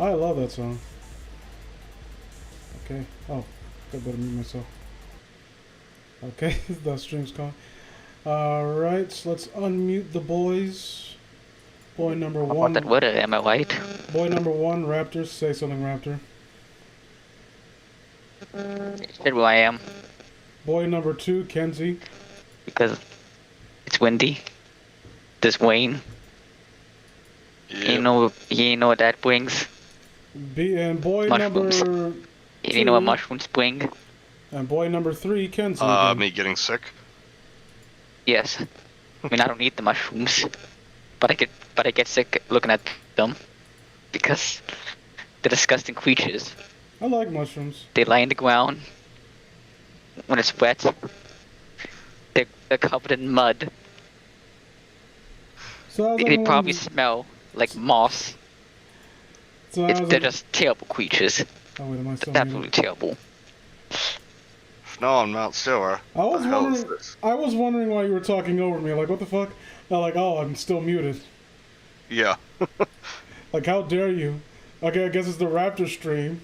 I love that song. Okay. Oh, I better mute myself. Okay, the stream's calling. Alright, so let's unmute the boys. Boy number How about that one. weather, am I right? Boy number one, Raptor. Say something, Raptor. Said where I am. Boy number two, Kenzie. Because it's windy. This Wayne. Yeah. You know what that brings? And boy Mushrooms. number You know what two. mushrooms bring? And boy number three, Kenzie. Again. Me getting sick. Yes. I mean, I don't eat the mushrooms, but I get sick looking at them because they're disgusting creatures. I like mushrooms. They lie in the ground when it's wet. They're covered in mud. So They probably smell like moss. They're just terrible creatures. Oh wait, am I still Absolutely terrible. No, I'm not sure. I was What the hell is wondering. this? I was wondering why you were talking over me. Like, what the fuck? Like, oh, I'm still muted. Yeah. Like, how dare you? Okay, I guess it's the Raptor stream.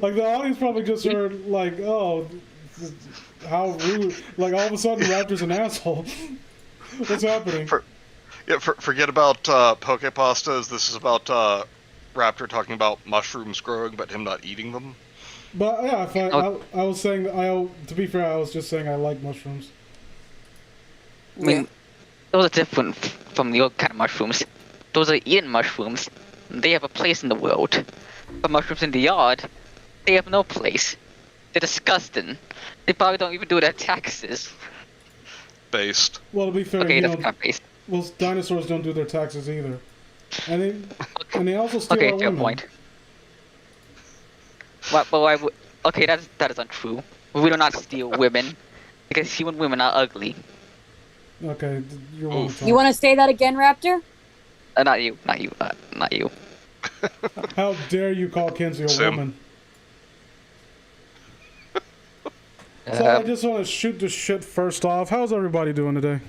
Like, the audience probably just heard, like, oh, how rude. Like, all of a sudden, Raptor's an asshole. What's happening? Forget about Pokepastas. This is about Raptor talking about mushrooms growing, but him not eating them. But, yeah, I was saying that to be fair, I was just saying I like mushrooms. I mean, those are different from the other kind of mushrooms. Those are eaten mushrooms. They have a place in the world. But mushrooms in the yard, they have no place. They're disgusting. They probably don't even do their taxes. Based. Well, to be fair, Okay, that's kind of based. well, dinosaurs don't do their taxes either. And they also steal Okay, our fair women. point. Okay, that is untrue. We do not steal women because human women are ugly. Okay, you're one to talk. You want to say that again, Raptor? Not you. How dare you call Kenzie a Sim. woman? So I just want to shoot the shit first off. How's everybody doing today?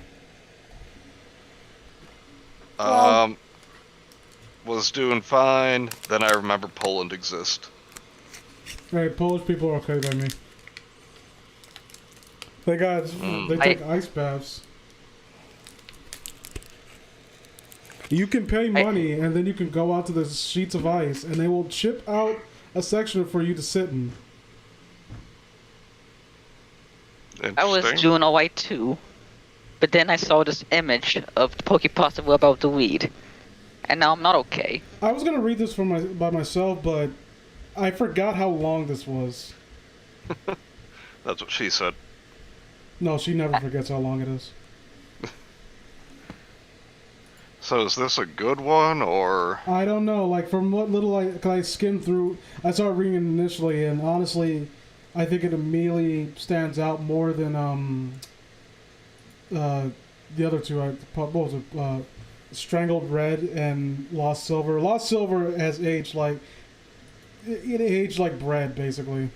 Was doing fine. Then I remember Poland exists. Hey, Polish people are okay by me. They take ice baths. You can pay money and then you can go out to the sheets of ice and they will chip out a section for you to sit in. I was Interesting. doing alright too, but then I saw this image of the Pokepastas were about to read, and now I'm not okay. I was gonna read this by myself, but I forgot how long this was. That's what she said. No, she never forgets how long it is. So is this a good one, or...? I don't know. Like, from what little I skimmed through, I started reading it initially, and honestly, I think it immediately stands out more than the other two. What was it? Strangled Red and Lost Silver. Lost Silver has aged like it aged like bread, basically.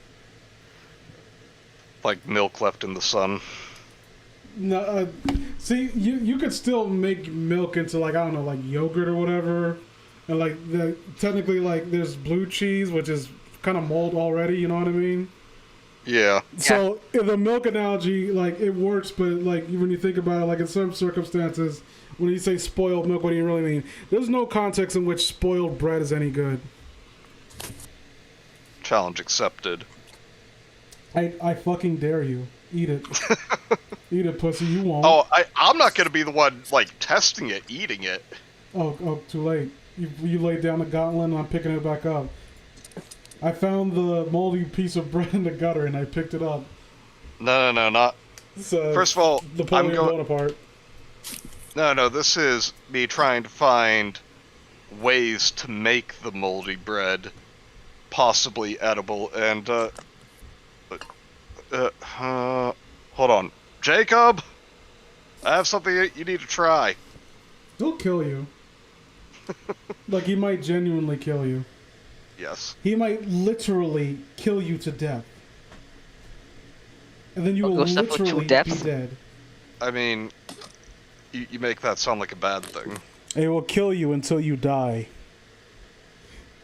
Like milk left in the sun. No, see, you could still make milk into, like, I don't know, like yogurt or whatever, and like technically, like, there's blue cheese, which is kind of mold already. You know what I mean? Yeah. So in the milk analogy, like, it works, but like when you think about it, like in some circumstances, when you say spoiled milk, what do you really mean? There's no context in which spoiled bread is any good. Challenge accepted. I fucking dare you. Eat it. Eat it, pussy. You won't. Oh, I'm not gonna be the one, like, testing it, eating it. Oh, too late. You laid down the gauntlet and I'm picking it back up. I found the moldy piece of bread in the gutter and I picked it up. No, not... First of all, Napoleon Bonaparte. No, this is me trying to find ways to make the moldy bread possibly edible, and, hold on. Jacob! I have something you need to try. He'll kill you. Like, he might genuinely kill you. Yes. He might literally kill you to death. And then you will literally be dead. I mean, you make that sound like a bad thing. It will kill you until you die.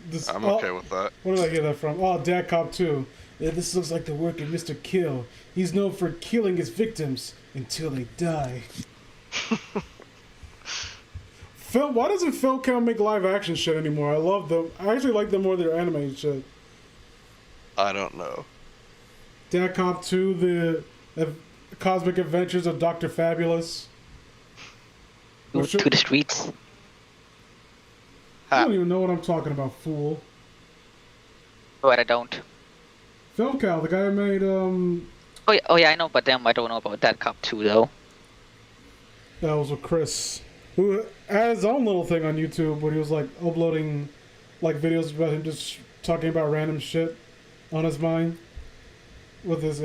This, I'm okay with that. Where did I get that from? Oh, Dad Cop 2. Yeah, this looks like the work of Mr. Kill. He's known for killing his victims until they die. Phil, why doesn't Phil Count make live action shit anymore? I love them. I actually like them more than their animated shit. I don't know. Dad Cop 2, the Cosmic Adventures of Dr. Fabulous. To the streets. I don't even know what I'm talking about, fool. But I don't. Phil Cal, the guy who made, Oh yeah, I know about them. I don't know about that cop too, though. That was with Chris, who had his own little thing on YouTube where he was, like, uploading, like, videos about him just talking about random shit on his mind with his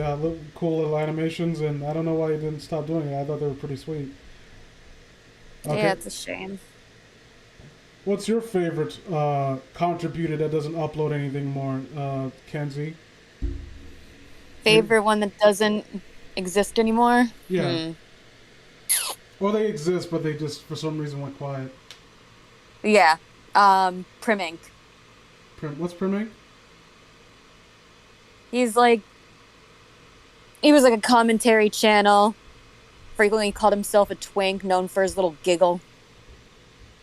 cool little animations, and I don't know why he didn't stop doing it. I thought they were pretty sweet. Okay. Yeah, it's a shame. What's your favorite contributor that doesn't upload anything more, Kenzie? Favorite one that doesn't exist anymore? Yeah. Or they exist, but they just, for some reason, went quiet. Yeah. Prim Ink. What's Prim Ink? He was like a commentary channel. Frequently called himself a twink, known for his little giggle.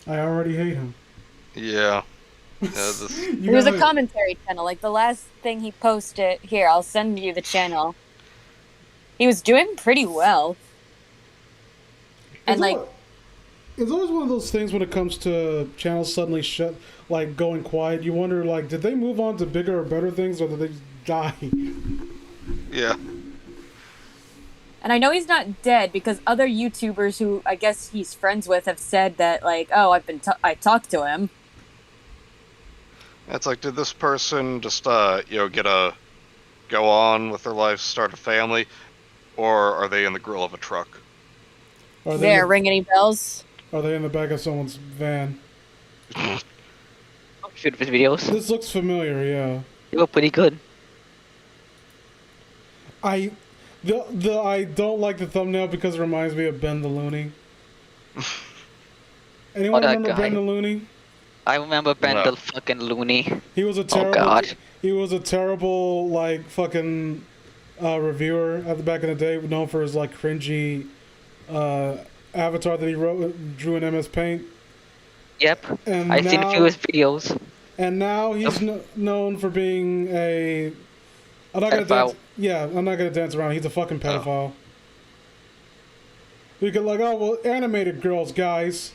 I already hate him. Yeah. He was a commentary channel. Like the last thing he posted, here, I'll send you the channel. He was doing pretty well. And it's always one of those things when it comes to channels suddenly going quiet. You wonder, like, did they move on to bigger or better things, or did they just die? Yeah. And I know he's not dead because other YouTubers who I guess he's friends with have said that, like, oh, I talked to him. It's like, did this person just, go on with their life, start a family, or are they in the grill of a truck? Ring any bells? Are they in the back of someone's van? Shoot his videos. This looks familiar, yeah. They were pretty good. I don't like the thumbnail because it reminds me of Ben the Looney. Anyone remember guy. Ben the Looney? I remember Ben the fucking Looney. He was a terrible. Oh god. He was a terrible like fucking reviewer at the back in the day, known for his like cringy avatar that he drew in MS Paint. Yep. And I've seen a few of his videos. And now he's known for being a. I'm not gonna dance. Yeah, I'm not gonna dance around. He's a fucking pedophile. You could like, oh well, animated girls, guys.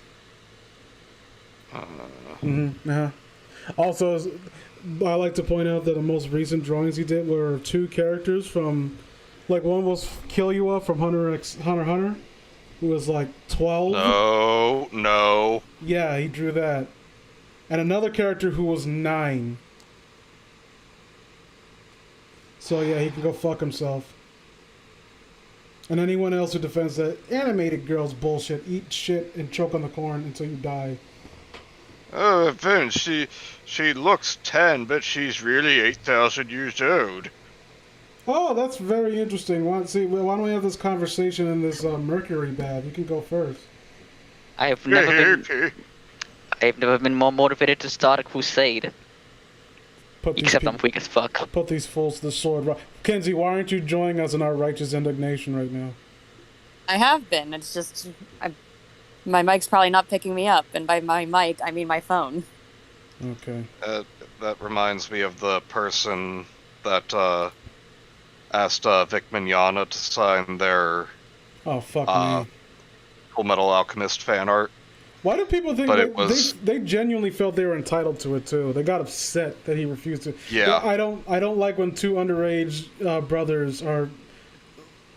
Yeah. Also, I like to point out that the most recent drawings he did were two characters from, like one was Killua from Hunter x Hunter, who was like 12. No. Yeah, he drew that, and another character who was 9. So yeah, he can go fuck himself. And anyone else who defends that animated girls bullshit, eat shit and choke on the corn until you die. Oh, Vince, she looks 10, but she's really 8,000 years old. Oh, that's very interesting. Why don't we have this conversation in this Mercury bath? You can go first. I've never been more motivated to start a crusade. Except I'm weak as fuck. Put these fools to the sword. Kenzie, why aren't you joining us in our righteous indignation right now? I have been. It's just my mic's probably not picking me up, and by my mic I mean my phone. Okay. That reminds me of the person that asked Vic Mignogna to sign their me. Full Metal Alchemist fan art. Why do people think they genuinely felt they were entitled to it too? They got upset that he refused to. Yeah. I don't like when two underage brothers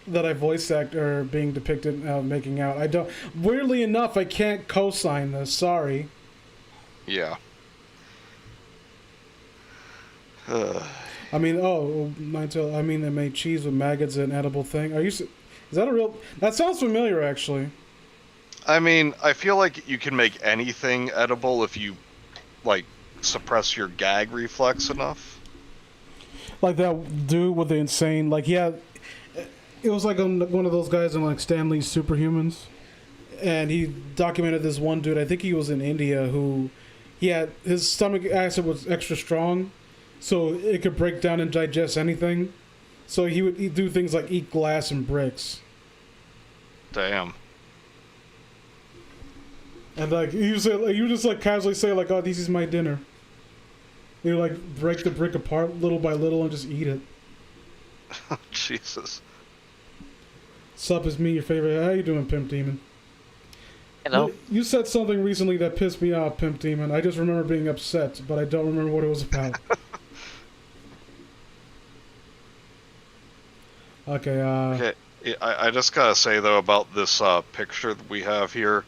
that I voice act are being depicted making out. I don't. Weirdly enough, I can't co-sign this. Sorry. Yeah. I mean, they made cheese with maggots and edible thing. Is that a real? That sounds familiar, actually. I mean, I feel like you can make anything edible if you, like, suppress your gag reflex enough. Like that dude with the insane, like, yeah, it was like one of those guys in, like, Stan Lee's Superhumans. And he documented this one dude, I think he was in India, who Yeah, his stomach acid was extra strong, so it could break down and digest anything. So he'd do things like eat glass and bricks. Damn. And like he would say, like, you would just like casually say like, "Oh, this is my dinner." You like break the brick apart little by little and just eat it. Jesus. Sup is me, your favorite. How you doing, Pimp Demon? Hello. You said something recently that pissed me off, Pimp Demon. I just remember being upset, but I don't remember what it was about. Okay, Okay, I just gotta say, though, about this picture that we have here.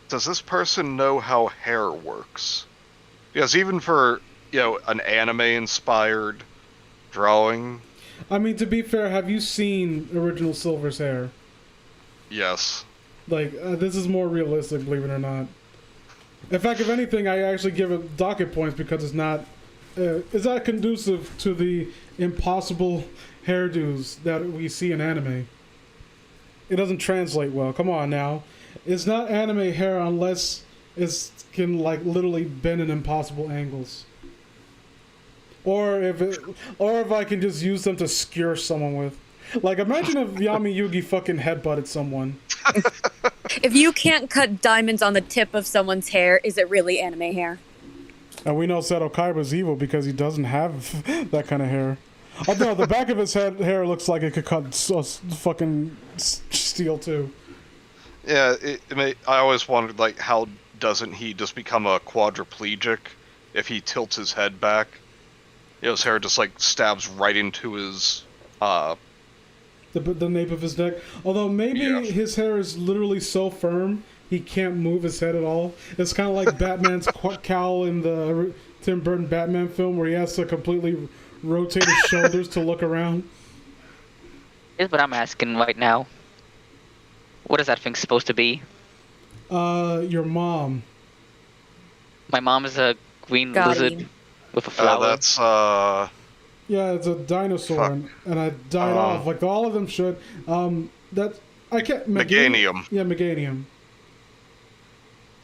Does this person know how hair works? Because even for, an anime-inspired drawing... I mean, to be fair, have you seen Original Silver's hair? Yes. Like, this is more realistic, believe it or not. In fact, if anything, I actually give it docket points because it's not conducive to the impossible hairdos that we see in anime. It doesn't translate well. Come on now. It's not anime hair unless it can, like, literally bend in impossible angles. Or if I can just use them to skewer someone with. Like, imagine if Yami Yugi fucking headbutted someone. If you can't cut diamonds on the tip of someone's hair, is it really anime hair? And we know Seto Kaiba's evil because he doesn't have that kind of hair. Although the back of his hair looks like it could cut fucking steel too. Yeah, I always wondered, like, how doesn't he just become a quadriplegic if he tilts his head back? His hair just, like, stabs right into his, the nape of his neck. Although maybe his hair is literally so firm he can't move his head at all. It's kind of like Batman's cowl in the Tim Burton Batman film where he has to completely rotate his shoulders to look around. Here's what I'm asking right now. What is that thing supposed to be? Your mom. My mom is a green lizard with a flower. That's, Yeah, it's a dinosaur, and I died off. Like, all of them should. I can't... Meganium. Yeah, Meganium.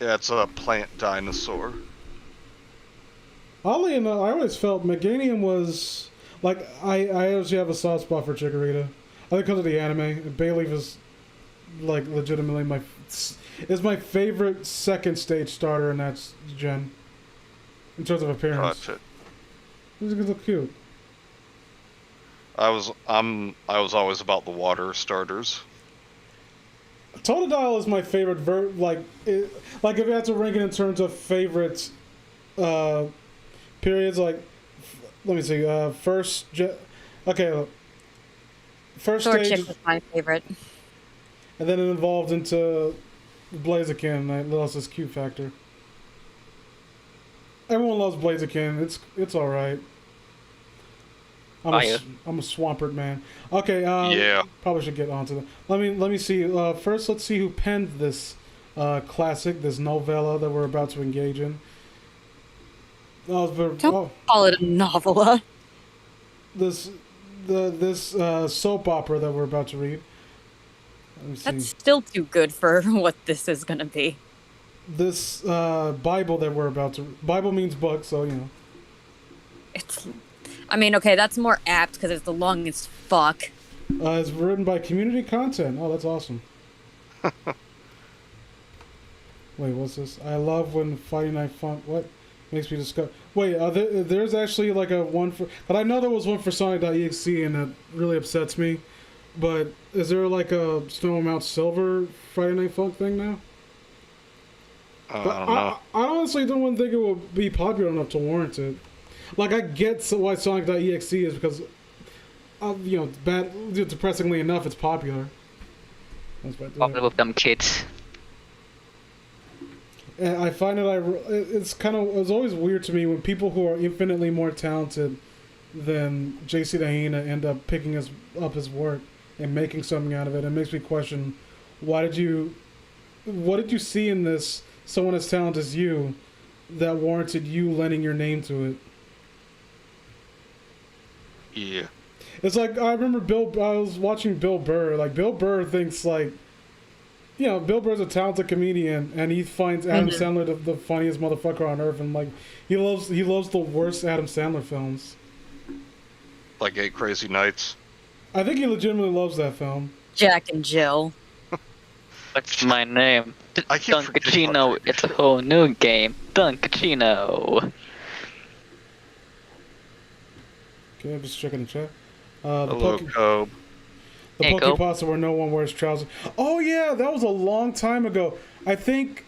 Yeah, it's a plant dinosaur. Oddly enough, I always felt Meganium was... Like, I actually have a soft spot for Chikorita. I think because of the anime. Bayleaf is, like, legitimately is my favorite second stage starter in that gen. In terms of appearance. Gotcha. These look cute. I was always about the water starters. Totodile is my favorite if you had to rank it in terms of favorite periods, like, let me see, first stage was my favorite. And then it evolved into Blaziken. I lost its Q factor. Everyone loves Blaziken. It's alright. I'm a Swampert man. Okay, yeah. Probably should get onto that. Let me see. First, let's see who penned this classic, this novella that we're about to engage in. Don't call it a novella. This soap opera that we're about to read. That's still too good for what this is gonna be. This Bible that we're about to... Bible means book, so, I mean, okay, that's more apt because it's the longest fuck. It's written by Community Content. Oh, that's awesome. Wait, what's this? I love when Friday Night Funk... What? Makes me discover... Wait, there's actually like a one for... But I know there was one for Sonic.exe and that really upsets me. But is there like a Snow Mount Silver Friday Night Funk thing now? I don't know. I honestly don't think it will be popular enough to warrant it. Like, I get why Sonic.exe is because, depressingly enough, it's popular. Popular with them kids. And I find it's always weird to me when people who are infinitely more talented than JC Dahina end up picking up his work and making something out of it. It makes me question, what did you see in this, someone as talented as you, that warranted you lending your name to it? Yeah. It's like, I remember I was watching Bill Burr. Like, Bill Burr thinks, like, Bill Burr's a talented comedian, and he finds Adam Sandler the funniest motherfucker on earth, and like he loves the worst Adam Sandler films. Like 8 Crazy Nights. I think he legitimately loves that film. Jack and Jill. What's my name? I keep forgetting Dunkachino. about It's a whole new game. Dunkachino. Okay, I'm just checking the chat. Hello, Cobe. The Hey, Cobe. Pokepastas where no one wears trousers. Oh yeah, that was a long time ago. I think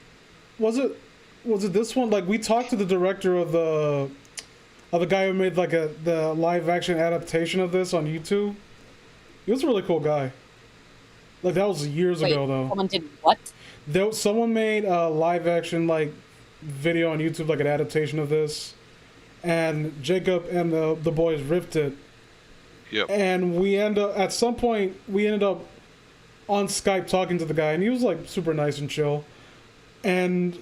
was it this one? Like we talked to the director of the guy who made like the live action adaptation of this on YouTube. He was a really cool guy. Like that was years ago though. Someone did what? Someone made a live action like video on YouTube, like an adaptation of this, and Jacob and the boys ripped it. Yep. And at some point we ended up on Skype talking to the guy, and he was like super nice and chill. And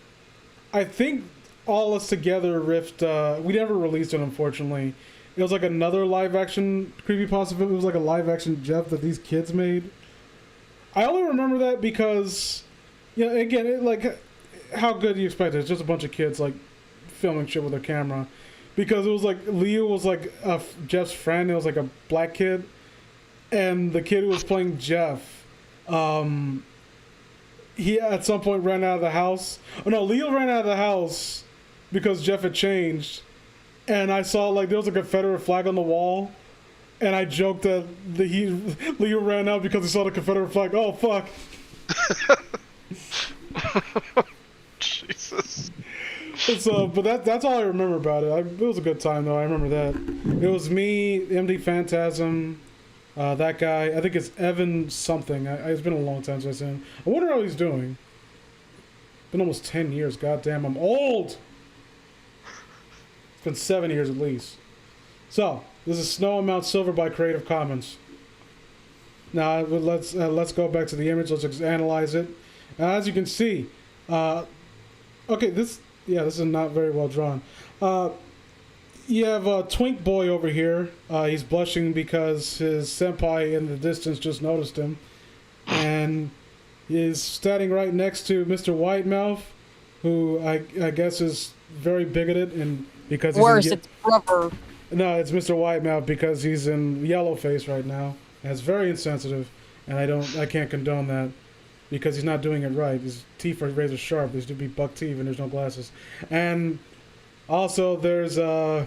I think all of us together riffed. We never released it, unfortunately. It was like another live action creepypasta film. It was like a live action Jeff that these kids made. I only remember that because, again, like, how good do you expect it? It's just a bunch of kids like filming shit with their camera. Because it was like Leo was like Jeff's friend. It was like a black kid, and the kid who was playing Jeff, he at some point ran out of the house. Oh no, Leo ran out of the house because Jeff had changed, and I saw like there was a Confederate flag on the wall, and I joked that Leo ran out because he saw the Confederate flag. Oh fuck! Jesus. But that's all I remember about it. It was a good time though. I remember that. It was me, MD Phantasm, that guy. I think it's Evan something. It's been a long time since I've seen him. I wonder how he's doing. Been almost 10 years. Goddamn, I'm old. It's been 7 years at least. So this is Snow on Mount Silver by Creative Commons. Now let's go back to the image. Let's analyze it. As you can see, okay, this is not very well drawn. You have a twink boy over here. He's blushing because his senpai in the distance just noticed him. And he's standing right next to Mr. Whitemouth, who I guess is very bigoted and because he's worse, it's rubber. No, it's Mr. Whitemouth because he's in yellow face right now. And it's very insensitive, and I can't condone that. Because he's not doing it right. His teeth are razor sharp. There's to be buck teeth and there's no glasses. And also there's it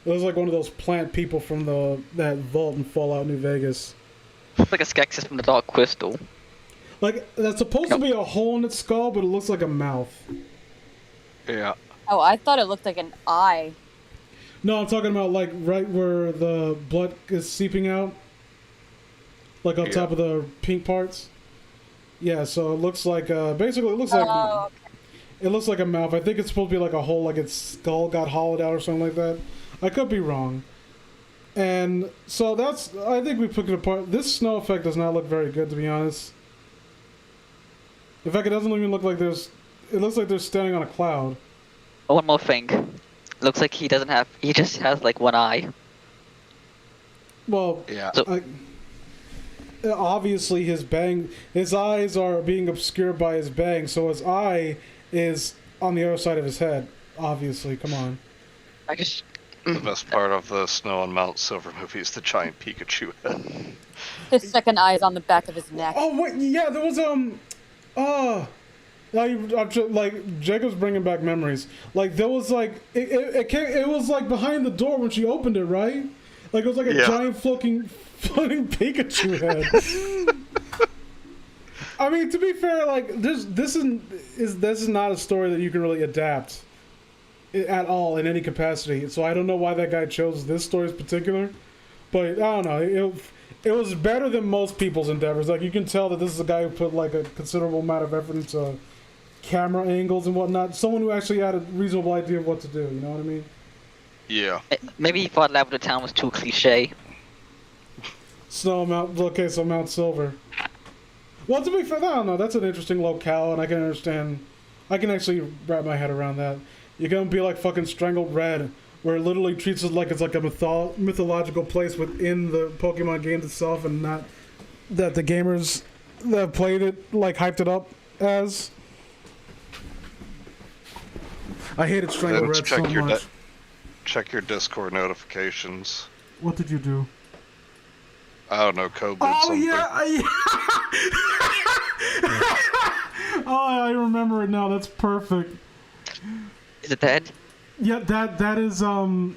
was like one of those plant people from that vault in Fallout New Vegas. It's like a Skeksis from the Dark Crystal. Like that's supposed to be a hole in its skull, but it looks like a mouth. Yeah. Oh, I thought it looked like an eye. No, I'm talking about like right where the blood is seeping out. Like on top of the pink parts. Yeah, so it looks like basically it looks like it looks like a mouth. I think it's supposed to be like a hole, like its skull got hollowed out or something like that. I could be wrong. And so I think we put it apart. This snow effect does not look very good, to be honest. In fact, it doesn't even look like it looks like they're standing on a cloud. Oh, one more thing. Looks like he just has like one eye. Well, yeah. So, obviously his eyes are being obscured by his bang, so his eye is on the other side of his head. Obviously, come on. The best part of the Snow on Mount Silver movie is the giant Pikachu head. His second eye is on the back of his neck. Oh wait, yeah, there was like Jacob's bringing back memories. Like there was like it was like behind the door when she opened it, right? Like it was like a giant floating Pikachu head. I mean, to be fair, like this is not a story that you can really adapt at all in any capacity. So I don't know why that guy chose this story in particular, but I don't know. It was better than most people's endeavors. Like you can tell that this is a guy who put like a considerable amount of effort into camera angles and whatnot. Someone who actually had a reasonable idea of what to do. You know what I mean? Yeah. Maybe he thought Lavender Town was too cliche. So Mount Silver. Well, to be fair, I don't know. That's an interesting locale, and I can understand. I can actually wrap my head around that. You're gonna be like fucking Strangled Red, where it literally treats it like it's like a mythological place within the Pokemon game itself, and not that the gamers that played it, like hyped it up as. I hated Strangle Red so much. Check your Discord notifications. What did you do? I don't know, code something. Yeah. Oh, I remember it now. That's perfect. Is it dead? Yeah, that is you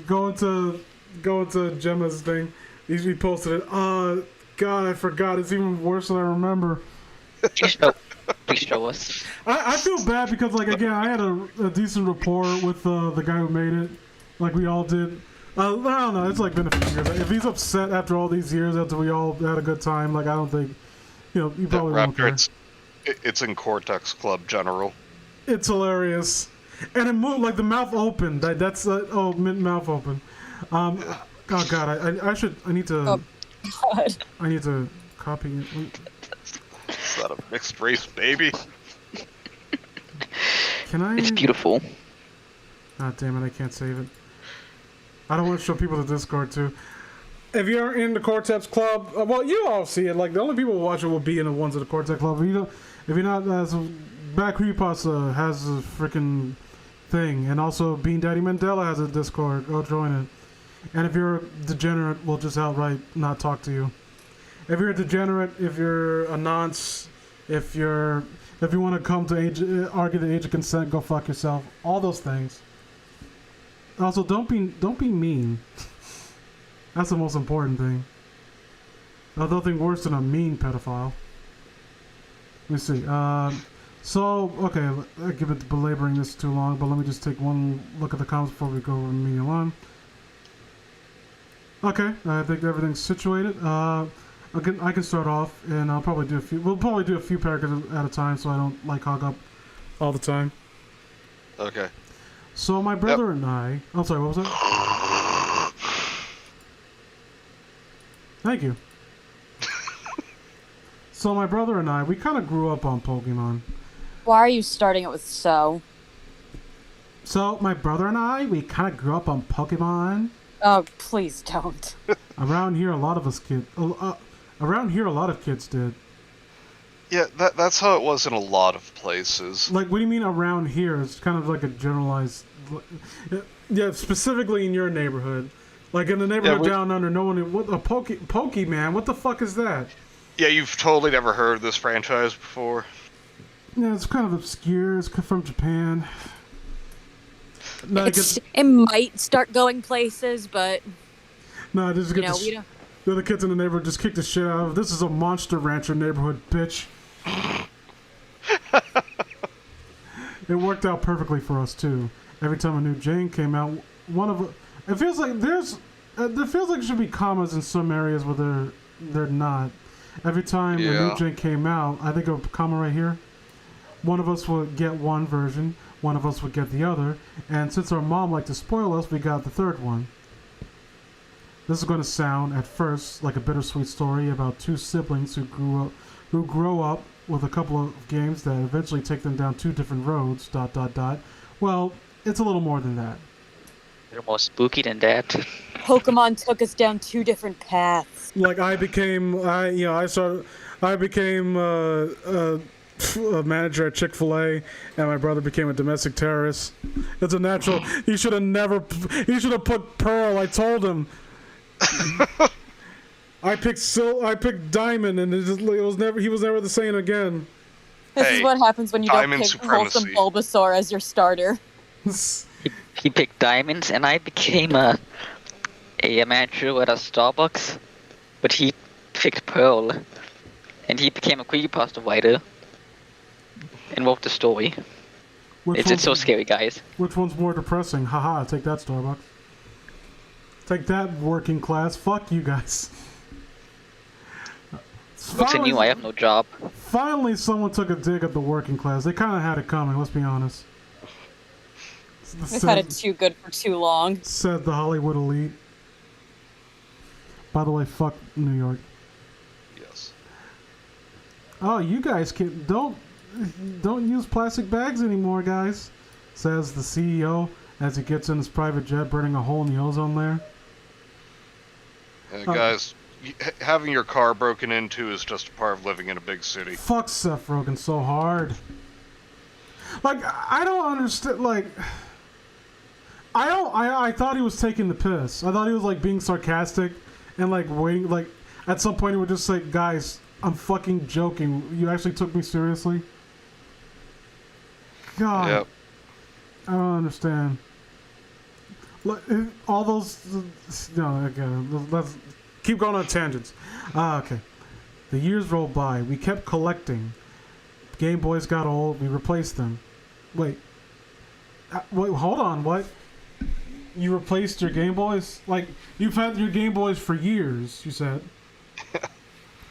go into Gemma's thing. He posted it. God, I forgot. It's even worse than I remember. Please show us. I feel bad because, like, again, I had a decent rapport with the guy who made it. Like, we all did. I don't know. It's like been a few years. If he's upset after all these years, after we all had a good time, like, I don't think, he probably won't care. It's in Cortex Club General. It's hilarious, and it moved like the mouth opened. That's mouth open. Oh God, I need to. Oh, God. I need to copy it. It's not a mixed race baby. Can I? It's beautiful. Ah, damn it! I can't save it. I don't want to show people the Discord too. If you're in the Cortex Club, well, you all see it. Like, the only people who watch it will be in the ones of the Cortex Club. If you're not, Back Pokepastas has a freaking thing, and also Bean Daddy Mandela has a Discord. Go join it. And if you're a degenerate, we'll just outright not talk to you. If you're a degenerate, if you're a nonce, if you want to come to argue the age of consent, go fuck yourself. All those things. Also, don't be mean. That's the most important thing. There's nothing worse than a mean pedophile. Let me see. Okay, I give it belaboring this too long, but let me just take one look at the comments before we go moving on. Okay, I think everything's situated. Again, I can start off, and I'll probably do a few. We'll probably do a few paragraphs at a time, so I don't hog up all the time. Okay. So my brother and I. I'm sorry. What was that? Thank you. So my brother and I, we kind of grew up on Pokemon. Why are you starting it with so? So my brother and I, we kind of grew up on Pokemon. Oh, please don't. Around here, a lot of kids did. Yeah, that's how it was in a lot of places. Like, what do you mean around here? It's kind of like a generalized... Yeah, specifically in your neighborhood. Like, in the neighborhood down under, no one... What, a Pokemon? What the fuck is that? Yeah, you've totally never heard of this franchise before. Yeah, it's kind of obscure. It's from Japan. No, it might start going places, but... No, just get we don't... The other kids in the neighborhood just kick the shit out of. This is a Monster Rancher neighborhood, bitch. It worked out perfectly for us too. Every time a new Jane came out, it feels like there should be commas in some areas where they're not. Every time a new Jane came out, I think a comma right here. One of us would get one version, one of us would get the other, and since our mom liked to spoil us, we got the third one. This is going to sound, at first, like a bittersweet story about two siblings who grow up with a couple of games that eventually take them down two different roads, ... Well, it's a little more than that. They're more spooky than that. Pokemon took us down two different paths. Like, I became a manager at Chick-fil-A, and my brother became a domestic terrorist. It's a natural... He should have put Pearl, I told him. I picked Diamond, and he was never the same again. This is what happens when you don't pick wholesome Bulbasaur as your starter. He picked Diamonds, and I became a manager at a Starbucks, but he picked Pearl, and he became a creepypasta writer and wrote the story. It's so scary, guys. Which one's more depressing? Haha, take that, Starbucks. Take that, working class. Fuck you guys. Looks at you, I have no job. Finally, someone took a dig at the working class. They kind of had it coming, let's be honest. They've had it too good for too long. Said the Hollywood elite. By the way, fuck New York. Yes. Oh, you guys don't use plastic bags anymore, guys. Says the CEO as he gets in his private jet, burning a hole in the ozone layer. Guys, having your car broken into is just a part of living in a big city. Fuck Seth Rogen so hard. Like, I don't understand, like... I thought he was taking the piss. I thought he was, like, being sarcastic and, like, waiting, like... At some point he would just say, guys, I'm fucking joking. You actually took me seriously? God. Yep. I don't understand. All those... No, okay. Let's keep going on tangents. Okay. The years rolled by. We kept collecting. Game Boys got old. We replaced them. Wait, hold on. What? You replaced your Game Boys? Like, you've had your Game Boys for years, you said.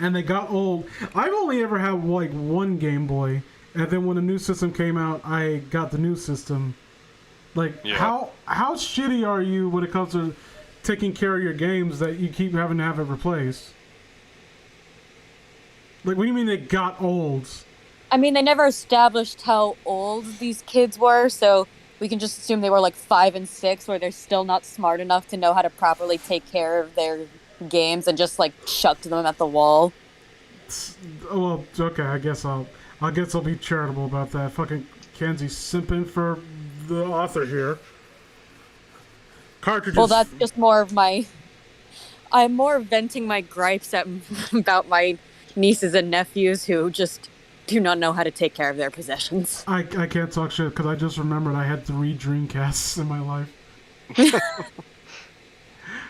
And they got old. I've only ever had, like, one Game Boy. And then when the new system came out, I got the new system. Like, how shitty are you when it comes to taking care of your games that you keep having to have it replaced? Like, what do you mean they got old? I mean, they never established how old these kids were, so we can just assume they were like 5 and 6, where they're still not smart enough to know how to properly take care of their games and just like chucked them at the wall. Well, okay, I guess I'll be charitable about that. Fucking Kenzie's simping for the author here. Cartridges. Well, that's just more of my... I'm more venting my gripes about my nieces and nephews who just do not know how to take care of their possessions. I can't talk shit because I just remembered I had 3 Dreamcasts in my life.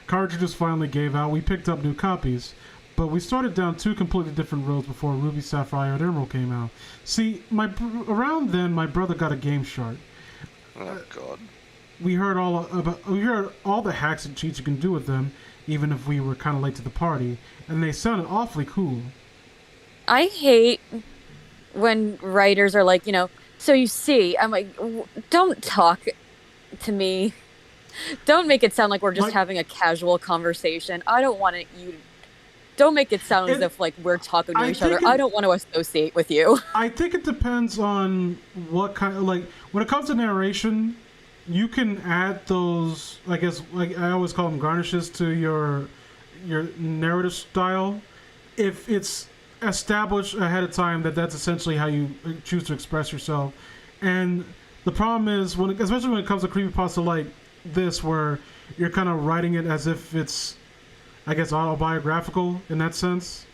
Cartridges finally gave out. We picked up new copies, but we started down 2 completely different roads before Ruby, Sapphire, and Emerald came out. See, around then, my brother got a Game Shark. Oh God. We heard all the hacks and cheats you can do with them, even if we were kind of late to the party, and they sounded awfully cool. I hate when writers are like, so you see, I'm like, don't talk to me. Don't make it sound like we're just having a casual conversation. I don't want don't make it sound as if like we're talking to each other. I don't want to associate with you. I think it depends on what kind of, like, when it comes to narration, you can add those, I guess, like I always call them garnishes to your narrative style. If it's established ahead of time that that's essentially how you choose to express yourself. And the problem is, especially when it comes to creepypasta like this, where you're kind of writing it as if it's, I guess, autobiographical in that sense,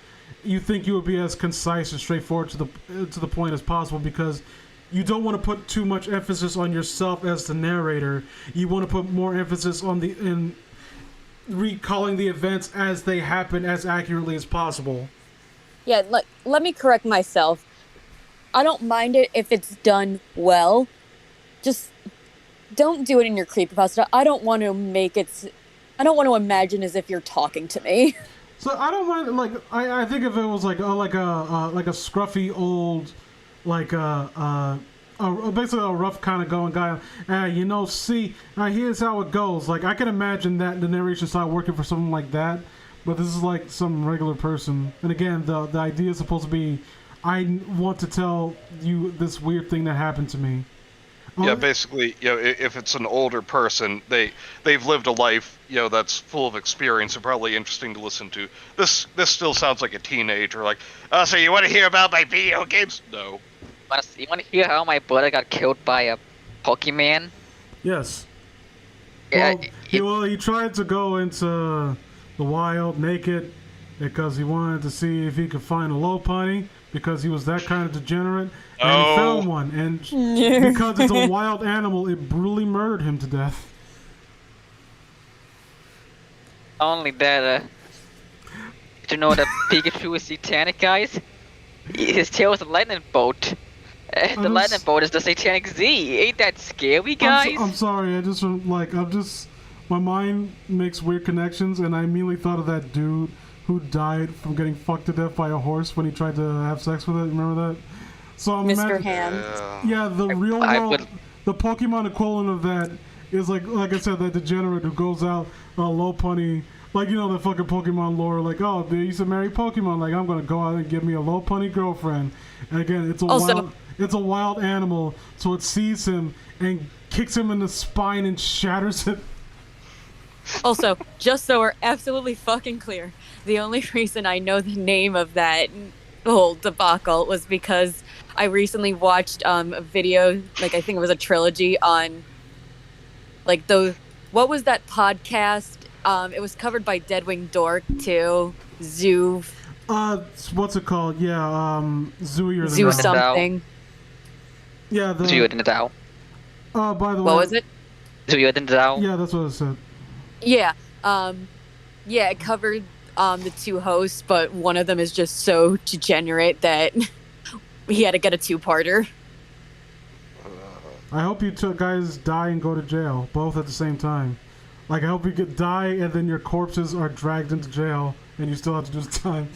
you think you would be as concise and straightforward to the point as possible, because you don't want to put too much emphasis on yourself as the narrator. You want to put more emphasis in recalling the events as they happen as accurately as possible. Yeah, let me correct myself. I don't mind it if it's done well. Just don't do it in your creepypasta. I don't want to imagine as if you're talking to me. So I don't mind, like, I think if it was like a scruffy old, like basically a rough kind of going guy, here's how it goes. Like, I can imagine that the narration style working for something like that, but this is like some regular person. And again, the idea is supposed to be, I want to tell you this weird thing that happened to me. Yeah, basically, if it's an older person, they've lived a life, that's full of experience and probably interesting to listen to. This still sounds like a teenager, like, oh, so you want to hear about my video games? No. You want to hear how my brother got killed by a Pokemon? Yes. Yeah. He tried to go into the wild naked because he wanted to see if he could find a Lopunny, because he was that kind of degenerate, and he found one, and because it's a wild animal, it brutally murdered him to death. Not only that, did you know that Pikachu is satanic, guys? His tail is a lightning bolt. The lightning bolt is the satanic Z. Ain't that scary, guys? I'm sorry, my mind makes weird connections, and I immediately thought of that dude who died from getting fucked to death by a horse when he tried to have sex with it. Remember that? So Mr. Hand. Yeah, the real world, the Pokemon equivalent of that is like I said, that degenerate who goes out Lopunny, like, the fucking Pokemon lore, like, oh, they used to marry Pokemon, like, I'm gonna go out and get me a Lopunny girlfriend. And again, it's a wild animal, so it sees him and kicks him in the spine and shatters it. Also, just so we're absolutely fucking clear, the only reason I know the name of that whole debacle was because I recently watched a video, like I think it was a trilogy on like the what was that podcast? It was covered by Deadwing Dork too. Zoo What's it called? Yeah, Zooey or the Zoo Now. something. Yeah, Zooey in the Dow. By the What way. was it? Zooey in the Dow. Yeah, that's what it said. Yeah. Yeah, it covered the two hosts, but one of them is just so degenerate that he had to get a two-parter. I hope you two guys die and go to jail, both at the same time. Like, I hope you die and then your corpses are dragged into jail and you still have to do the time.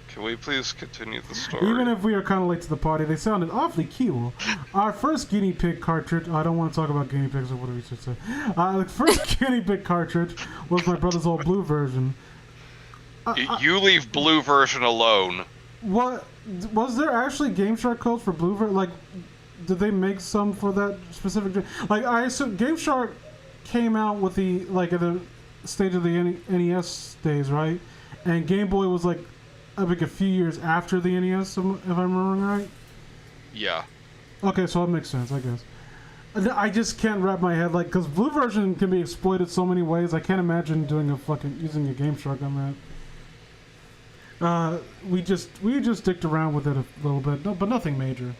Can we please continue the story? Even if we are kind of late to the party, they sounded awfully cool. Our first guinea pig cartridge... I don't want to talk about guinea pigs or whatever you should say. The first guinea pig cartridge was my brother's old blue version. You leave blue version alone. What? Was there actually Game Shark codes for blue version? Like, did they make some for that specific... Like, I assume Game Shark came out with the... Like, at the stage of the NES days, right? And Game Boy was like... I think a few years after the NES, if I'm remembering right. Yeah. Okay, so that makes sense, I guess. I just can't wrap my head because blue version can be exploited so many ways. I can't imagine doing using a Game Shark on that. We just dicked around with it a little bit, but nothing major.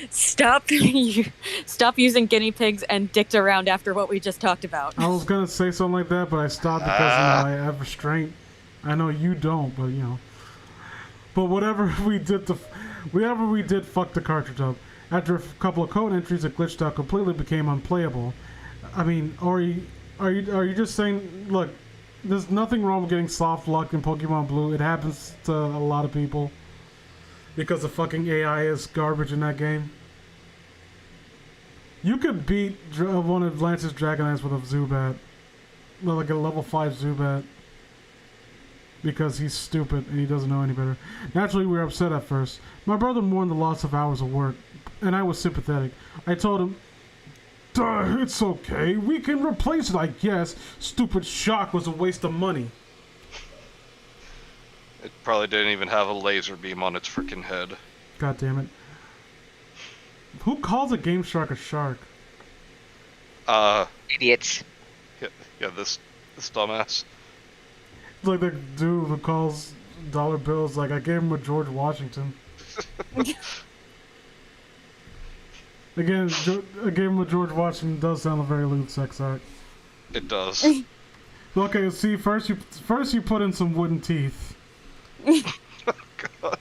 Stop using guinea pigs and dicked around after what we just talked about. I was gonna say something like that, but I stopped because I have restraint. I know you don't, but you know. But whatever we did, fuck the cartridge up. After a couple of code entries, it glitched out completely, became unplayable. I mean, are you just saying? Look, there's nothing wrong with getting soft luck in Pokemon Blue. It happens to a lot of people because the fucking AI is garbage in that game. You could beat one of Lance's Dragonites with a Zubat, like a level 5 Zubat. Because he's stupid and he doesn't know any better. Naturally, we were upset at first. My brother mourned the loss of hours of work, and I was sympathetic. I told him, "Duh, it's okay. We can replace it, I guess. Stupid Shock was a waste of money." It probably didn't even have a laser beam on its freaking head. God damn it. Who calls a Game Shark a shark? Idiots. Yeah, this dumbass. It's like the dude who calls dollar bills like I gave him a George Washington. Again, I gave him a George Washington does sound a very lewd sex act. It does. Okay, see, first you put in some wooden teeth. God.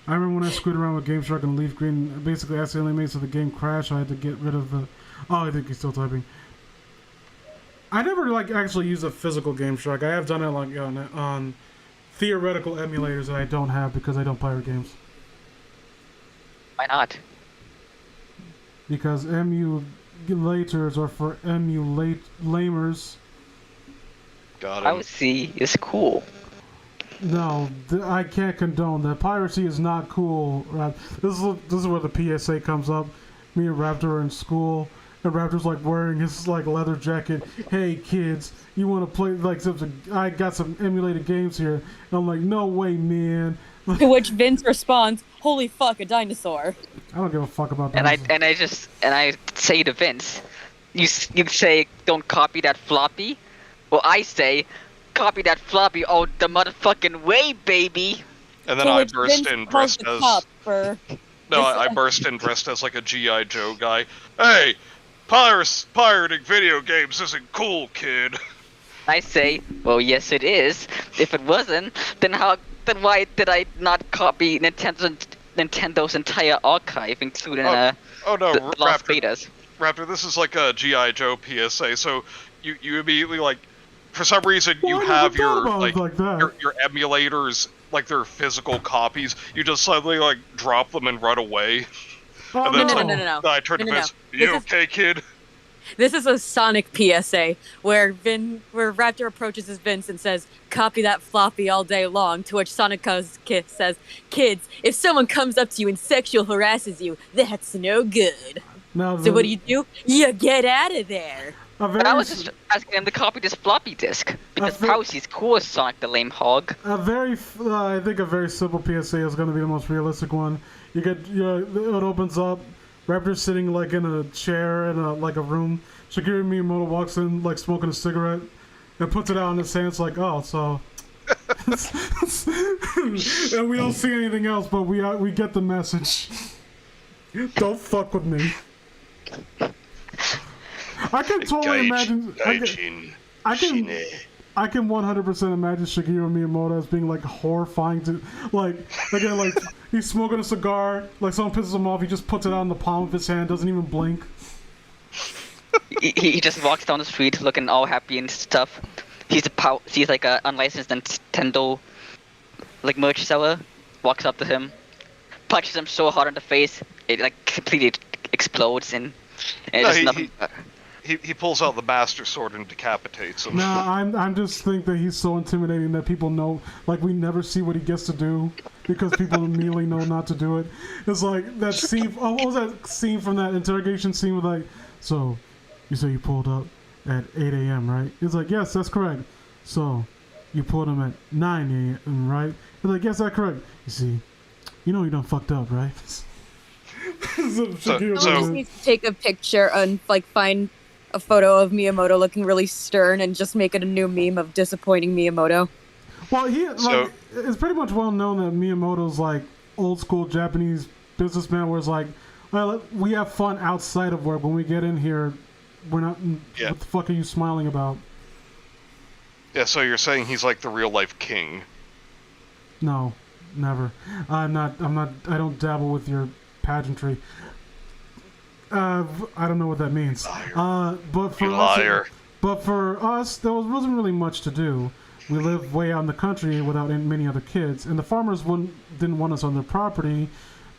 I remember when I screwed around with Game Shark and Leaf Green, basically accidentally made so the game crashed. I had to get rid of the... Oh, I think he's still typing. I never actually used a physical Game Shark. I have done it on theoretical emulators that I don't have because I don't pirate games. Why not? Because emulators are for lamers. Got him. Piracy is cool. No, I can't condone that. Piracy is not cool. This is where the PSA comes up. Me and Raptor are in school. And Raptor's wearing his leather jacket. Hey kids, you want to play I got some emulated games here. And I'm like, no way, man. To which Vince responds, "Holy fuck, a dinosaur!" I don't give a fuck about that. And I say to Vince, you say don't copy that floppy. Well, I say copy that floppy all the motherfucking way, baby. And then To I which burst Vince in calls dressed the as... cop for No, I burst in dressed as a G.I. Joe guy. Hey, pirating video games isn't cool, kid. I say, well, yes, it is. If it wasn't, then why did I not copy Nintendo's entire archive, including no, the lost Raptor, betas? Raptor, this is like a G.I. Joe PSA. So you immediately for some reason you have your your emulators they're physical copies. You just suddenly drop them and run away. Oh, And then no. I turned to Vince. You okay, kid? This is a Sonic PSA where Raptor approaches his Vince and says, "Copy that floppy all day long." To which Sonic says, "Kids, if someone comes up to you and sexual harasses you, that's no good. Now, So what do? You get out of there." But I was just asking him to copy this floppy disk because Pousy's cool as Sonic the Lame Hog. I think a very simple PSA is going to be the most realistic one. It opens up, Raptor's sitting like in a chair in a room. Shigeru Miyamoto walks in like smoking a cigarette and puts it out in his hands like, oh, so. And we don't see anything else, but we get the message. Don't fuck with me. I can totally imagine. I can 100% imagine Shigeru Miyamoto as being like horrifying to again he's smoking a cigar, like someone pisses him off, he just puts it out in the palm of his hand, doesn't even blink. He just walks down the street looking all happy and stuff. He's like a unlicensed Nintendo like merch seller. Walks up to him, punches him so hard in the face, it like completely explodes and just nothing. He pulls out the Master Sword and decapitates him. No, I'm just think that he's so intimidating that people know, like we never see what he gets to do because people immediately know not to do it. It's like that scene. Oh, what was that scene from that interrogation scene with like, so you say you pulled up at 8 a.m., right? It's like, yes, that's correct. So you pulled him at 9 a.m., right? It's like, yes, that's correct. You see, you know you done fucked up, right? Someone just needs to take a picture and find a photo of Miyamoto looking really stern and just make it a new meme of disappointing Miyamoto. Well, it's pretty much well known that Miyamoto's like old school Japanese businessman, where it's like, well, we have fun outside of work. When we get in here, we're not. Yeah. What the fuck are you smiling about? Yeah, so you're saying he's like the real life king? No, never. I'm not. I don't dabble with your pageantry. I don't know what that means. But for us, there wasn't really much to do. We live way out in the country without many other kids, and the farmers didn't want us on their property. ...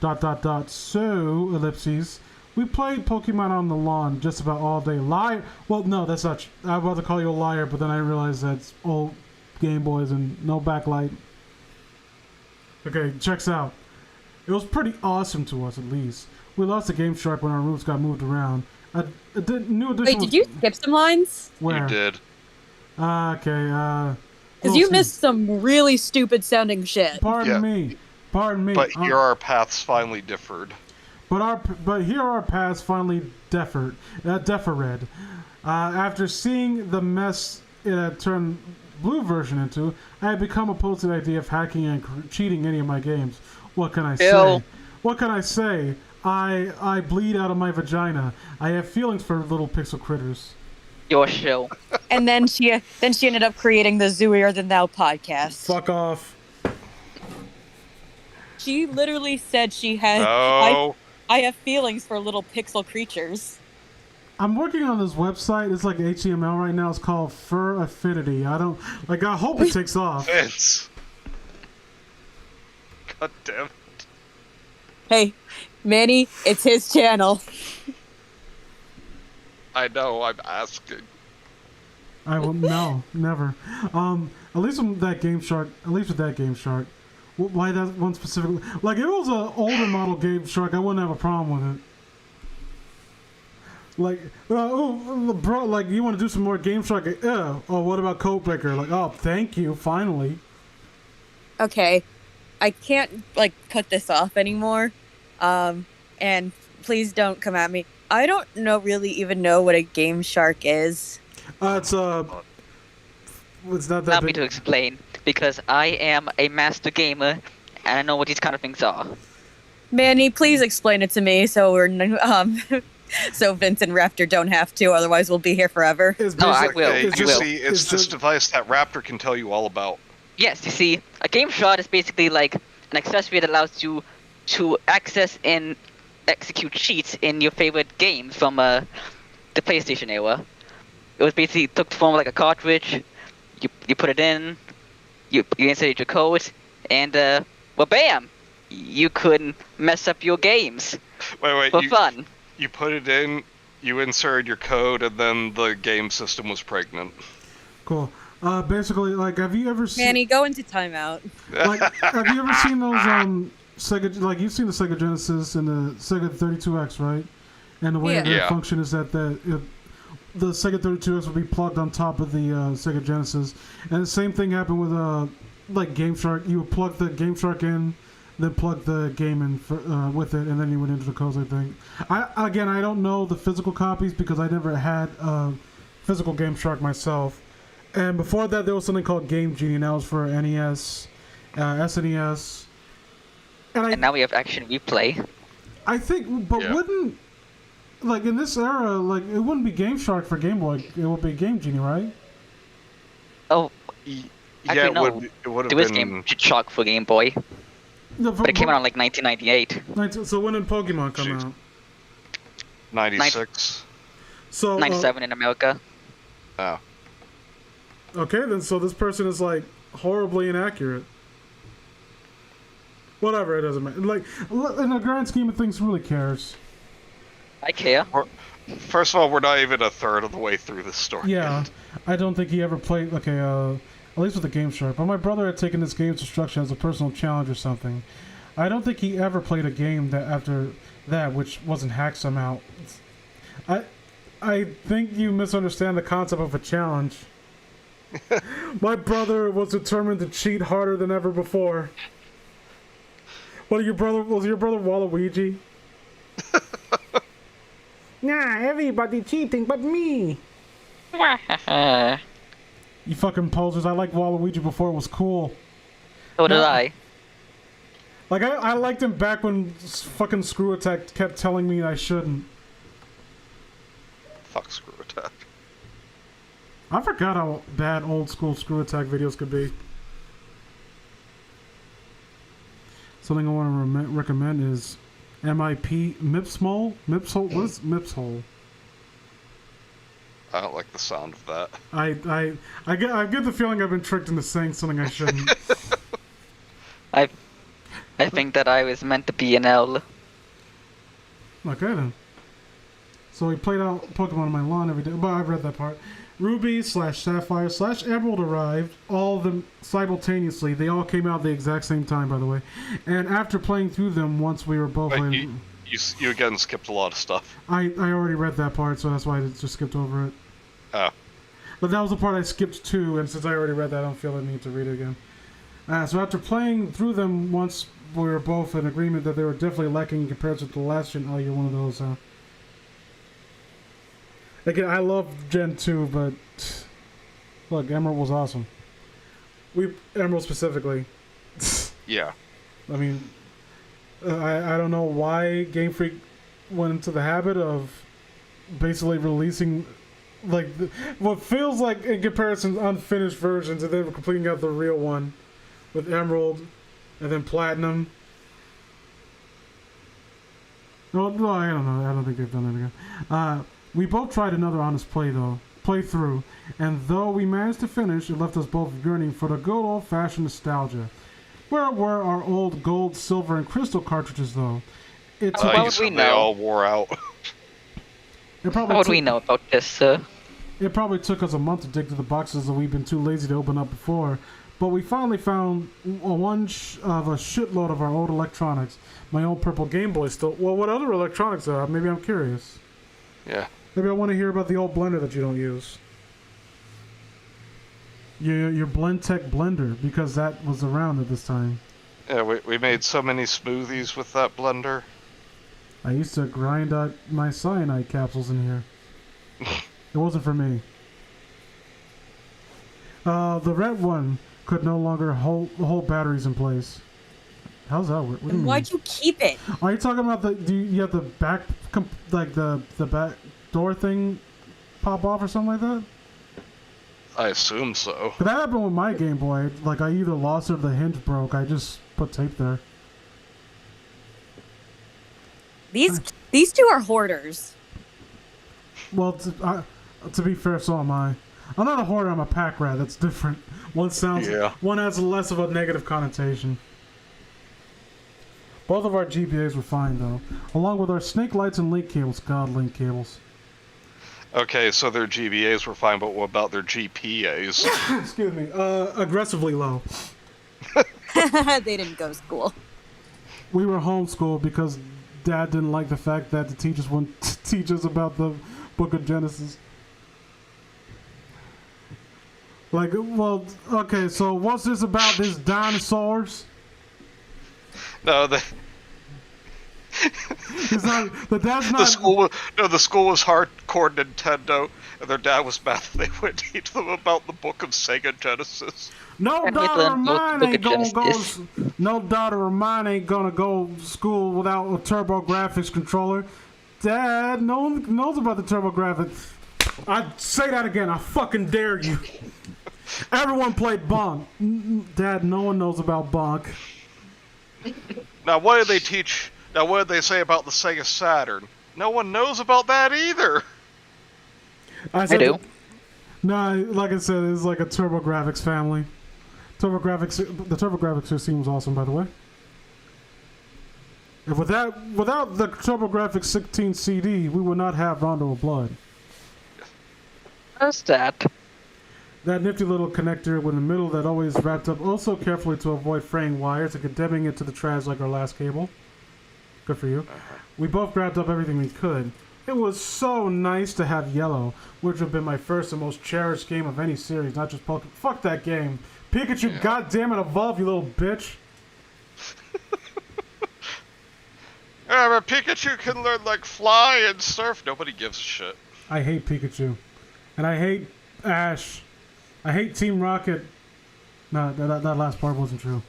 So ellipses. We played Pokemon on the lawn just about all day. Liar. Well, no, that's not. I was about to call you a liar, but then I realized that's old Game Boys and no backlight. Okay, checks out. It was pretty awesome to us, at least. We lost the Game Shark when our routes got moved around. Wait, did you skip some lines? Where? You did. Okay, because you missed some really stupid sounding shit. Pardon me. But here our paths finally differed. But here our paths finally differed. After seeing the mess it had turned Blue version into, I had become opposed to the idea of hacking and cheating any of my games. What can I say? What can I say? I bleed out of my vagina. I have feelings for little pixel critters. Your show. And then she ended up creating the Zooier Than Thou podcast. Fuck off. She literally said she had. No. I have feelings for little pixel creatures. I'm working on this website. It's like HTML right now. It's called Fur Affinity. I hope it takes off. It's. God damn it. Hey, Manny, it's his channel. I know, I'm asking. I will no, never. At least with that Game Shark. Why that one specifically? Like, if it was an older model Game Shark, I wouldn't have a problem with it. Like, bro, like, you want to do some more Game Shark? Oh, what about Codebreaker? Like, oh, thank you, finally. Okay, I can't cut this off anymore. And please don't come at me. I don't really even know what a Game Shark is. It's not that Allow big. me to explain, because I am a master gamer, and I know what these kind of things are. Manny, please explain it to me so so Vince and Raptor don't have to, otherwise we'll be here forever. No, I will. It's this device that Raptor can tell you all about. Yes, you see, a Game Shark is basically like an accessory that allows you to access and execute cheats in your favorite games from the PlayStation era. It was basically took the form of like a cartridge. You put it in, you inserted your code, and well, bam! You could mess up your games for fun. You put it in, you inserted your code, and then the game system was pregnant. Cool. Basically, like, have you ever seen... Manny, go into timeout. Like, have you ever seen those, Sega... Like, you've seen the Sega Genesis and the Sega 32X, right? And the way that function is that the Sega 32X would be plugged on top of the Sega Genesis, and the same thing happened with like Game Shark. You would plug the Game Shark in, then plug the game in for, with it, and then you went into the codes. I think. I don't know the physical copies because I never had physical Game Shark myself. And before that, there was something called Game Genie, and that was for NES, SNES. And now we have Action Replay. I think, but wouldn't, like, in this era, like, it wouldn't be Game Shark for Game Boy. It would be Game Genie, right? Oh, Yeah, actually, it no. would have There was been. Game Shark for Game Boy, but it came out in like 1998. So when did Pokemon come out? 96. So 97 in America. Oh. Okay, then, so this person is, like, horribly inaccurate. Whatever, it doesn't matter. Like, in the grand scheme of things, who really cares? I care. First of all, we're not even a third of the way through this story. Yeah, I don't think he ever played, okay, at least with the Game Shark. But my brother had taken this game's destruction as a personal challenge or something. I don't think he ever played a game that after that, which wasn't hacked somehow. I think you misunderstand the concept of a challenge. My brother was determined to cheat harder than ever before. Was your brother Waluigi? Nah, everybody cheating but me. You fucking posers! I liked Waluigi before it was cool. So did I. Like I liked him back when fucking Screw Attack kept telling me I shouldn't. Fuck Screw Attack. I forgot how bad old school Screw Attack videos could be. Something I want to recommend is MIP Mipsmole? Mipshole? What is Mipshole? I don't like the sound of that. I get the feeling I've been tricked into saying something I shouldn't. I think that I was meant to be an L. Okay then. So we played out Pokemon on my lawn every day, but I've read that part. Ruby/Sapphire/Emerald arrived, all of them simultaneously. They all came out at the exact same time, by the way. And after playing through them once, we were both... Wait, you again skipped a lot of stuff. I already read that part, so that's why I just skipped over it. Oh. But that was the part I skipped too, and since I already read that, I don't feel the need to read it again. So after playing through them once, we were both in agreement that they were definitely lacking in comparison to the last gen. Oh, you're one of those, huh? Again, I love Gen 2, but look, Emerald was awesome. Emerald specifically. Yeah. I mean, I don't know why Game Freak went into the habit of basically releasing like what feels like in comparison unfinished versions, and then completing out the real one with Emerald and then Platinum. No, I don't know. I don't think they've done that again. We both tried another honest playthrough, and though we managed to finish, it left us both yearning for the good old-fashioned nostalgia. Where were our old gold, silver, and crystal cartridges, though? How would we know? They all wore out. How would we know about this, sir? It probably took us a month to dig through the boxes that we've been too lazy to open up before, but we finally found a shitload of our old electronics. My old purple Game Boy still... Well, what other electronics are? Maybe I'm curious. Yeah. Maybe I want to hear about the old blender that you don't use. Your Blendtec blender, because that was around at this time. Yeah, we made so many smoothies with that blender. I used to grind out my cyanide capsules in here. It wasn't for me. The red one could no longer hold batteries in place. How's that work? Then why'd you keep it? Are you talking about you have the back, like the back door thing pop off or something like that? I assume so. But that happened with my Game Boy. Like, I either lost it or the hinge broke. I just put tape there. These two are hoarders. Well, to be fair, so am I. I'm not a hoarder, I'm a pack rat. That's different. One has less of a negative connotation. Both of our GPAs were fine, though. Along with our snake lights and link cables. God, link cables. Okay, so their GBAs were fine, but what about their GPAs? Excuse me. Aggressively low. They didn't go to school. We were homeschooled because Dad didn't like the fact that the teachers wouldn't teach us about the Book of Genesis. Like, well, okay, so what's this about these dinosaurs? No, It's not, the dad's not... the school was hardcore Nintendo, and their dad was mad that they would teach them about the book of Sega Genesis. No And we daughter of learned mine book ain't of gonna go. Genesis. No daughter of mine ain't gonna go to school without a TurboGrafx controller. Dad, no one knows about the TurboGrafx. I say that again. I fucking dare you. Everyone played Bonk. Dad, no one knows about Bonk. Now, what did they teach? Now, what did they say about the Sega Saturn? No one knows about that either. I do. Nah, like I said, it's like a TurboGrafx family. The TurboGrafx 16 was awesome, by the way. And without the TurboGrafx 16 CD, we would not have Rondo of Blood. What's that? That nifty little connector in the middle that always wrapped up oh so carefully to avoid fraying wires and condemning it to the trash like our last cable. Good for you. We both grabbed up everything we could. It was so nice to have Yellow, which would have been my first and most cherished game of any series, not just Pokemon. Fuck that game. Pikachu, goddammit, evolve, you little bitch. Yeah, but Pikachu can learn, like, fly and surf. Nobody gives a shit. I hate Pikachu. And I hate Ash. I hate Team Rocket. No, that last part wasn't true.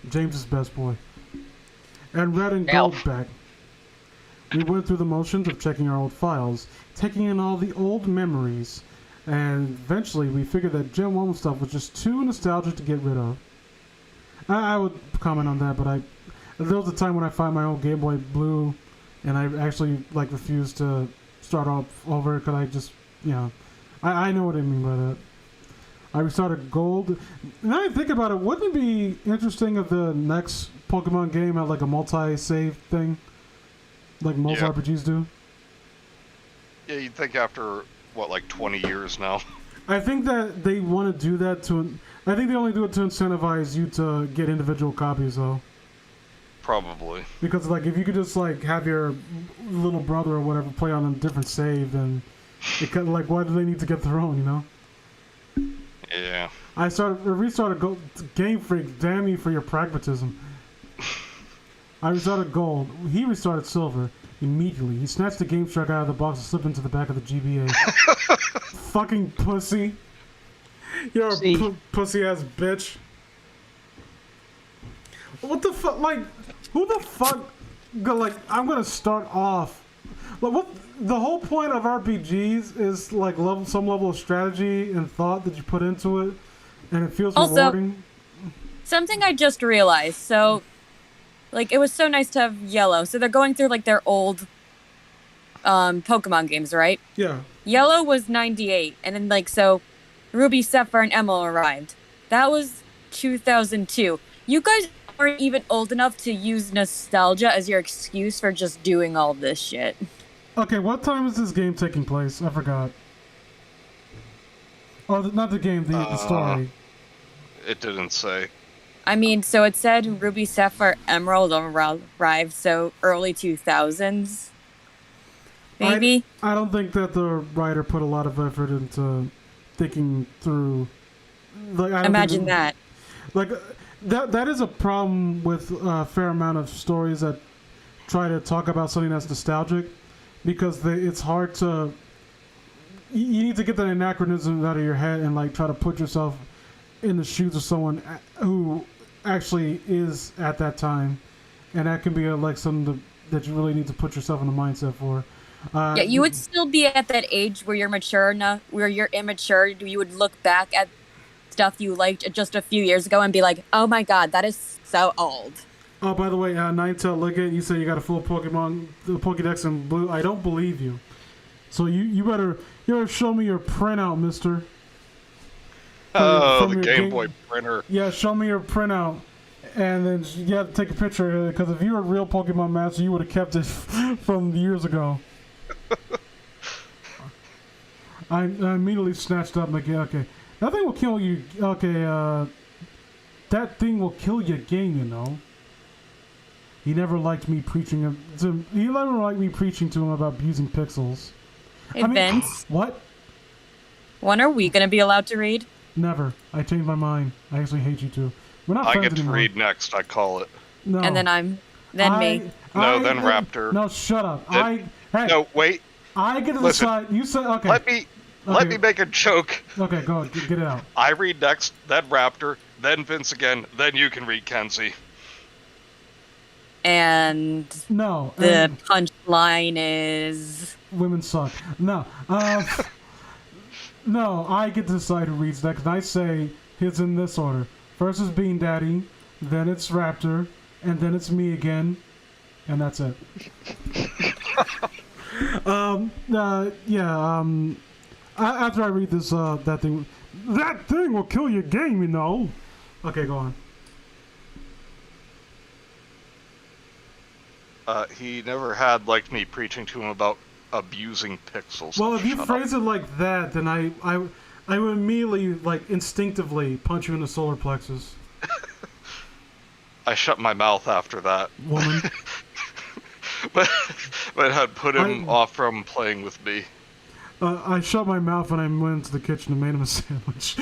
James is best boy. And Red and Gold back. We went through the motions of checking our old files, taking in all the old memories, and eventually we figured that Gen 1 stuff was just too nostalgic to get rid of. I would comment on that, but there was a time when I found my old Game Boy Blue, and I actually like refused to start off over because I just, I know what I mean by that. I restarted Gold. Now I think about it, wouldn't it be interesting if the next Pokemon game had like a multi-save thing? Like most RPGs do? Yeah, you'd think after, what, like 20 years now? I think that they want to do that I think they only do it to incentivize you to get individual copies, though. Probably. Because, like, if you could just, like, have your little brother or whatever play on a different save, then it kind of, like, why do they need to get their own, you know? Yeah. I restarted Game Freak, damn you for your pragmatism. I restarted Gold. He restarted Silver. Immediately, he snatched the Game Shark out of the box and slipped into the back of the GBA. Fucking pussy. You're a pussy-ass bitch. What the fuck? Like, who the fuck... Like, I'm gonna start off... Like, what... The whole point of RPGs is, like, some level of strategy and thought that you put into it, and it feels rewarding. Something I just realized, so... Like, it was so nice to have Yellow. So they're going through, like, their old Pokemon games, right? Yeah. Yellow was 98. And then, like, so Ruby, Sapphire, and Emerald arrived. That was 2002. You guys aren't even old enough to use nostalgia as your excuse for just doing all this shit. Okay, what time is this game taking place? I forgot. Oh, not the game, the story. It didn't say. I mean, so it said Ruby, Sapphire, Emerald arrived, so early 2000s, maybe? I don't think that the writer put a lot of effort into thinking through... Like, Imagine that. Like, that is a problem with a fair amount of stories that try to talk about something that's nostalgic, because it's hard to... You need to get that anachronism out of your head and, like, try to put yourself in the shoes of someone who actually is at that time, and that can be like something that you really need to put yourself in the mindset for. Yeah, you would still be at that age where you're mature enough, where you're immature. You would look back at stuff you liked just a few years ago and be like, "Oh my god, that is so old." Oh, by the way, Ninetale, look at you. Say you got a full Pokemon, the Pokédex in blue. I don't believe you. So you better show me your printout, Mister. Oh, the Game Boy printer. Yeah, show me your printout. And then you have to take a picture, because if you were a real Pokemon master, you would have kept it from years ago. I immediately snatched up, like, okay. That thing will kill you. Okay, that thing will kill your game, you know. He never liked me preaching to him about abusing pixels. Hey, Vince. What? When are we gonna be allowed to read? Never. I changed my mind. I actually hate you too. We're not I friends get to anymore. read next, I call it. No. And then me. Then Raptor. No, shut up. Then- Hey, No, wait. I get to listen. decide. You said okay. Let me make a joke. Okay, go on, get it out. I read next, then Raptor, then Vince again, then you can read Kenzie. And No. the punchline is Women suck. No. No, I get to decide who reads next. And I say it's in this order. First is Bean Daddy, then it's Raptor, and then it's me again, and that's it. After I read this, that thing will kill your game, you know. Okay, go on. He never had, like, me preaching to him about abusing pixels. Well, if you Shut phrase up. it like that, then I would immediately, like, instinctively punch you in the solar plexus. I shut my mouth after that. Woman. but it had put him off from playing with me. I shut my mouth when I went into the kitchen and made him a sandwich.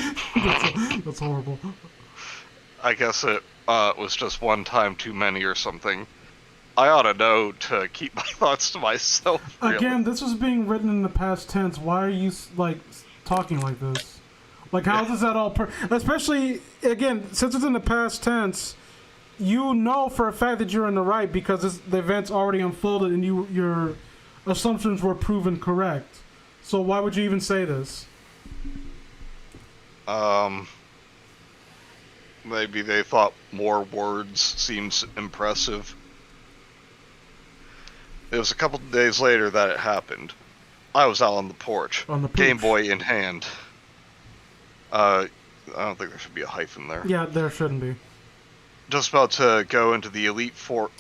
That's horrible. I guess it was just one time too many or something. I ought to know to keep my thoughts to myself. Really. Again, this was being written in the past tense. Why are you, like, talking like this? Like, how does that all... Especially, again, since it's in the past tense, you know for a fact that you're in the right because the event's already unfolded and your assumptions were proven correct. So why would you even say this? Maybe they thought more words seems impressive. It was a couple of days later that it happened. I was out on the porch, Game Boy in hand. I don't think there should be a hyphen there. Yeah, there shouldn't be. Just about to go into the Elite Four.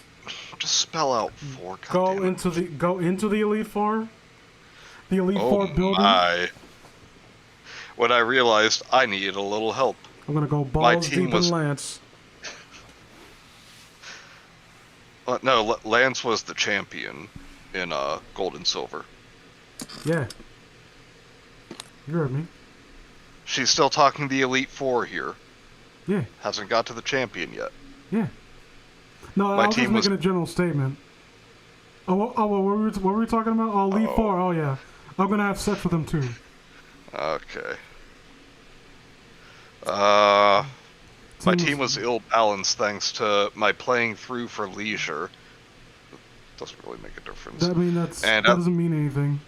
Just spell out 4. Go into the Elite Four. The Elite Four building. My. When I realized I needed a little help. I'm gonna go balls deep in Lance. No, Lance was the champion in Gold and Silver. Yeah. You heard me. She's still talking the Elite Four here. Yeah. Hasn't got to the champion yet. Yeah. No, I was just making a general statement. What were we talking about? Oh, Elite Four. Oh, yeah. I'm gonna have sex with them too. Okay. My team was ill-balanced thanks to my playing through for leisure. Doesn't really make a difference. I mean, that doesn't mean anything.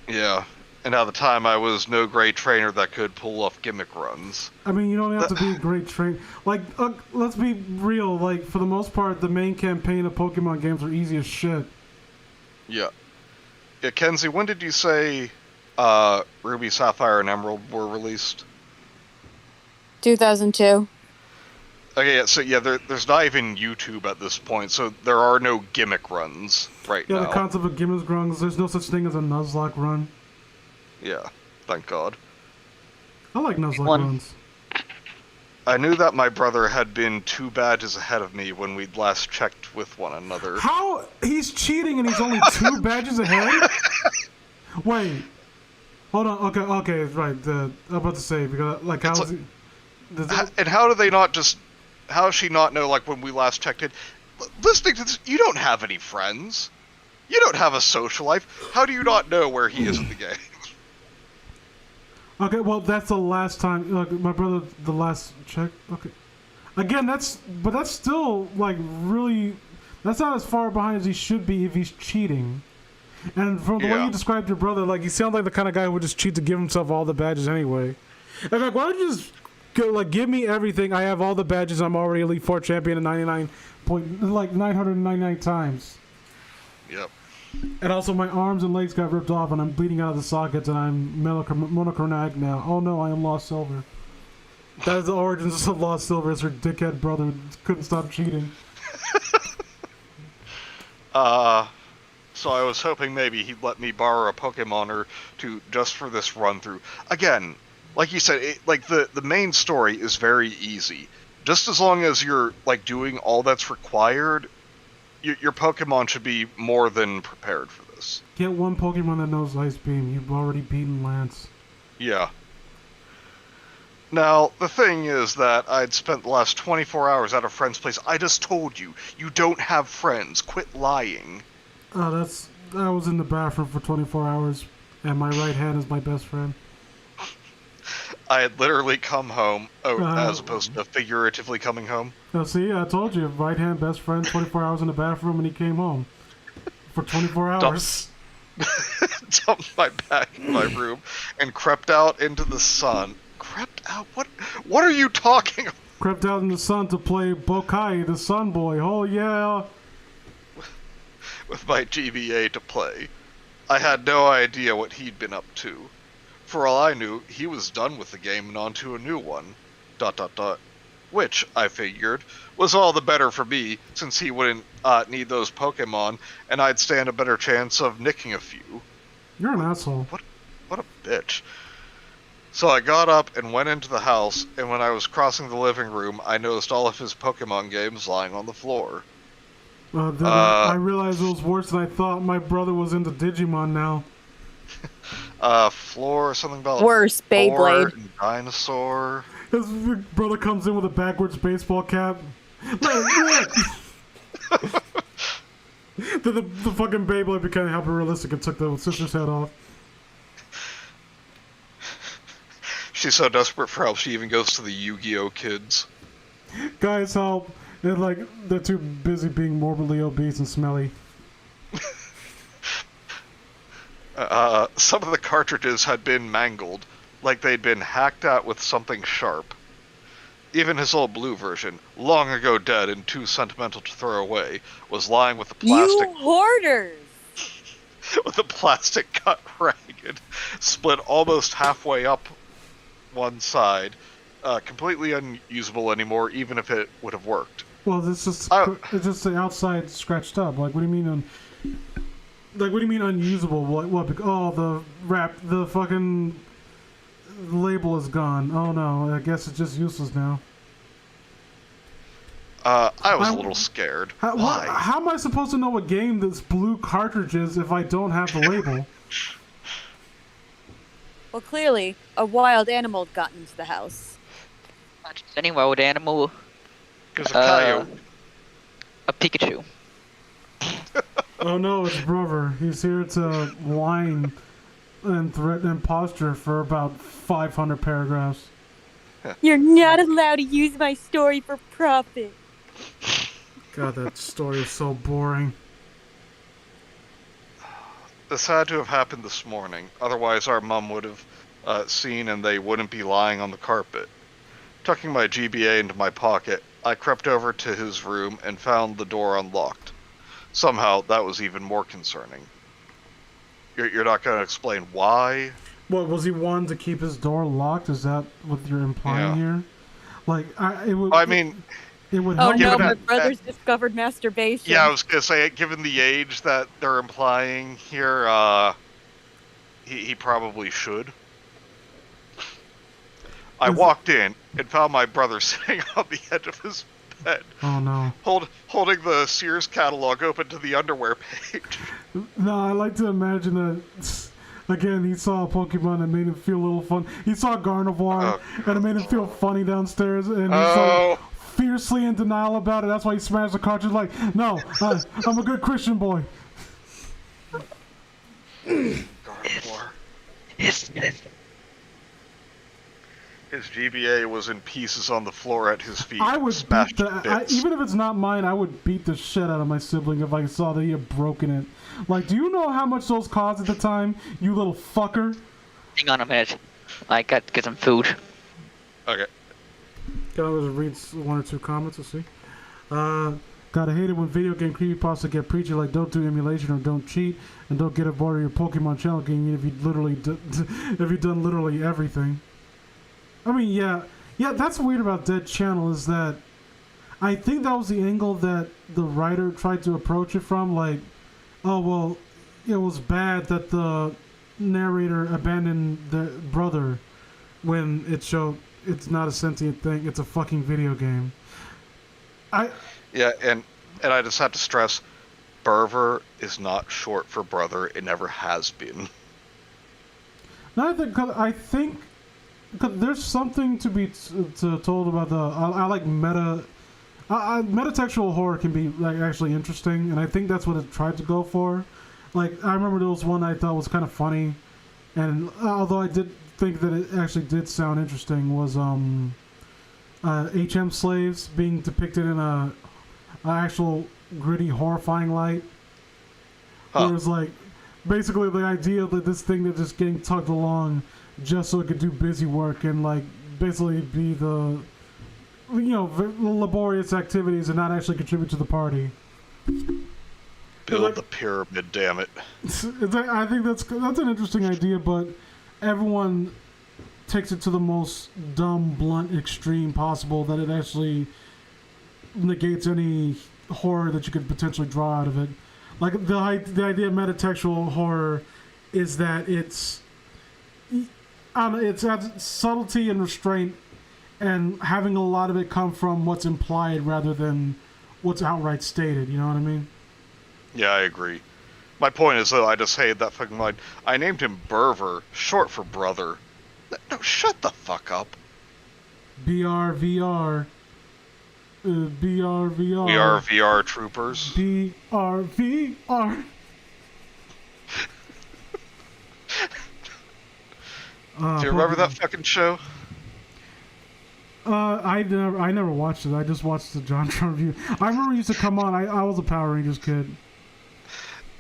Yeah. And at the time, I was no great trainer that could pull off gimmick runs. I mean, you don't have to be a great trainer. Like, let's be real. Like, for the most part, the main campaign of Pokemon games are easy as shit. Yeah. Yeah, Kenzie, when did you say Ruby, Sapphire, and Emerald were released? 2002. Okay, yeah, so yeah, there's not even YouTube at this point, so there are no gimmick runs right now. Yeah, the concept of gimmick runs, there's no such thing as a Nuzlocke run. Yeah, thank God. I like Nuzlocke runs. I knew that my brother had been 2 badges ahead of me when we'd last checked with one another. How? He's cheating and he's only 2 badges ahead? Wait. Hold on, okay, right. I'm about to say, because, like, how is he... And how do they not just... How does she not know, like, when we last checked in? Listening to this, you don't have any friends. You don't have a social life. How do you not know where he is in the game? Okay, well, that's the last time... Like, my brother, the last check... Okay. Again, that's still, like, really... That's not as far behind as he should be if he's cheating. And from the way you described your brother, like, he sounds like the kind of guy who would just cheat to give himself all the badges anyway. In fact, why don't you just... Go, like, give me everything. I have all the badges. I'm already Elite Four champion in 999 times. Yep. And also, my arms and legs got ripped off, and I'm bleeding out of the sockets, and I'm monochromatic now. Oh no, I am Lost Silver. That is the origins of Lost Silver. It's her dickhead brother who couldn't stop cheating. So I was hoping maybe he'd let me borrow a Pokemoner just for this run through. Again. Like you said, the main story is very easy. Just as long as you're, like, doing all that's required, your Pokemon should be more than prepared for this. Get one Pokemon that knows Ice Beam. You've already beaten Lance. Yeah. Now, the thing is that I'd spent the last 24 hours at a friend's place. I just told you, you don't have friends. Quit lying. Oh, I was in the bathroom for 24 hours, and my right hand is my best friend. I had literally come home, as opposed to figuratively coming home. Oh, see, I told you, right hand best friend, 24 hours in the bathroom, and he came home for 24 hours. Dumped my bag in my room and crept out into the sun. Crept out? What are you talking about? Crept out in the sun to play Bokai, the sun boy. Oh, yeah. With my GBA to play. I had no idea what he'd been up to. For all I knew, he was done with the game and on to a new one. ... Which, I figured, was all the better for me, since he wouldn't need those Pokemon, and I'd stand a better chance of nicking a few. You're an asshole. What a bitch. So I got up and went into the house, and when I was crossing the living room, I noticed all of his Pokemon games lying on the floor. Then I realized it was worse than I thought. My brother was into Digimon now. Floor, something about Worse, Beyblade. And dinosaur. His brother comes in with a backwards baseball cap. Like, the fucking Beyblade became hyper-realistic and took the sister's head off. She's so desperate for help, she even goes to the Yu-Gi-Oh! Kids. Guys, help. And, like, they're too busy being morbidly obese and smelly. Some of the cartridges had been mangled, like they'd been hacked out with something sharp. Even his old blue version, long ago dead and too sentimental to throw away, was lying with the plastic... You hoarders! with the plastic cut ragged, split almost halfway up one side, completely unusable anymore, even if it would have worked. Well, it's just the outside scratched up. Like, what do you mean what do you mean unusable? What? Oh, the fucking label is gone. Oh no, I guess it's just useless now. I was a little scared. Why? How am I supposed to know what game this blue cartridge is if I don't have the label? Well, clearly, a wild animal got into the house. Not just any wild animal. It was a coyote. A Pikachu. Oh no, it's brother. He's here to whine and threaten and posture for about 500 paragraphs. You're not allowed to use my story for profit. God, that story is so boring. This had to have happened this morning, otherwise our mum would have seen and they wouldn't be lying on the carpet. Tucking my GBA into my pocket, I crept over to his room and found the door unlocked. Somehow, that was even more concerning. You're not going to explain why? What, was he wanting to keep his door locked? Is that what you're implying here? Like, it would Oh help. no, my brother's discovered masturbation. Yeah, I was going to say, given the age that they're implying here, he probably should. I walked in and found my brother sitting on the edge of his bed. Oh no. Holding the Sears catalog open to the underwear page. No, I like to imagine that, again, he saw a Pokemon that made him feel a little fun. He saw Gardevoir, and it made him feel funny downstairs, and he's like fiercely in denial about it. That's why he smashed the cartridge like, no, I'm a good Christian boy. Gardevoir. His GBA was in pieces on the floor at his feet. I would beat even if it's not mine, I would beat the shit out of my sibling if I saw that he had broken it. Like, do you know how much those cost at the time, you little fucker? Hang on a minute. I got to get some food. Okay. Can I just read one or two comments? Let's see. Gotta hate it when video game creepypasta get preachy like don't do emulation or don't cheat and don't get aboard your Pokemon channel game if you literally if you've done literally everything. I mean, yeah, that's weird about Dead Channel is that I think that was the angle that the writer tried to approach it from, like, oh, well, it was bad that the narrator abandoned the brother when it showed it's not a sentient thing, it's a fucking video game. Yeah, and I just have to stress, Berver is not short for brother, it never has been. I think 'cause there's something to be told about the. I like metatextual horror can be like actually interesting, and I think that's what it tried to go for. Like I remember there was one I thought was kind of funny, and although I did think that it actually did sound interesting, was HM slaves being depicted in a actual gritty, horrifying light. Huh. Where it's like basically the idea that this thing that's just getting tugged along just so it could do busy work and like basically be the laborious activities and not actually contribute to the party. Build the pyramid, damn it. I think that's an interesting idea, but everyone takes it to the most dumb, blunt extreme possible that it actually negates any horror that you could potentially draw out of it. Like the idea of metatextual horror is that it's subtlety and restraint, and having a lot of it come from what's implied rather than what's outright stated. You know what I mean? Yeah, I agree. My point is, though, I just hated that fucking line. I named him Berver, short for brother. No, shut the fuck up. BRVR. BRVR. We are VR troopers. BRVR. Do you remember that fucking show? I never watched it. I just watched the JonTron review. I remember it used to come on. I was a Power Rangers kid.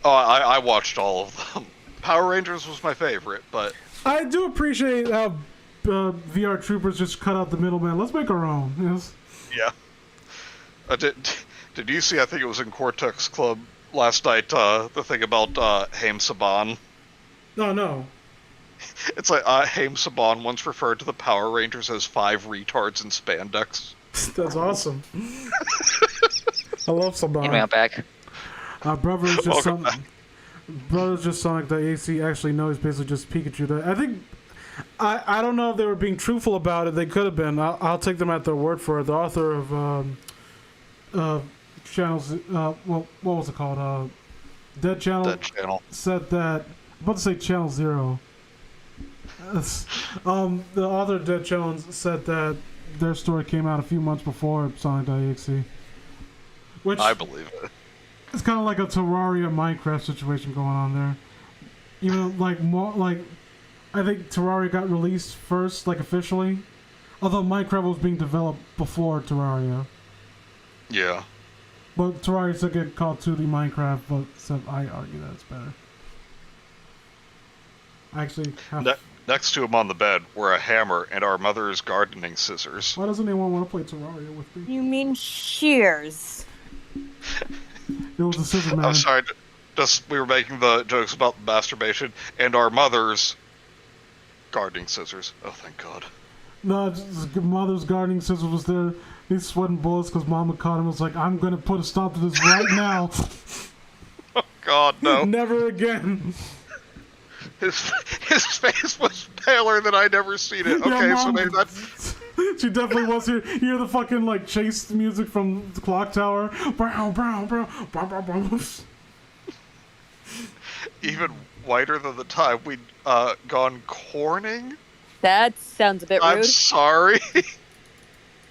Oh, I watched all of them. Power Rangers was my favorite, but I do appreciate how VR troopers just cut out the middleman. Let's make our own. Yes. Yeah. Did you see? I think it was in Cortex Club last night. The thing about Haim Saban. No. It's like Haim Saban once referred to the Power Rangers as 5 retards in spandex. That's awesome. I love Saban. Anyway, I'm back. Brothers just Sonic. The AC actually knows basically just Pikachu. I think I don't know if they were being truthful about it. They could have been. I'll take them at their word for it. The author of channels. What was it called? Dead Channel. Said that. I'm about to say Channel Zero. The author of Dead Channel said that their story came out a few months before Sonic.exe. Which I believe it. It's kind of like a Terraria Minecraft situation going on there. Even I think Terraria got released first, like officially. Although Minecraft was being developed before Terraria. Yeah. But Terraria still get called 2D Minecraft, but I argue that it's better. I actually have... Next to him on the bed were a hammer and our mother's gardening scissors. Why doesn't anyone want to play Terraria with me? You mean shears? It was a scissor man. I'm sorry, we were making the jokes about masturbation and our mother's gardening scissors. Oh, thank God. No, just mother's gardening scissors was there. He's sweating bullets because Mama caught him. Was like, I'm gonna put a stop to this right now. Oh God, no! Never again. His face was paler than I'd ever seen it. Okay, yeah, so maybe that's... She definitely was here. You hear the fucking like chase music from the clock tower. Even whiter than the time we'd gone corning. That sounds a bit rude. I'm sorry.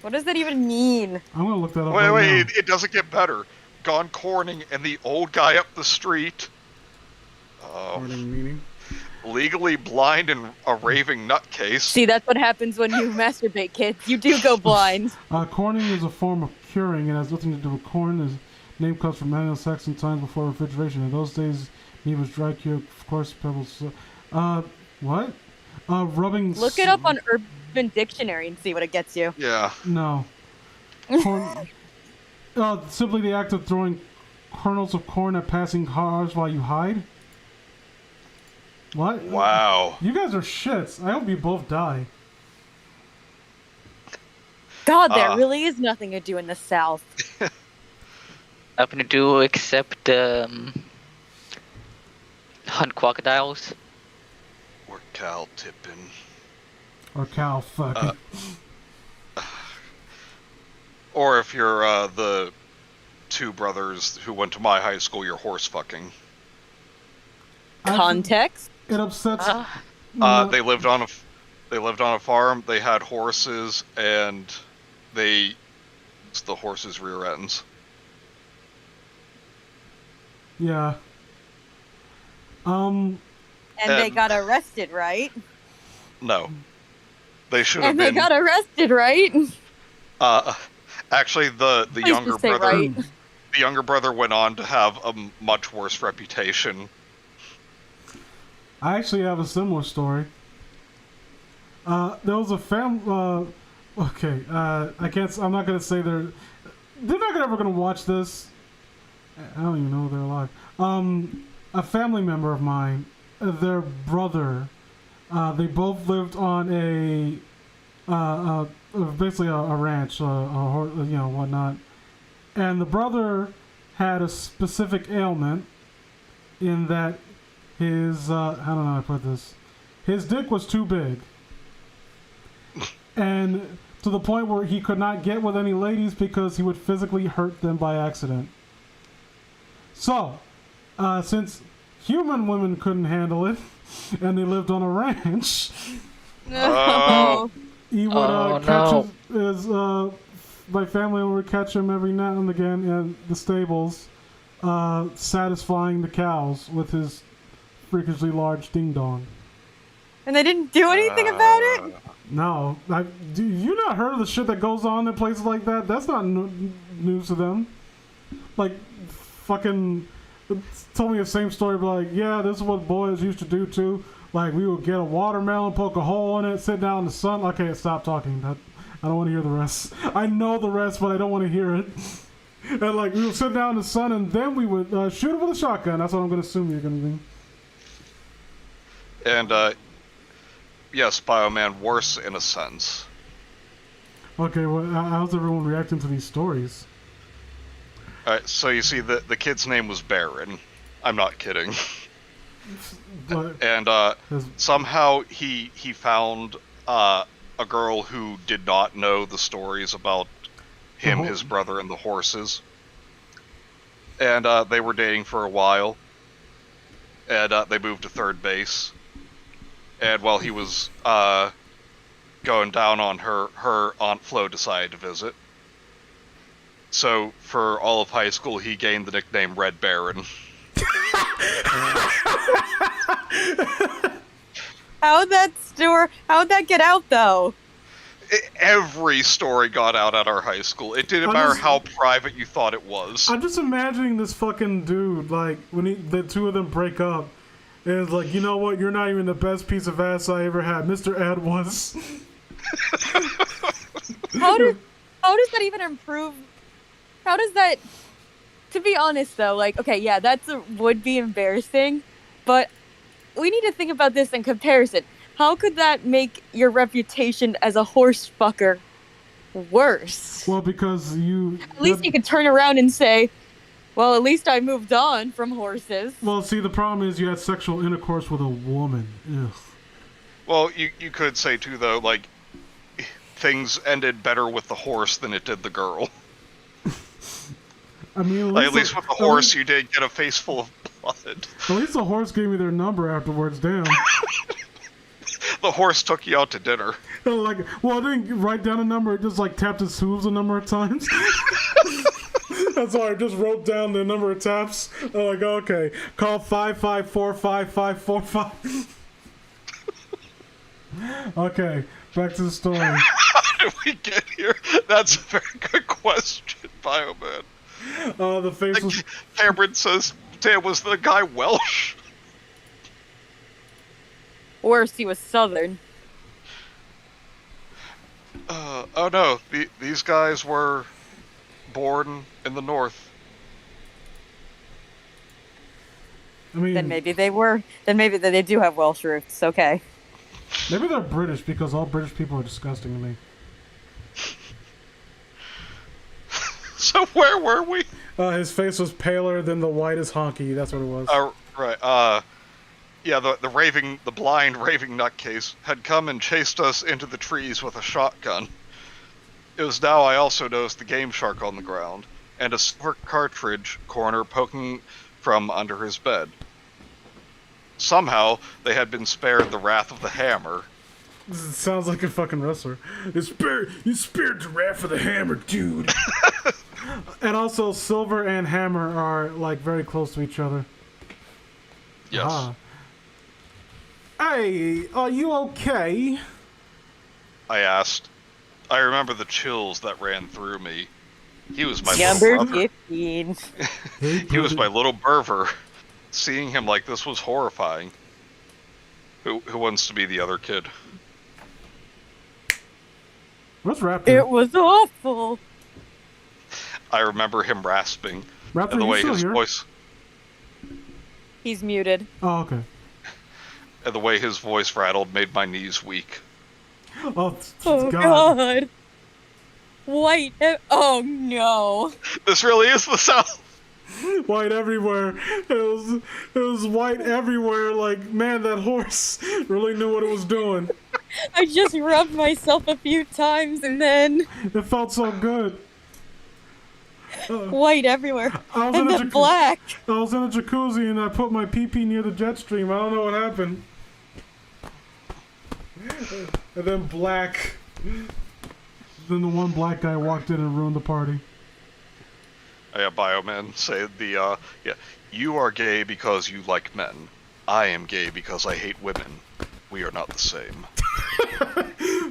What does that even mean? I'm gonna look that up. Wait, it doesn't get better. Gone corning and the old guy up the street. Corning meaning? Legally blind and a raving nutcase. See, that's what happens when you masturbate, kids. You do go blind. Corning is a form of curing. It has nothing to do with corn. His name comes from manual Saxon times before refrigeration. In those days, meat was dry cured, of course, pebbles. What? Rubbing... Look it up on Urban Dictionary and see what it gets you. Yeah. No. Corn... simply the act of throwing kernels of corn at passing cars while you hide? What? Wow. You guys are shits. I hope you both die. God, there really is nothing to do in the South. Nothing to do except hunt crocodiles. Or cow tipping. Or cow fucking. Or if you're the two brothers who went to my high school, you're horse fucking. Context? It upsets. They lived on They lived on a farm. They had horses, and they used the horses' rear ends. Yeah. And they got arrested, right? No. They should have And been. they got arrested, right? Actually, the Please younger just say brother, right. the younger brother went on to have a much worse reputation. I actually have a similar story. There was a family. Okay, I can't. I'm not gonna say they're not ever gonna watch this. I don't even know if they're alive. A family member of mine, their brother, they both lived on basically a ranch, whatnot. And the brother had a specific ailment in that his, I don't know how to put this, his dick was too big. And to the point where he could not get with any ladies because he would physically hurt them by accident. So, since human women couldn't handle it, and they lived on a ranch, No. he would catch my family would catch him every now and again in the stables, satisfying the cows with his freakishly large ding dong. And they didn't do anything about it? No, do you not heard of the shit that goes on in places like that? That's not news to them. Like, fucking told me the same story, but like, yeah, this is what boys used to do too. Like, we would get a watermelon, poke a hole in it, sit down in the sun. Okay, stop talking. I don't want to hear the rest. I know the rest, but I don't want to hear it. And like, we would sit down in the sun, and then we would shoot it with a shotgun. That's what I'm going to assume you're going to do. And yes, Bioman, worse in a sense. Okay, well, how's everyone reacting to these stories? Alright, so you see, the kid's name was Baron. I'm not kidding. But, And somehow he found a girl who did not know the stories about him, his brother, and the horses. And they were dating for a while. And they moved to third base. And while he was going down on her Aunt Flo decided to visit. So for all of high school, he gained the nickname Red Baron. How'd that get out, though? Every story got out at our high school. It didn't matter how private you thought it was. I'm just imagining this fucking dude, like, when the two of them break up, and it's like, you know what, you're not even the best piece of ass I ever had. Mr. Ed was. How does that even improve? How does that... To be honest, though, like, okay, yeah, would be embarrassing, but we need to think about this in comparison. How could that make your reputation as a horse fucker worse? Well, because At least you could turn around and say, well, at least I moved on from horses. Well, see, the problem is you had sexual intercourse with a woman. Ugh. Well, you could say, too, though, like, things ended better with the horse than it did the girl. I mean, at least with the horse, you did get a face full of blood. At least the horse gave me their number afterwards, damn. The horse took you out to dinner. Like, well, I didn't write down a number, it just, like, tapped his hooves a number of times. That's all, I just wrote down the number of taps. I'm like, okay, call 5545545. Okay, back to the story. How did we get here? That's a very good question, Bioman. The face was... Cameron says, damn, was the guy Welsh? Worse, he was Southern. Oh no, these guys were born in the North. I mean... Then maybe they do have Welsh roots, okay. Maybe they're British, because all British people are disgusting to me. So where were we? His face was paler than the whitest honky. That's what it was. Right. Yeah, the blind raving nutcase had come and chased us into the trees with a shotgun. It was now I also noticed the game shark on the ground, and a silver cartridge corner poking from under his bed. Somehow, they had been spared the wrath of the hammer, Sounds like a fucking wrestler. You spared the wrath for the hammer, dude. And also, Silver and Hammer are like very close to each other. Yes. Ah. Hey, are you okay? I asked. I remember the chills that ran through me. He was my Number little brother. 15. He was my little Berver. Seeing him like this was horrifying. Who wants to be the other kid? What's Raptor? It was awful. I remember him rasping. Raptor, And the you way still his here? voice He's muted. Oh, okay. and the way his voice rattled made my knees weak. Oh, Oh God. White. Oh no. This really is the South. White everywhere. It was white everywhere. Like, man, that horse really knew what it was doing. I just rubbed myself a few times and then It felt so good. white everywhere. I was And in a then black. I was in a jacuzzi and I put my pee-pee near the jet stream. I don't know what happened. And then black. Then the one black guy walked in and ruined the party. Yeah, Bioman say you are gay because you like men. I am gay because I hate women. We are not the same.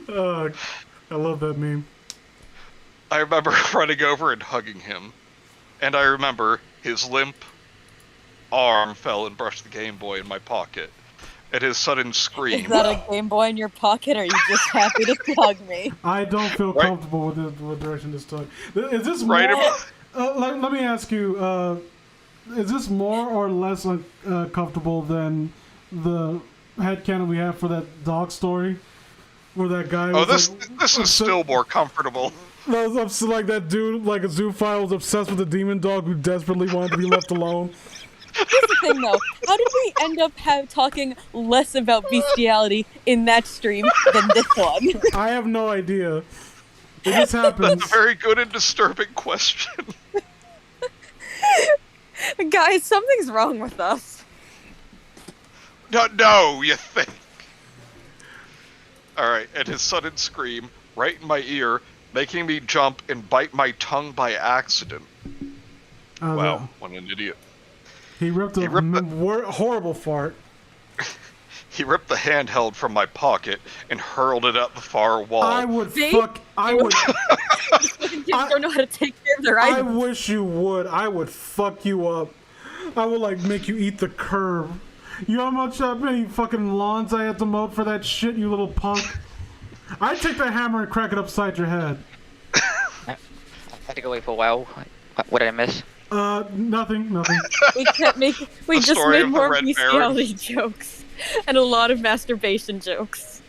I love that meme. I remember running over and hugging him. And I remember his limp arm fell and brushed the Game Boy in my pocket. And his sudden scream. Is that a Game Boy in your pocket, or are you just happy to hug me? I don't feel Right. comfortable with what direction this took. Is this Right more? about- Let me ask you. Is this more or less comfortable than the headcanon we have for that dog story, where that guy? Oh, was this is still more comfortable. like that dude, like a zoophile, was obsessed with a demon dog who desperately wanted to be left alone. Here's the thing, though. How did we end up talking less about bestiality in that stream than this one? I have no idea. It just That's happens. a very good and disturbing question. Guys, something's wrong with us. No, you think. Alright, and his sudden scream, right in my ear, making me jump and bite my tongue by accident. Wow, what an idiot. He ripped a horrible fart. He ripped the handheld from my pocket and hurled it at the far wall. I would See? fuck. I would. Kids don't know how to take care of their I items. wish you would. I would fuck you up. I would like make you eat the curb. You know how many fucking lawns I had to mow for that shit, you little punk? I'd take that hammer and crack it upside your head. I had to go away for a while. What did I miss? Nothing. We just story made of the more Red bestiality jokes and a lot of masturbation jokes.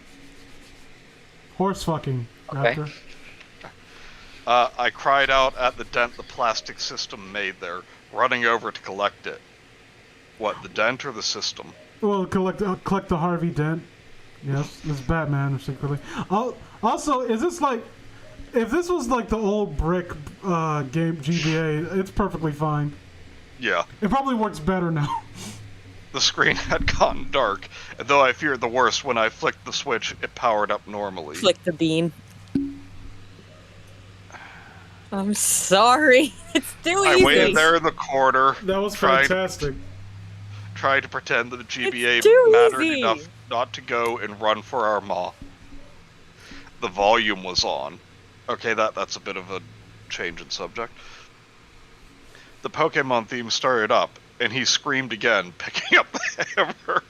Horse fucking, Okay. Raptor. I cried out at the dent the plastic system made there, running over to collect it. What, the dent or the system? Well, collect the Harvey Dent. Yes, it's Batman secretly. Also, is this like, if this was like the old brick game GBA, it's perfectly fine. Yeah. It probably works better now. The screen had gotten dark, and though I feared the worst, when I flicked the switch, it powered up normally. Flick the beam. I'm sorry. It's too I easy. waited there in the corner, That was tried fantastic. to pretend that the GBA It's too mattered easy. enough not to go and run for our maw. The volume was on. Okay, that's a bit of a change in subject. The Pokemon theme started up, and he screamed again, picking up the hammer.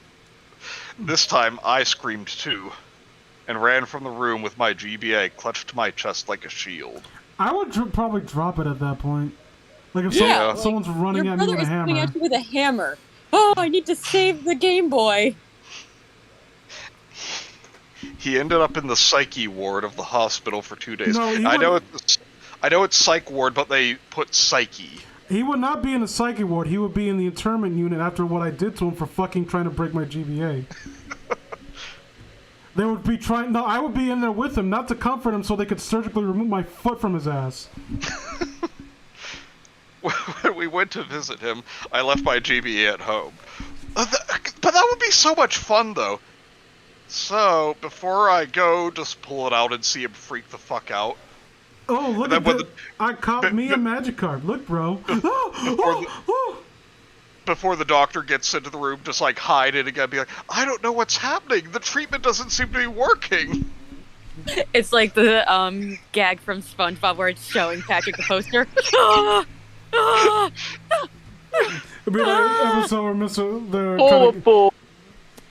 This time, I screamed too, and ran from the room with my GBA clutched to my chest like a shield. I would probably drop it at that point. Like if Yeah. someone's running Your at me brother with a is coming hammer. at you with a hammer. Oh, I need to save the Game Boy. He ended up in the psyche ward of the hospital for 2 days. No, he I know wouldn't- it's psych ward, but they put psyche. He would not be in the psyche ward. He would be in the internment unit after what I did to him for fucking trying to break my GBA. They would be trying. No, I would be in there with him, not to comfort him, so they could surgically remove my foot from his ass. When we went to visit him, I left my GBA at home. But that would be so much fun, though. So, before I go, just pull it out and see him freak the fuck out. Oh, look at that. I caught me a magic card. Look, bro. Before the doctor gets into the room, just like hide it again, be like, I don't know what's happening. The treatment doesn't seem to be working. It's like the gag from SpongeBob where it's showing Patrick the poster. It'd be like episode where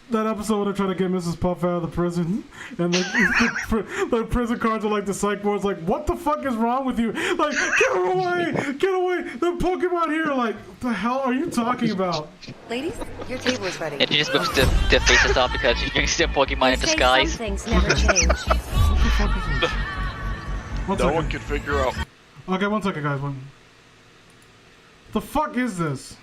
that episode where they're trying to get Mrs. Puff out of the prison, and the prison cards are like the psych board's like, what the fuck is wrong with you? Like, get away! Get away! The Pokemon here, like, what the hell are you talking about? Ladies, your table is ready. And she just whips the faces off because she's using still Pokemon in disguise. Some things never change. What the fuck is this? No one can figure out. Okay, one second, guys. The fuck is this?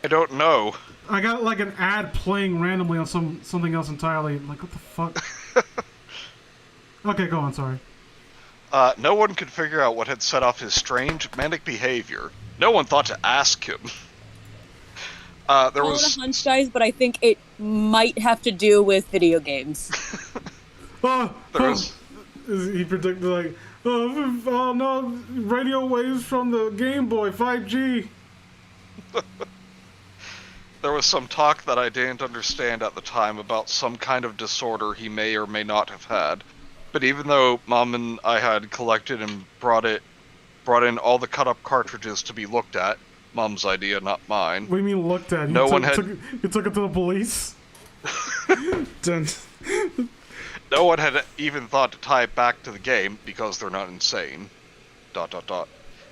I don't know. I got like an ad playing randomly on something else entirely. Like, what the fuck? Okay, go on, sorry. No one could figure out what had set off his strange, manic behavior. No one thought to ask him. There was a hunch, guys, but I think it might have to do with video games. He predicted like, oh no, radio waves from the Game Boy 5G. There was some talk that I didn't understand at the time about some kind of disorder he may or may not have had. But even though Mom and I had collected and brought in all the cut-up cartridges to be looked at, Mom's idea, not mine. What do you mean looked at? You took it to the police? No one had even thought to tie it back to the game because they're not insane. ...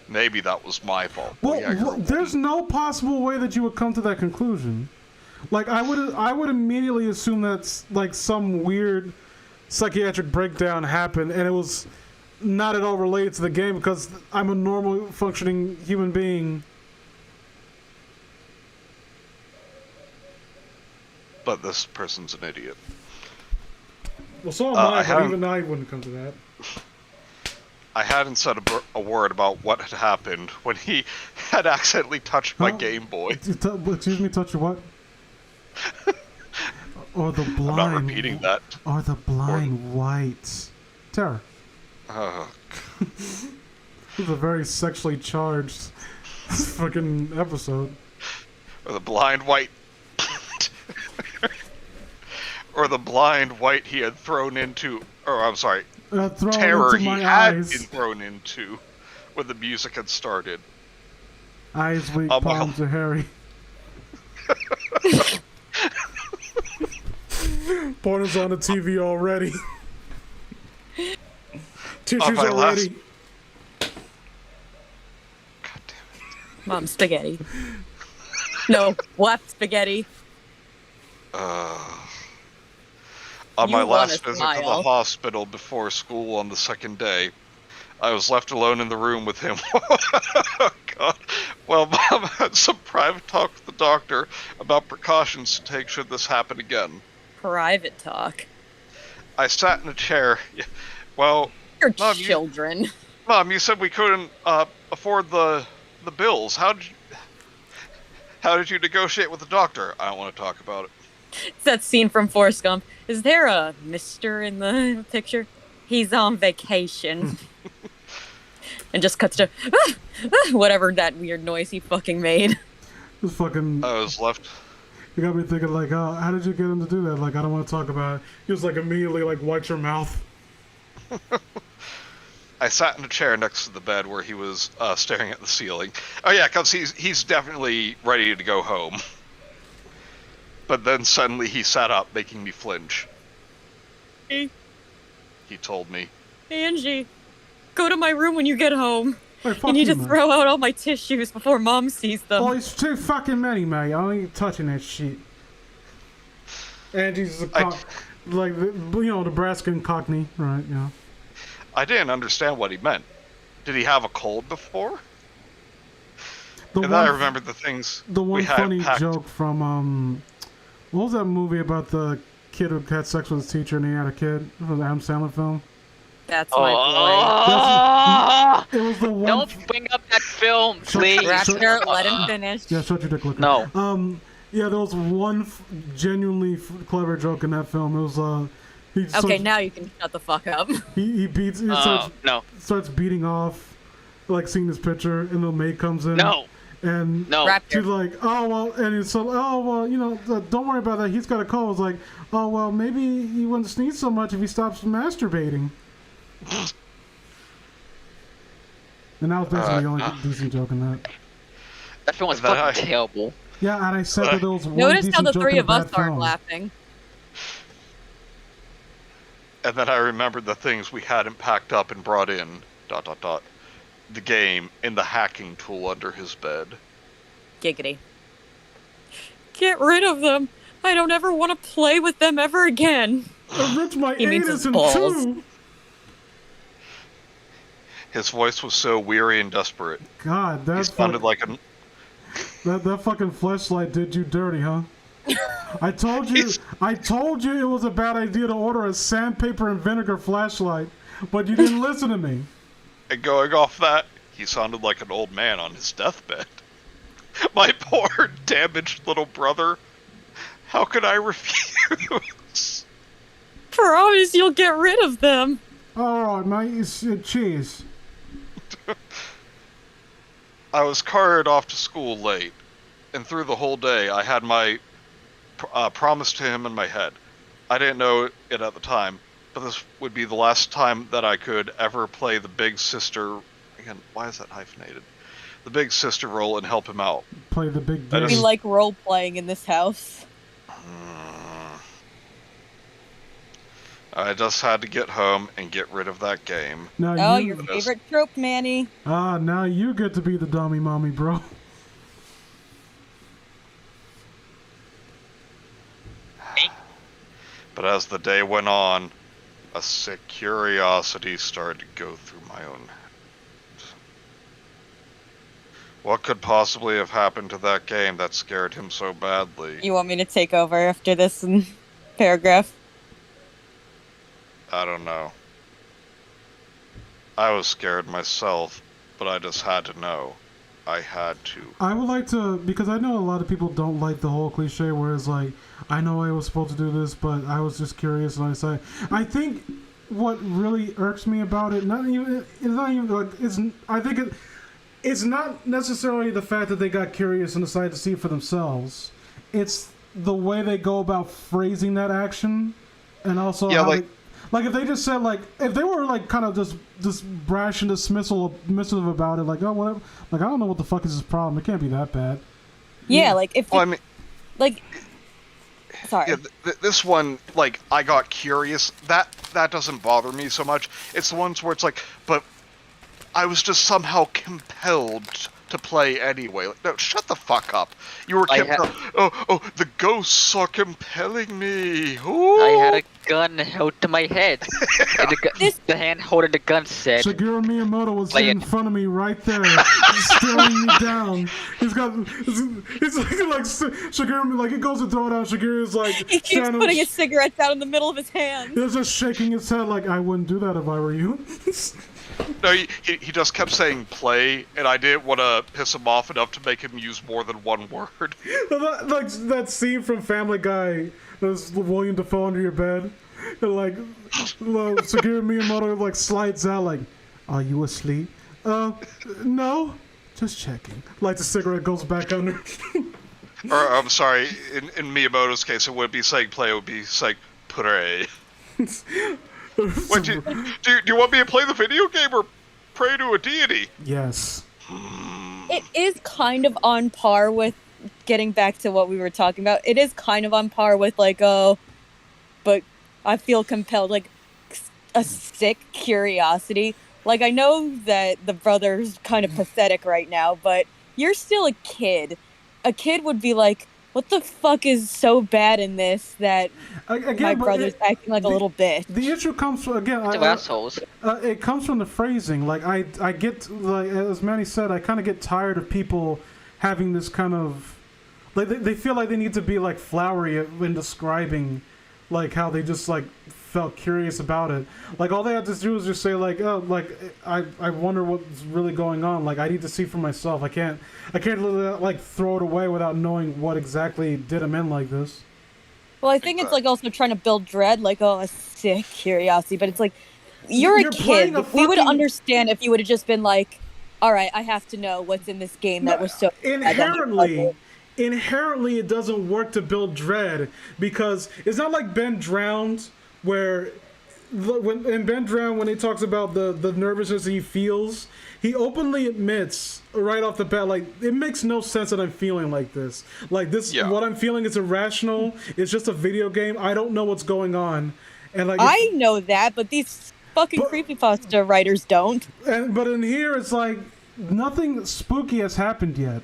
Maybe that was my fault. Well, there's no possible way that you would come to that conclusion. Like, I would immediately assume that's like some weird psychiatric breakdown happened, and it was not at all related to the game because I'm a normal functioning human being. But this person's an idiot. Well, so am I, but even I wouldn't come to that. I hadn't said a word about what had happened when he had accidentally touched my Game Boy. Excuse me, touch your what? Or the blind. I'm not repeating that. Or the blind white. Tara. This is a very sexually charged fucking episode. Or the blind white. Or the blind white he had thrown into. Or I'm sorry. Terror he had been thrown into when the music had started. Eyes weak, palms are hairy. Porno's on the TV already. Tissues already. God damn it. Mom, spaghetti. No, what spaghetti? On my last visit to the hospital before school on the second day, I was left alone in the room with him. Oh, God. Well, Mom had some private talk with the doctor about precautions to take should this happen again. Private talk? I sat in a chair. Well, Your children. Mom, you said we couldn't afford the bills. How did you negotiate with the doctor? I don't want to talk about it. It's that scene from Forrest Gump. Is there a mister in the picture? He's on vacation. And just cuts to whatever that weird noise he fucking made. This fucking... I was left... You got me thinking, like, oh, how did you get him to do that? Like, I don't want to talk about it. He was, like, immediately, like, wiped your mouth. I sat in a chair next to the bed where he was staring at the ceiling. Oh yeah, because he's definitely ready to go home. But then suddenly he sat up, making me flinch. Hey. He told me. Hey, Angie, go to my room when you get home. Hey, you need to throw out all my tissues before Mom sees them. Oh, it's too fucking many, mate. I ain't touching that shit. Angie's a like, Nebraskan Cockney, right, yeah. I didn't understand what he meant. Did he have a cold before? I remember the things the one funny joke from, what was that movie about the kid who had sex with his teacher and he had a kid? From the Adam Sandler film? That's my boy. It was the one... Don't bring up that film, please. Raptor, let him finish. Yeah, shut your dick, Licker. No. Yeah, there was one genuinely clever joke in that film. It was Okay, now you can shut the fuck up. he beats he starts beating off, like seeing this picture, and the maid comes in. And she's like, oh well, and it's so, oh well, you know, don't worry about that. He's got a cold. It's like, oh well, maybe he wouldn't sneeze so much if he stops masturbating. And that was basically the only decent joke in that. That film was fucking terrible. Yeah, and I said that there was one Notice decent how the joke three in a of us bad aren't film. laughing. And then I remembered the things we hadn't packed up and brought in. ... The game and the hacking tool under his bed. Giggity. Get rid of them. I don't ever want to play with them ever again. I ripped my He means his anus in balls. two. His voice was so weary and desperate. God, He sounded like a... that fucking fleshlight did you dirty, huh? I told you it was a bad idea to order a sandpaper and vinegar flashlight, but you didn't listen to me. And going off that, he sounded like an old man on his deathbed. My poor, damaged little brother. How could I refuse? Promise you'll get rid of them. Alright, mate, cheese. I was carted off to school late, and through the whole day I had my promise to him in my head. I didn't know it at the time, but this would be the last time that I could ever play the big sister... Again, why is that hyphenated? The big sister role and help him out. Play the big game. We like role-playing in this house. I just had to get home and get rid of that game. Now your favorite trope, Manny. Now you get to be the dummy mommy, bro. But as the day went on, a sick curiosity started to go through my own head. What could possibly have happened to that game that scared him so badly? You want me to take over after this paragraph? I don't know. I was scared myself, but I just had to know. I had to. I would like to, because I know a lot of people don't like the whole cliche where it's like, I know I was supposed to do this, but I was just curious and I say, I think what really irks me about it, it's not necessarily the fact that they got curious and decided to see it for themselves. It's the way they go about phrasing that action, and also like if they just said if they were kind of just brash and dismissive about it, like, oh whatever, like I don't know what the fuck is this problem. It can't be that bad. Yeah, sorry. Yeah, this one, I got curious. That doesn't bother me so much. It's the ones where it's like, but I was just somehow compelled to play anyway. Like, no, shut the fuck up. You were compelled. The ghosts are compelling me. Ooh. I had a gun held to my head. And the hand holding the gun said... Shigeru Miyamoto was in front of me right there, staring me down. He's like Shigeru, he goes to throw it out. Shigeru's like... He keeps putting his cigarettes out in the middle of his hand. He's just shaking his head like, I wouldn't do that if I were you. No, he just kept saying play, and I didn't want to piss him off enough to make him use more than one word. Like that scene from Family Guy, there's William Dafoe under your bed, and Shigeru Miyamoto slides out like, are you asleep? No, just checking. Lights a cigarette, goes back under. Or, I'm sorry, in Miyamoto's case, it wouldn't be saying play, it would be saying pray. Wait, do you want me to play the video game or pray to a deity? Yes. It is kind of on par with, getting back to what we were talking about, it is kind of on par with but I feel compelled, a sick curiosity. I know that the brother's kind of pathetic right now, but you're still a kid. A kid would be like, what the fuck is so bad in this that my brother's acting like a little bitch? The issue comes from, assholes. It comes from the phrasing. I get, as Manny said, I kind of get tired of people having this kind of, they feel like they need to be flowery when describing, how they just felt curious about it. Like all they had to do was just say like, oh, like I wonder what's really going on. Like I need to see for myself. I can't really, like throw it away without knowing what exactly did him in like this. Well, I think it's like also trying to build dread, like a sick curiosity, but it's like you're a kid. We would understand if you would have just been like, all right, I have to know what's in this game that was so inherently it doesn't work to build dread because it's not like Ben Drowned where when Ben Drowned, when he talks about the nervousness he feels, he openly admits right off the bat, like, it makes no sense that I'm feeling like this. Like, this, what I'm feeling is irrational. It's just a video game. I don't know what's going on. And like, I know that, but these fucking creepypasta writers don't. But in here, it's like, nothing spooky has happened yet.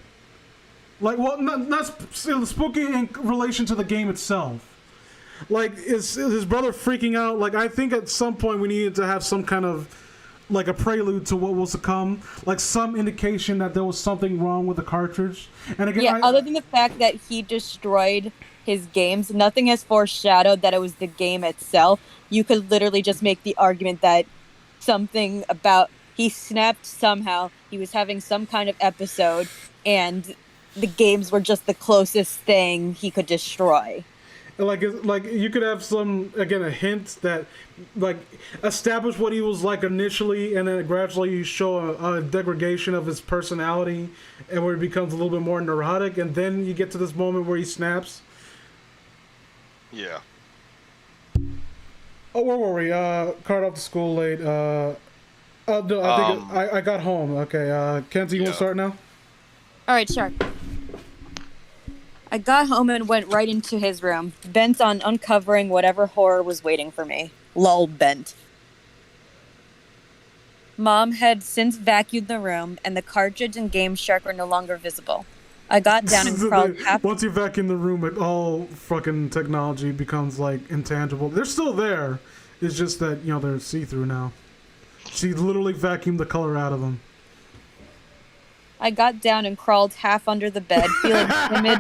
Like, well, not spooky in relation to the game itself. Like, is his brother freaking out? Like, I think at some point we needed to have some kind of, like, a prelude to what was to come. Like, some indication that there was something wrong with the cartridge. And again, other than the fact that he destroyed his games, nothing has foreshadowed that it was the game itself. You could literally just make the argument that something about, he snapped somehow, he was having some kind of episode, and the games were just the closest thing he could destroy. Like you could have some, again, a hint that, like, establish what he was like initially, and then gradually show a degradation of his personality, and where he becomes a little bit more neurotic, and then you get to this moment where he snaps. Yeah. Oh, where were we? Card off to school late. No, I think I got home. Okay, Kenzie, you want to start now? All right, sure. I got home and went right into his room, bent on uncovering whatever horror was waiting for me. Lol, bent. Mom had since vacuumed the room, and the cartridge and Game Shark were no longer visible. I got down and crawled Once you vacuum the room, all fucking technology becomes, like, intangible. They're still there. It's just that, you know, they're see-through now. She literally vacuumed the color out of them. I got down and crawled half under the bed, feeling timid.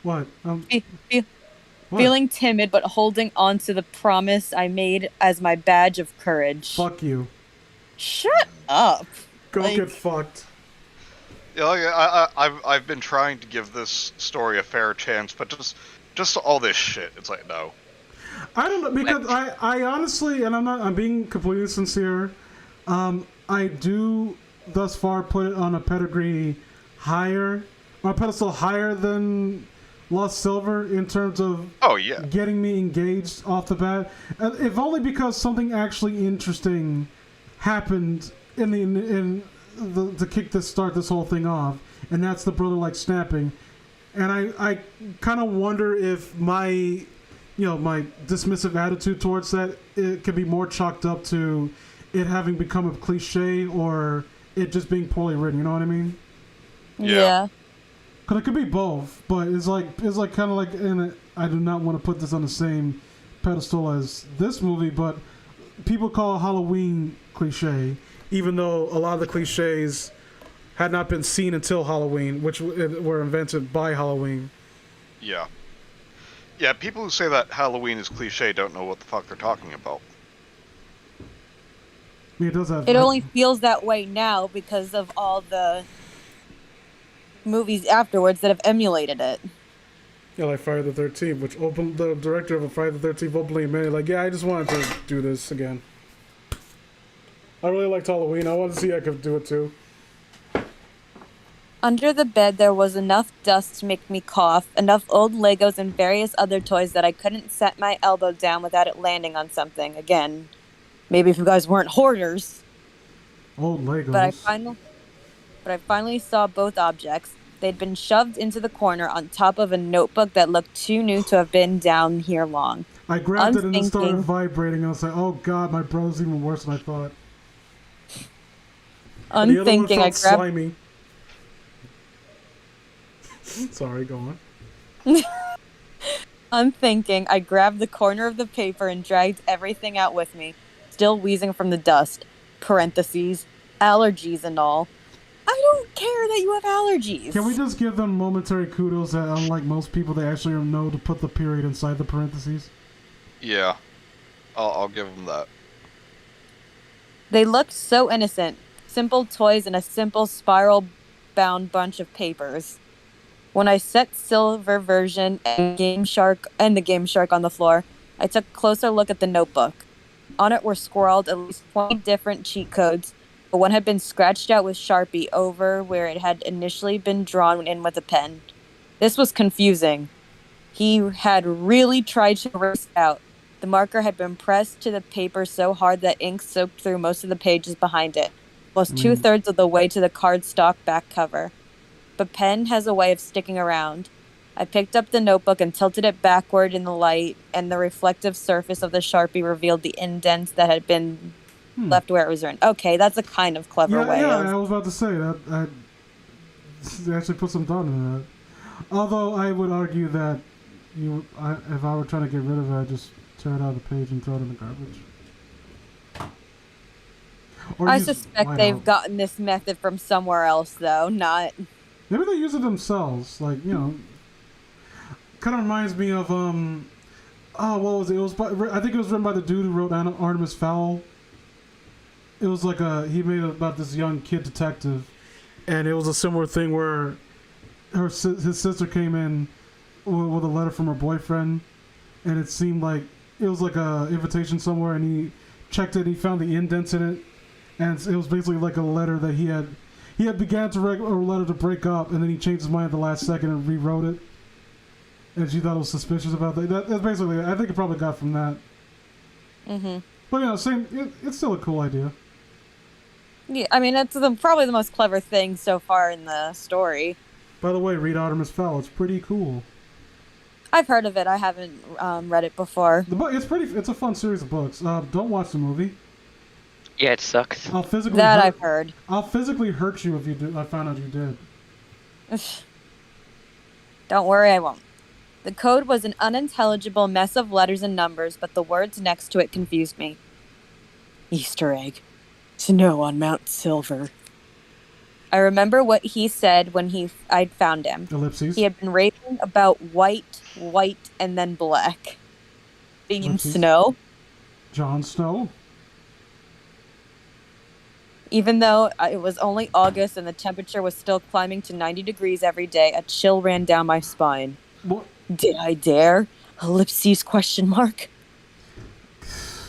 What? Feeling timid, but holding on to the promise I made as my badge of courage. Fuck you. Shut up. Go get fucked. Yeah, like, I've been trying to give this story a fair chance, but just all this shit, it's like, no. I don't know, because I honestly, and I'm being completely sincere, I do thus far put it on a pedestal higher than Lost Silver in terms of getting me engaged off the bat. If only because something actually interesting happened to start this whole thing off, and that's the brother like snapping. And I kind of wonder if my dismissive attitude towards that, it could be more chalked up to it having become a cliche or it just being poorly written. You know what I mean? Yeah. Cause it could be both, but it's like kind of like, and I do not want to put this on the same pedestal as this movie, but people call Halloween cliche, even though a lot of the cliches had not been seen until Halloween, which were invented by Halloween. Yeah. Yeah, people who say that Halloween is cliche don't know what the fuck they're talking about. It does have. It only feels that way now because of all the movies afterwards that have emulated it. Yeah, like Friday the 13th, which the director of Friday the 13th openly admitted, like, yeah, I just wanted to do this again. I really liked Halloween. I wanted to see if I could do it too. Under the bed, there was enough dust to make me cough, enough old Legos and various other toys that I couldn't set my elbow down without it landing on something. Again, maybe if you guys weren't hoarders. Old Legos. But I finally saw both objects. They'd been shoved into the corner on top of a notebook that looked too new to have been down here long. I grabbed it and it started vibrating. I was like, oh god, my brother's even worse than I thought. Unthinking, I grabbed... slimy. Sorry, go on. Unthinking, I grabbed the corner of the paper and dragged everything out with me, still wheezing from the dust. Parentheses, allergies and all. I don't care that you have allergies. Can we just give them momentary kudos that, unlike most people, they actually know to put the period inside the parentheses? Yeah. I'll give them that. They looked so innocent. Simple toys in a simple spiral-bound bunch of papers. When I set Silver version and the Game Shark on the floor, I took a closer look at the notebook. On it were scrawled at least 20 different cheat codes, but one had been scratched out with Sharpie over where it had initially been drawn in with a pen. This was confusing. He had really tried to erase it out. The marker had been pressed to the paper so hard that ink soaked through most of the pages behind it, almost 2/3 of the way to the cardstock back cover. But pen has a way of sticking around. I picked up the notebook and tilted it backward in the light, and the reflective surface of the Sharpie revealed the indents that had been left where it was written. Okay, that's a kind of clever way. Yeah, of... I was about to say that. They actually put some thought into that. Although I would argue that if I were trying to get rid of it, I'd just tear it out of the page and throw it in the garbage. I suspect they've gotten this method from somewhere else, though, not... Maybe they use it themselves, like, you know... Kind of reminds me of, oh, what was it? I think it was written by the dude who wrote Artemis Fowl. It was like he made it about this young kid detective, and it was a similar thing where his sister came in with a letter from her boyfriend, and it seemed like it was like a invitation somewhere, and he checked it, and he found the indents in it, and it was basically like a letter that he had began to write a letter to break up, and then he changed his mind at the last second and rewrote it. And she thought it was suspicious about that. That's basically it. I think it probably got from that. Mm-hmm. But, you know, it's still a cool idea. Yeah, I mean, it's probably the most clever thing so far in the story. By the way, read Artemis Fowl. It's pretty cool. I've heard of it. I haven't read it before. The book, it's a fun series of books. Don't watch the movie. Yeah, it sucks. I've heard. I'll physically hurt you if you do. I found out you did. Don't worry, I won't. The code was an unintelligible mess of letters and numbers, but the words next to it confused me. Easter egg. Snow on Mount Silver. I remember what he said when I'd found him. Ellipses. He had been raving about white, and then black. Being snow. Jon Snow. Even though it was only August and the temperature was still climbing to 90 degrees every day, a chill ran down my spine. What? Did I dare? Ellipses ?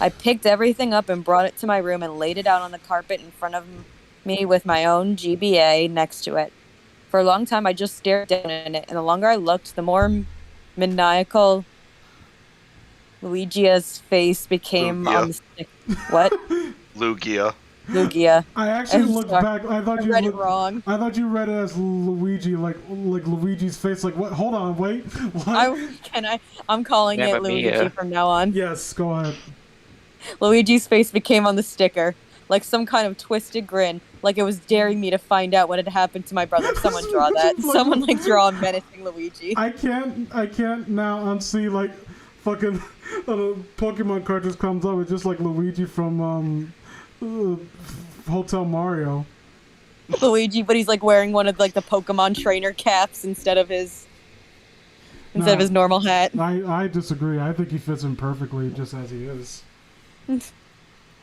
I picked everything up and brought it to my room and laid it out on the carpet in front of me with my own GBA next to it. For a long time, I just stared down at it, and the longer I looked, the more maniacal Luigi's face became on the stick. What? Lugia. I actually looked back. I read it wrong. I thought you read it as Luigi, like Luigi's face. Like what? Hold on, wait. What? I'm calling it Luigi from now on. Yes, go ahead. Luigi's face became on the sticker, like some kind of twisted grin, like it was daring me to find out what had happened to my brother. Someone draw that. Someone draw a menacing Luigi. I can't now unsee fucking Pokemon card just comes up. It's just like Luigi from Hotel Mario. Luigi, but he's wearing one of the Pokemon trainer caps instead of his normal hat. I disagree. I think he fits in perfectly just as he is.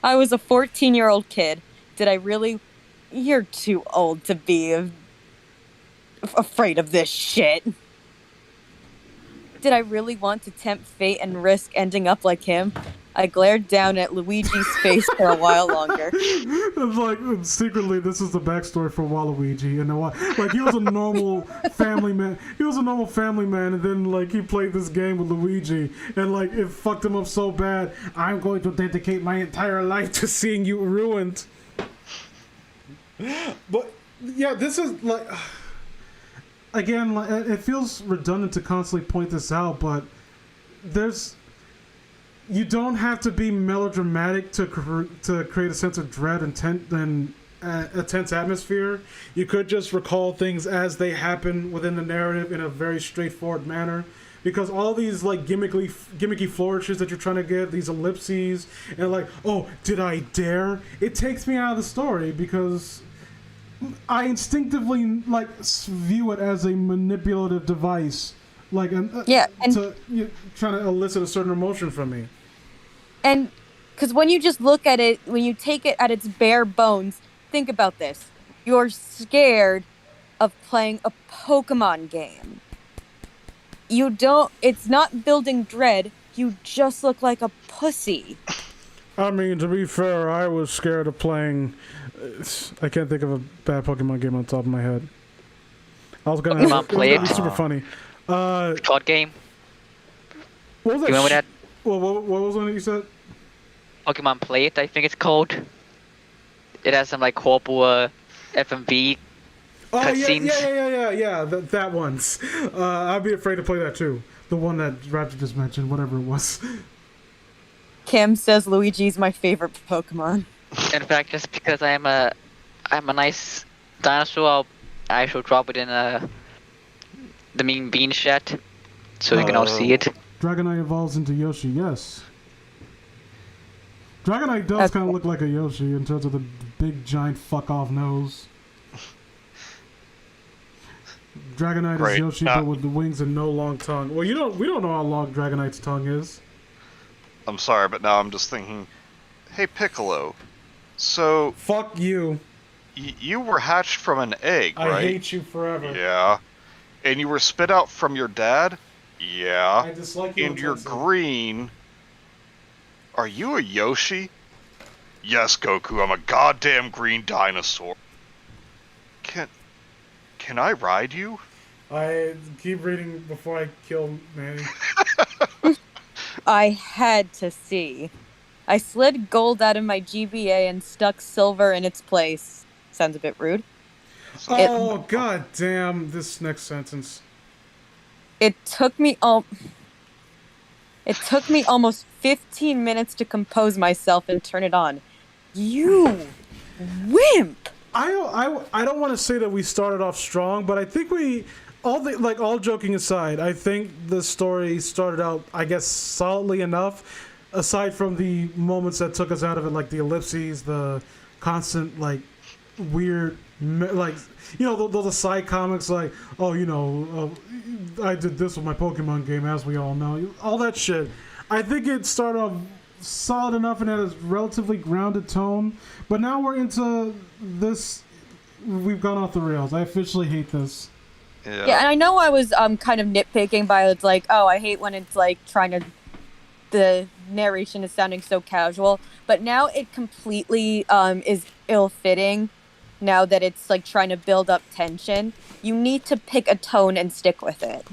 I was a 14-year-old kid. Did I really? You're too old to be afraid of this shit. Did I really want to tempt fate and risk ending up like him? I glared down at Luigi's face for a while longer. It's secretly, this is the backstory for Waluigi. And he was a normal family man. He was a normal family man, and then he played this game with Luigi, and it fucked him up so bad. I'm going to dedicate my entire life to seeing you ruined. But yeah, this is again, it feels redundant to constantly point this out, but you don't have to be melodramatic to create a sense of dread and a tense atmosphere. You could just recall things as they happen within the narrative in a very straightforward manner. Because all these gimmicky flourishes that you're trying to get, these ellipses, and oh, did I dare? It takes me out of the story because I instinctively view it as a manipulative device, Yeah, and trying to elicit a certain emotion from me. And because when you just look at it, when you take it at its bare bones, think about this. You're scared of playing a Pokemon game. You don't, it's not building dread. You just look like a pussy. I mean, to be fair, I was scared of playing. I can't think of a bad Pokemon game on top of my head. I was gonna. Pokemon Play it was gonna be super funny. Card game. What was that? You remember that? What was one that you said? Pokemon Play It, I think it's called. It has some horrible FMV Oh cutscenes. yeah. That one's. I'd be afraid to play that too. The one that Raptor just mentioned, whatever it was. Kim says Luigi's my favorite Pokemon. In fact, just because I'm a nice dinosaur, I shall drop it in the Mean Bean chat, so you can all see it. Dragonite evolves into Yoshi, yes. Dragonite does kind of look like a Yoshi in terms of the big giant fuck off nose. Dragonite is Yoshi, but with the wings and no long tongue. Well, we don't know how long Dragonite's tongue is. I'm sorry, but now I'm just thinking, hey Piccolo, so fuck you. You were hatched from an egg, right? I hate you forever. Yeah. And you were spit out from your dad? Yeah. I dislike you. And you're green. Are you a Yoshi? Yes, Goku, I'm a goddamn green dinosaur. Can I ride you? I keep reading before I kill Manny. I had to see. I slid gold out of my GBA and stuck silver in its place. Sounds a bit rude. Oh, god damn, this next sentence. It took me almost 15 minutes to compose myself and turn it on. You wimp! I don't want to say that we started off strong, but I think all joking aside, I think the story started out, I guess, solidly enough, aside from the moments that took us out of it, like the ellipses, the constant, weird, those aside comics, I did this with my Pokemon game, as we all know, all that shit. I think it started off solid enough and had a relatively grounded tone, but now we're into this. We've gone off the rails. I officially hate this. Yeah, and I know I was kind of nitpicking by it's I hate when it's the narration is sounding so casual, but now it completely is ill-fitting. Now that it's trying to build up tension, you need to pick a tone and stick with it.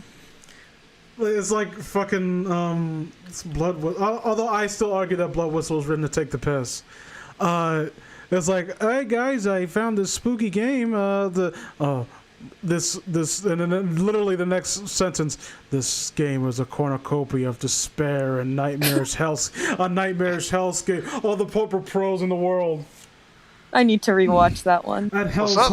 It's fucking it's blood. Although I still argue that Blood Whistle was written to take the piss. It's hey guys, I found this spooky game. This, and then literally the next sentence. This game was a cornucopia of despair and nightmarish hellscape. All the proper pros in the world. I need to rewatch that one. Was that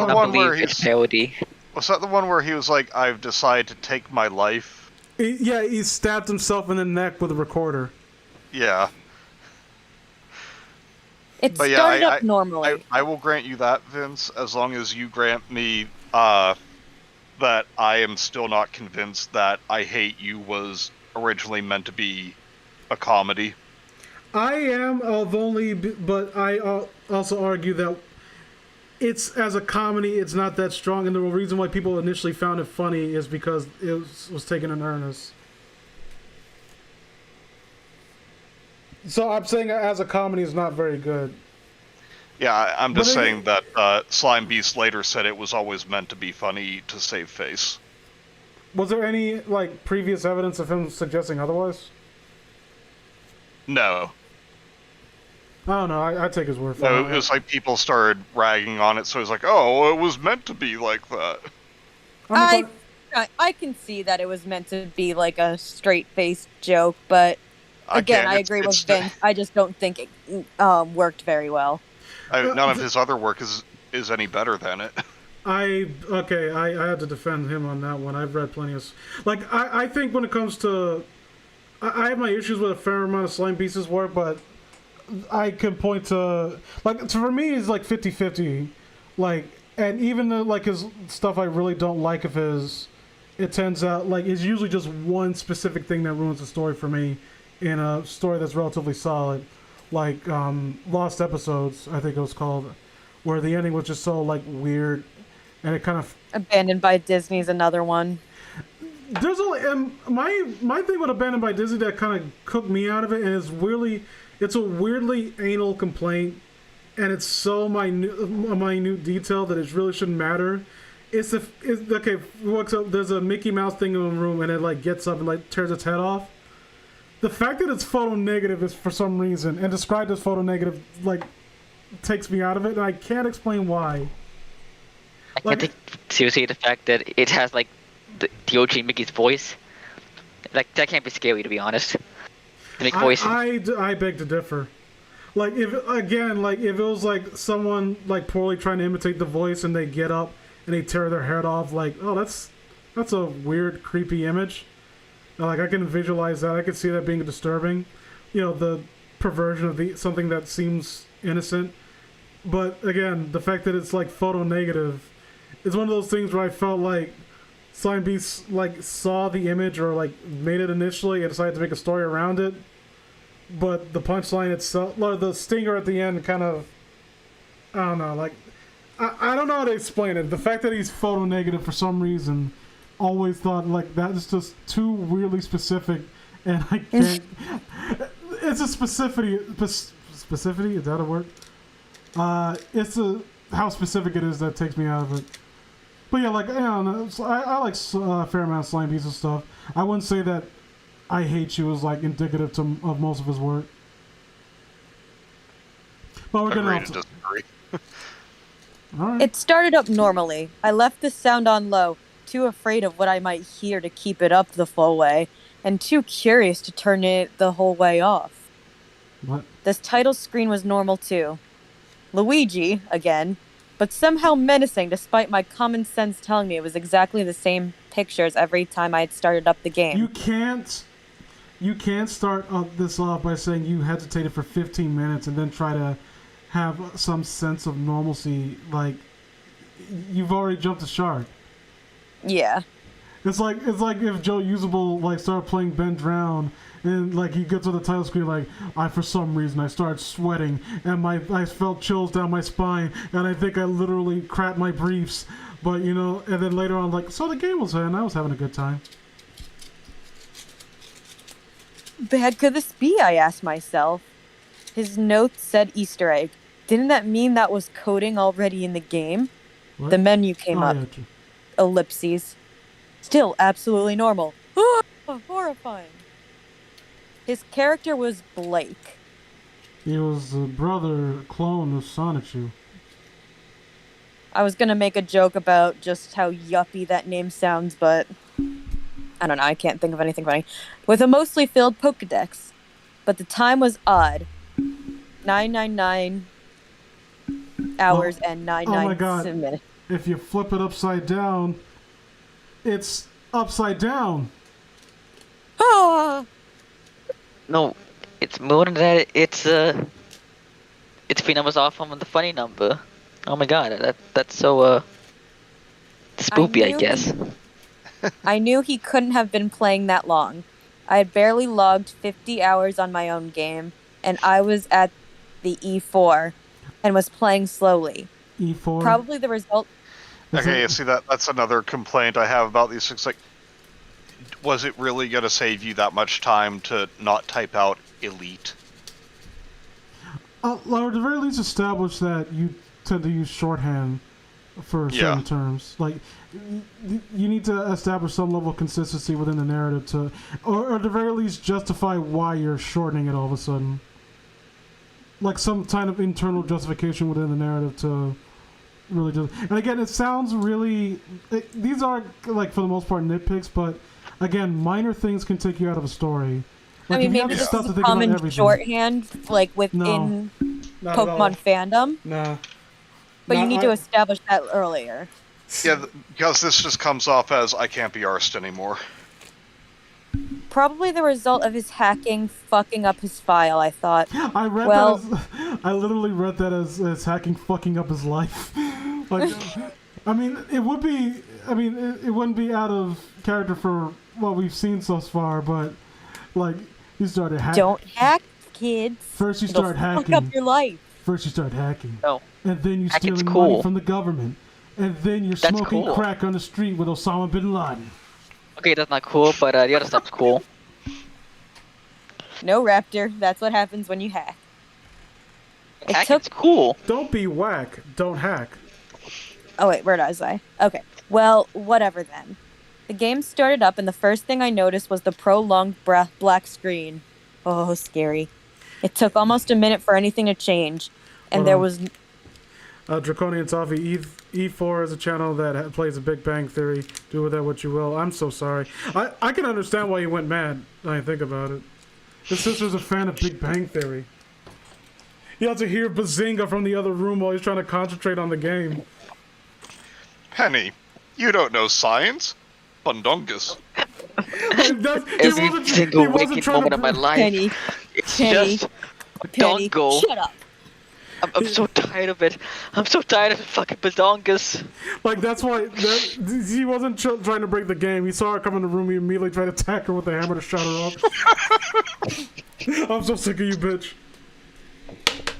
the one where he was like, I've decided to take my life? He stabbed himself in the neck with a recorder. Yeah. It started up normally. I will grant you that, Vince, as long as you grant me that I am still not convinced that I Hate You was originally meant to be a comedy. I am, but I also argue that it's, as a comedy, it's not that strong, and the reason why people initially found it funny is because it was taken in earnest. So I'm saying as a comedy, it's not very good. Yeah, I'm just saying that Slime Beast later said it was always meant to be funny to save face. Was there any previous evidence of him suggesting otherwise? No. I don't know. I take his word for it. It was people started ragging on it, so it's it was meant to be like that. I can see that it was meant to be a straight-faced joke, but again, I agree with Vince. I just don't think it worked very well. None of his other work is any better than it. I had to defend him on that one. I've read plenty of... I think when it comes to... I have my issues with a fair amount of Slime Beast's work, but I can point to... for me, it's 50-50. And even though, like, his stuff I really don't like of his, it turns out, like, it's usually just one specific thing that ruins the story for me in a story that's relatively solid. Like, Lost Episodes, I think it was called, where the ending was just so, like, weird, and it kind of... Abandoned by Disney's another one. There's only... And my thing with Abandoned by Disney that kind of cooked me out of it, and it's a weirdly anal complaint, and it's so minute detail that it really shouldn't matter. Okay, there's a Mickey Mouse thing in the room, and it, like, gets up and, like, tears its head off. The fact that it's photo negative is for some reason, and described as photo negative, like, takes me out of it, and I can't explain why. I can't take seriously the fact that it has, like, the OG Mickey's voice. Like, that can't be scary, to be honest. The Mickey voice. I beg to differ. Like, if it was, like, someone, like, poorly trying to imitate the voice, and they get up, and they tear their head off, like, oh, that's a weird, creepy image. Like, I can visualize that. I could see that being disturbing. You know, the perversion of something that seems innocent. But, again, the fact that it's, like, photo negative is one of those things where I felt like Slime Beast, like, saw the image or, like, made it initially and decided to make a story around it. But the punchline itself, or the stinger at the end kind of, I don't know, like, I don't know how to explain it. The fact that he's photo negative for some reason, always thought, like, that is just too weirdly specific, and I can't... It's a specificity... Specificity? Is that a word? It's how specific it is that takes me out of it. But yeah, like, I don't know, I like a fair amount of Slime Beast and stuff. I wouldn't say that I Hate You is, like, indicative of most of his work. But we're gonna disagree. Alright. It started up normally. I left the sound on low, too afraid of what I might hear to keep it up the full way, and too curious to turn it the whole way off. What? This title screen was normal too. Luigi, again, but somehow menacing despite my common sense telling me it was exactly the same pictures every time I had started up the game. You can't start this off by saying you hesitated for 15 minutes and then try to have some sense of normalcy. Like, you've already jumped the shark. Yeah. It's like if Joe Usable, like, started playing Ben Drown, and, like, he gets on the title screen, like, for some reason I started sweating and I felt chills down my spine and I think I literally crapped my briefs, but, you know, and then later on, like, so the game was and I was having a good time. Bad could this be, I asked myself. His note said Easter egg. Didn't that mean that was coding already in the game? What? The menu came up. Yeah, Ellipses. Still absolutely normal. Horrifying. His character was Blake. he was the brother clone of Sonichu. I was gonna make a joke about just how yuppie that name sounds, but I don't know, I can't think of anything funny. With a mostly filled Pokedex. But the time was odd. 999 hours and 99 minutes. If you flip it upside down, it's upside down. Ah! No, it's more than that. It's 3 numbers off from the funny number. Oh my god, that's so spoopy, I guess. I knew he couldn't have been playing that long. I had barely logged 50 hours on my own game, and I was at the E4 and was playing slowly. E4? Probably the result... Okay, see, that's another complaint I have about these things. Like, was it really going to save you that much time to not type out elite? Or at the very least establish that you tend to use shorthand for certain terms. Like, you need to establish some level of consistency within the narrative to, or at the very least justify why you're shortening it all of a sudden. Like some kind of internal justification within the narrative to really just... And again, it sounds really... these are, like, for the most part, nitpicks, but again, minor things can take you out of a story. Like, I mean, maybe this is a common shorthand, like, within Pokemon fandom. Nah. But you need to establish that earlier. Yeah, because this just comes off as, I can't be arsed anymore. Probably the result of his hacking fucking up his file, I thought. I literally read that as hacking fucking up his life. Like, I mean, it would be. I mean, it wouldn't be out of character for what we've seen so far, but like, you started hacking. Don't hack, kids. First, you It'll start fuck hacking. up your life. First, you start hacking. No. And then you're Hacking's stealing cool. money from the government. And then you're That's smoking cool. crack on the street with Osama bin Laden. Okay, that's not cool, but the other stuff's cool. No, Raptor. That's what happens when you hack. It Hacking's took. cool. Don't be whack. Don't hack. Oh wait, where was I? Okay. Well, whatever then. The game started up, and the first thing I noticed was the prolonged black screen. Oh, scary. It took almost a minute for anything to change, and Hold there on. was. Draconian Toffee, E4 is a channel that plays a Big Bang Theory. Do with that what you will. I'm so sorry. I can understand why you went mad. I think about it. His sister's a fan of Big Bang Theory. You have to hear Bazinga from the other room while he's trying to concentrate on the game. Penny, you don't know science. Bundungus. Every single wicked moment of my life. Penny. It's Penny. just Penny. Dongo. Shut up. I'm so tired of it. I'm so tired of fucking bazongas. Like, that's why he wasn't trying to break the game. He saw her come in the room, he immediately tried to attack her with the hammer to shut her up. I'm so sick of you, bitch.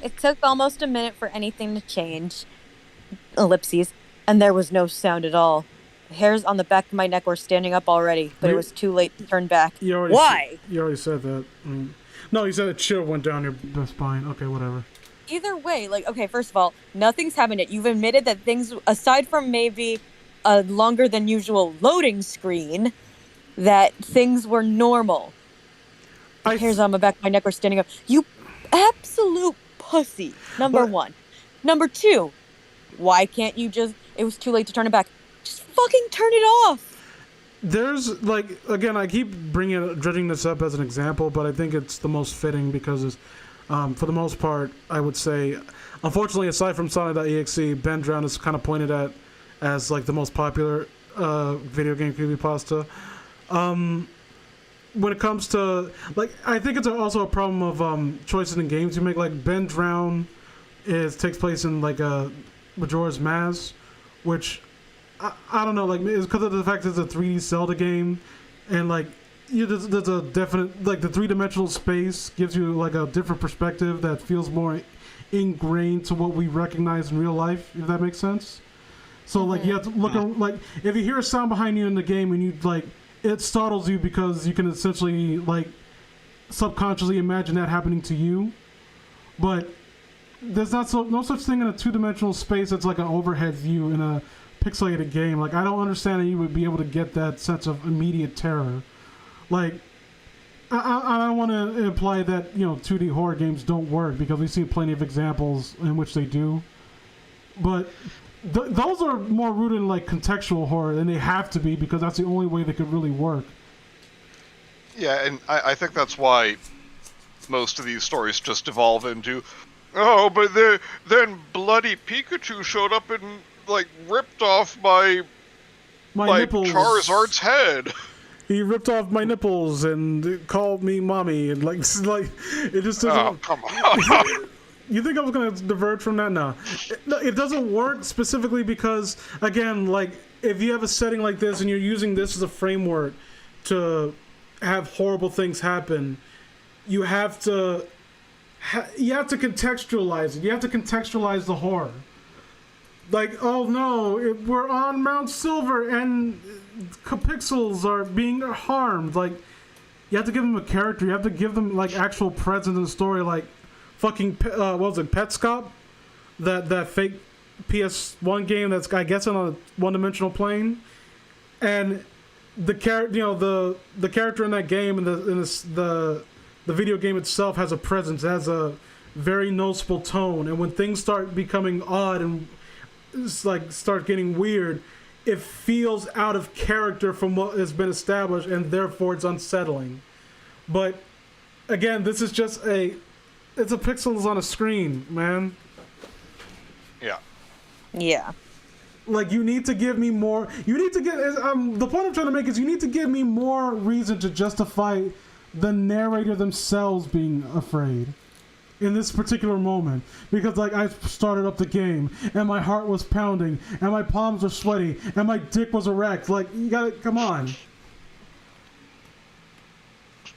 It took almost a minute for anything to change. Ellipses. And there was no sound at all. The hairs on the back of my neck were standing up already, but it was too late to turn back. Why? You already said that. No, you said a chill went down your spine. Okay, whatever. Either way, like, okay, first of all, nothing's happened yet. You've admitted that things, aside from maybe a longer than usual loading screen, that things were normal. The hairs on my back of my neck were standing up. You absolute pussy. Number one. Number two, why can't you just, it was too late to turn it back. Just fucking turn it off. There's, like, again, I keep dredging this up as an example, but I think it's the most fitting because it's, for the most part, I would say, unfortunately, aside from Sonic.exe, Ben Drown is kind of pointed at as, like, the most popular video game creepypasta. When it comes to, like, I think it's also a problem of choices in games you make. Like, Ben Drown takes place in, like, Majora's Mask, which, I don't know, like, it's because of the fact that it's a 3D Zelda game, and, like, there's a definite, like, the three-dimensional space gives you, like, a different perspective that feels more ingrained to what we recognize in real life, if that makes sense. So, like, you have to look, like, if you hear a sound behind you in the game and you, like, it startles you because you can essentially, like, subconsciously imagine that happening to you. But there's no such thing in a two-dimensional space that's like an overhead view in a pixelated game. Like, I don't understand how you would be able to get that sense of immediate terror. Like, I don't want to imply that, 2D horror games don't work, because we've seen plenty of examples in which they do. But those are more rooted in, like, contextual horror, and they have to be, because that's the only way they could really work. Yeah, and I think that's why most of these stories just evolve into, oh, but then bloody Pikachu showed up and, like, ripped off my nipples. Charizard's head. He ripped off my nipples and called me mommy, and like it just doesn't. Oh, come on. You think I was gonna diverge from that? No, it doesn't work specifically because, again, like, if you have a setting like this and you're using this as a framework to have horrible things happen, you have to contextualize it. You have to contextualize the horror. Like, oh no, we're on Mount Silver and pixels are being harmed. Like, you have to give them a character. You have to give them, like, actual presence in the story. Like, fucking what was it, Petscop? That fake PS1 game that's, I guess, on a one-dimensional plane, and the the character in that game and the video game itself has a presence, has a very noticeable tone, and when things start becoming odd and start getting weird, it feels out of character from what has been established, and therefore it's unsettling. But again, this is just it's a pixels on a screen, man. Yeah. Like, you need to give me more. You need to get. The point I'm trying to make is you need to give me more reason to justify the narrator themselves being afraid. in this particular moment because like I started up the game and my heart was pounding and my palms were sweaty and my dick was erect. Like you gotta come on.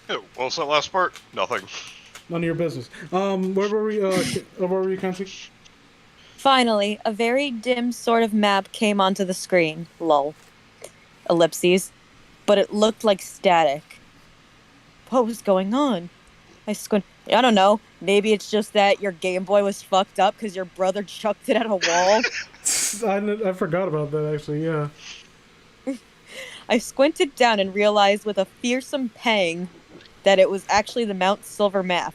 What was that last part? Nothing. None of your business. Where were we? Where were you, Kenzie? Finally, a very dim sort of map came onto the screen. Lol. Ellipses. But it looked like static. What was going on? I don't know. Maybe it's just that your Game Boy was fucked up because your brother chucked it at a wall. I forgot about that, actually, yeah. I squinted down and realized with a fearsome pang that it was actually the Mount Silver map.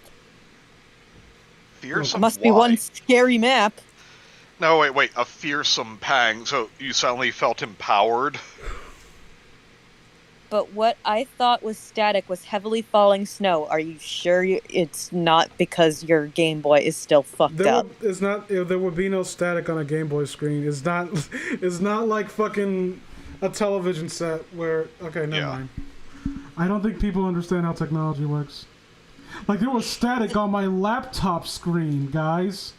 Fearsome Must be one scary map. No, wait. A fearsome pang. So you suddenly felt empowered? But what I thought was static was heavily falling snow. Are you sure it's not because your Game Boy is still fucked up? There would be no static on a Game Boy screen. It's not like fucking a television set where... Okay, never mind. I don't think people understand how technology works. Like, there was static on my laptop screen, guys.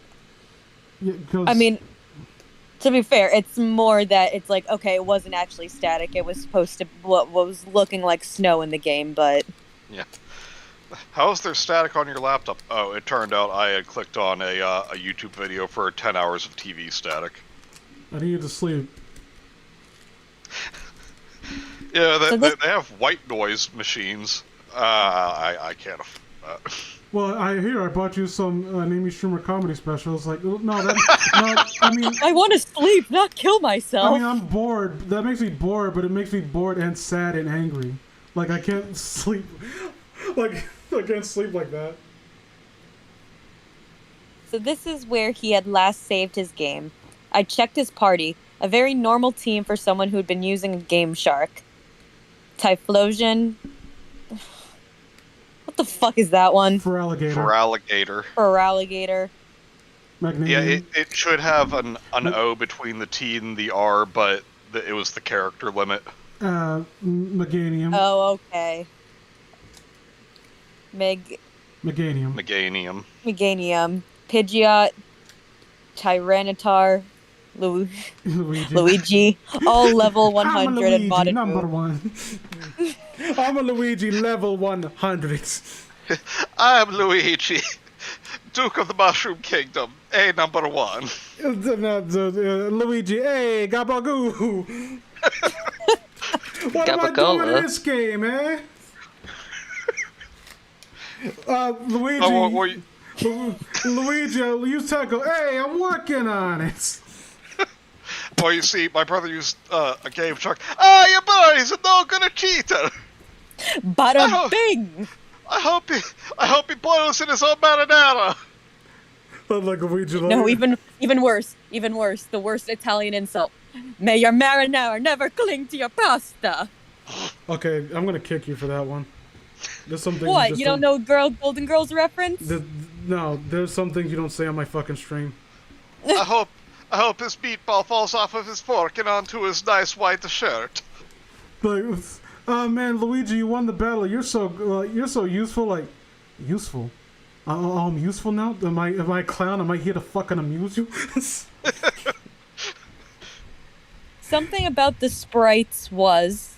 Yeah, I mean... To be fair, it's more that it's like, okay, it wasn't actually static. It was supposed to what was looking like snow in the game, but... Yeah. How is there static on your laptop? Oh, it turned out I had clicked on a YouTube video for 10 hours of TV static. I need to sleep. Yeah, they have white noise machines. I can't afford that. Well, I bought you some Amy Schumer comedy specials. Like, no, I mean... I want to sleep, not kill myself. I mean, I'm bored. That makes me bored, but it makes me bored and sad and angry. Like, I can't sleep. Like, I can't sleep like that. So this is where he had last saved his game. I checked his party. A very normal team for someone who'd been using a Game Shark. Typhlosion... What the fuck is that one? For alligator. For alligator. Magnesium. Yeah, it should have an O between the T and the R, but it was the character limit. Meganium. Oh, okay. Meganium. Pidgeot. Tyranitar. Luigi. All level 100 and modded. Number one. I'm a Luigi level 100. I'm Luigi, Duke of the Mushroom Kingdom, A number 1. Luigi, hey, Gabagoo. What am I doing in this game, eh? Luigi. Luigi, use tackle. Hey, I'm working on it. Well, you see, my brother used a Game Shark. Ah, your boy is no good at cheater. Bada bing! I hope he boils in his own marinara. Like Luigi. No, even worse. The worst Italian insult. May your marinara never cling to your pasta. Okay, I'm gonna kick you for that one. There's something. What? You don't know Golden Girls reference? No, there's some things you don't say on my fucking stream. I hope his meatball falls off of his fork and onto his nice white shirt. Like, oh man, Luigi, you won the battle. You're so useful. Like, useful. I'm useful now. Am I a clown? Am I here to fucking amuse you? Something about the sprites was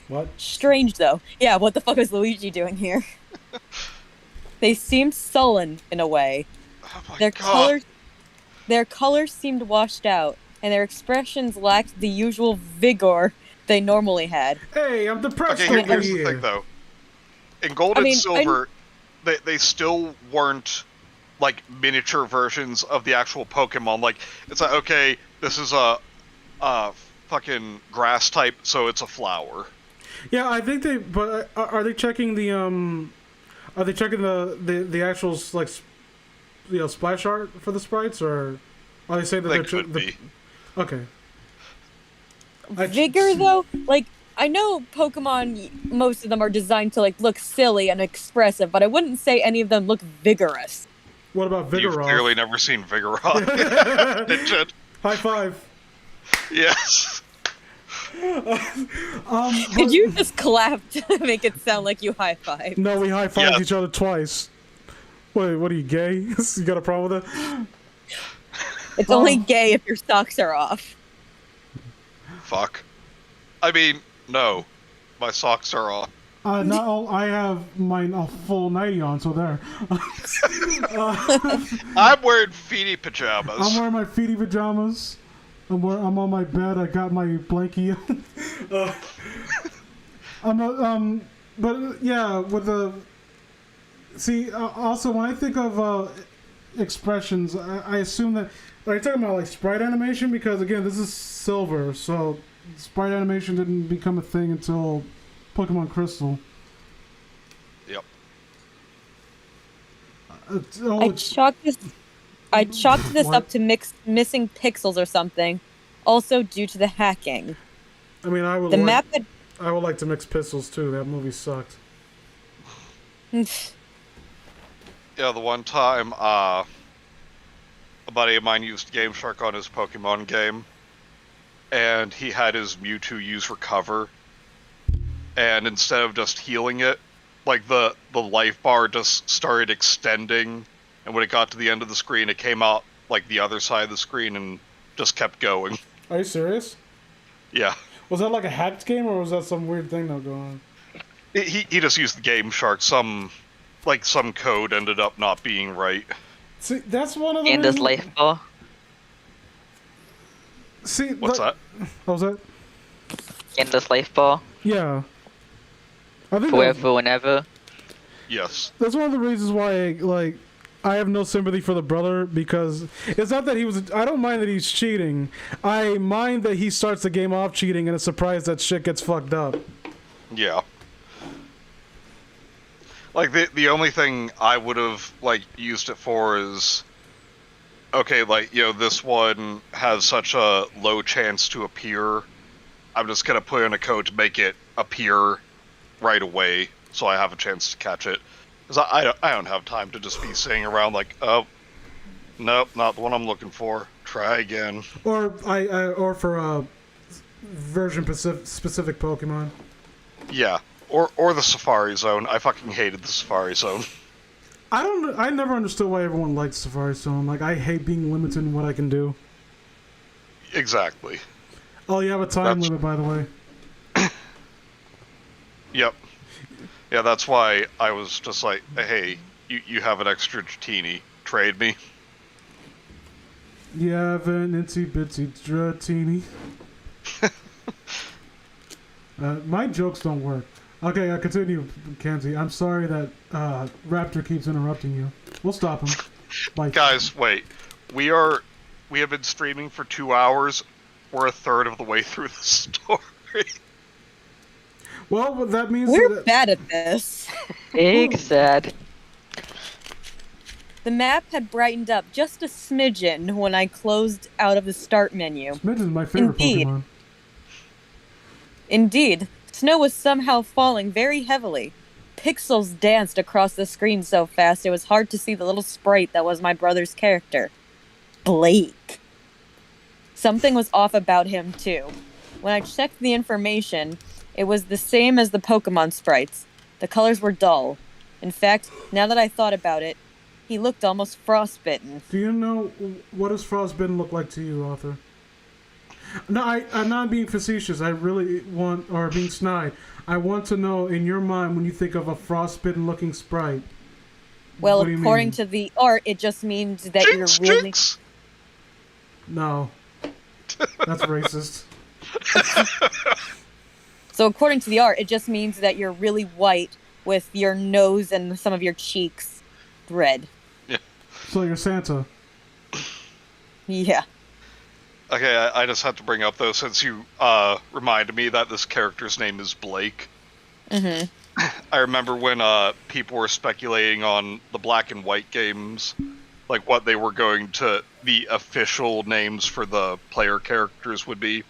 what? Strange though. Yeah, what the fuck is Luigi doing here? They seemed sullen in a way. Oh my God. Their colors seemed washed out, and their expressions lacked the usual vigor they normally had. Hey, I'm depressed. Okay, here's the thing, though. In Gold and Silver, they still weren't, like, miniature versions of the actual Pokemon. Like, it's like, okay, this is a fucking grass type, so it's a flower. Yeah, I think but are they checking the, are they checking the actual, like, splash art for the sprites, or are they saying that they could be? Okay. Vigor, though? Like, I know Pokemon, most of them are designed to, like, look silly and expressive, but I wouldn't say any of them look vigorous. What about Vigoroth? You've clearly never seen Vigoroth. High five. Yes. Did you just clap to make it sound like you high-fived? No, we high-fived each other twice. Wait, what are you, gay? You got a problem with that? It's only gay if your socks are off. Fuck. I mean, no. My socks are off. Not all, I have mine a full nightie on, so there. I'm wearing feety pajamas. I'm wearing my feety pajamas. I'm on my bed. I got my blankie. But yeah, with the also when I think of expressions, I assume that are you talking about like sprite animation? Because again, this is Silver, so sprite animation didn't become a thing until Pokemon Crystal. Yep. I chalked this What? up to missing pixels or something. Also due to the hacking. I mean, I would like to mix pistols too. That movie sucked. Yeah, the one time, a buddy of mine used Game Shark on his Pokemon game, and he had his Mewtwo use Recover, and instead of just healing it, like the life bar just started extending, and when it got to the end of the screen, it came out like the other side of the screen and just kept going. Are you serious? Yeah. Was that like a hacked game, or was that some weird thing that was going on? He just used the Game Shark. Some code ended up not being right. See, that's one of the And this reasons... life ball. See, What's that? What was that? And this life ball. Yeah. I think Forever, whenever. Yes. that's one of the reasons why I have no sympathy for the brother, because it's not that he was... I don't mind that he's cheating. I mind that he starts the game off cheating and is surprised that shit gets fucked up. Yeah. Like, the only thing I would have, like, used it for is... Okay, like, this one has such a low chance to appear. I'm just gonna put in a code to make it appear right away, so I have a chance to catch it. Because I don't have time to just be sitting around like, oh, nope, not the one I'm looking for. Try again. Or or for version specific Pokemon. Yeah, or the Safari Zone. I fucking hated the Safari Zone. I never understood why everyone likes Safari Zone. Like, I hate being limited in what I can do. Exactly. Oh, you have a time limit, by the way. Yep. Yeah, that's why I was just like, hey, you have an extra Dratini. Trade me. You have an itsy bitsy Dratini. My jokes don't work. Okay, continue, Kenzie. I'm sorry that Raptor keeps interrupting you. We'll stop him. Bye. Guys, wait. We have been streaming for 2 hours. We're a third of the way through the story. Well, that means We're bad at this. Big sad. The map had brightened up just a smidgen when I closed out of the start menu. Smidge is my favorite Pokemon. Indeed, snow was somehow falling very heavily. Pixels danced across the screen so fast it was hard to see the little sprite that was my brother's character. Blake. Something was off about him, too. When I checked the information, it was the same as the Pokemon sprites. The colors were dull. In fact, now that I thought about it, he looked almost frostbitten. Do you know what does frostbitten look like to you, Arthur? No, I'm not being facetious. I really want, or being snide. I want to know, in your mind, when you think of a frostbitten-looking sprite. Well, according to the art, it just means that you're really... Jinx! No. That's racist. So according to the art, it just means that you're really white with your nose and some of your cheeks red. Yeah. So you're Santa. Yeah. Okay, I just have to bring up, though, since you reminded me that this character's name is Blake. Mm-hmm. I remember when people were speculating on the Black and White games, like what they were going to, the official names for the player characters would be.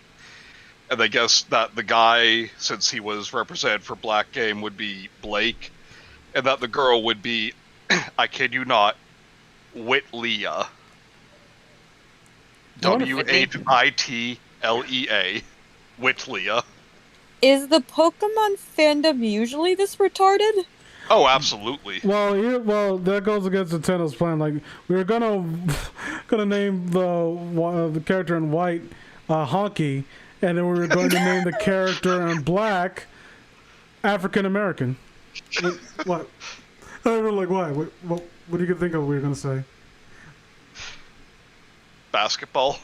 And they guessed that the guy, since he was represented for Black Game, would be Blake, and that the girl would be, I kid you not, Whitlea. Whitlea. Whitlea. Is the Pokemon fandom usually this retarded? Oh, absolutely. Well, that goes against Nintendo's plan. Like we were gonna name the character in white Honky, and then we were going to name the character in black African American. What? I was like, why? What do you think of? We were gonna say Basketball.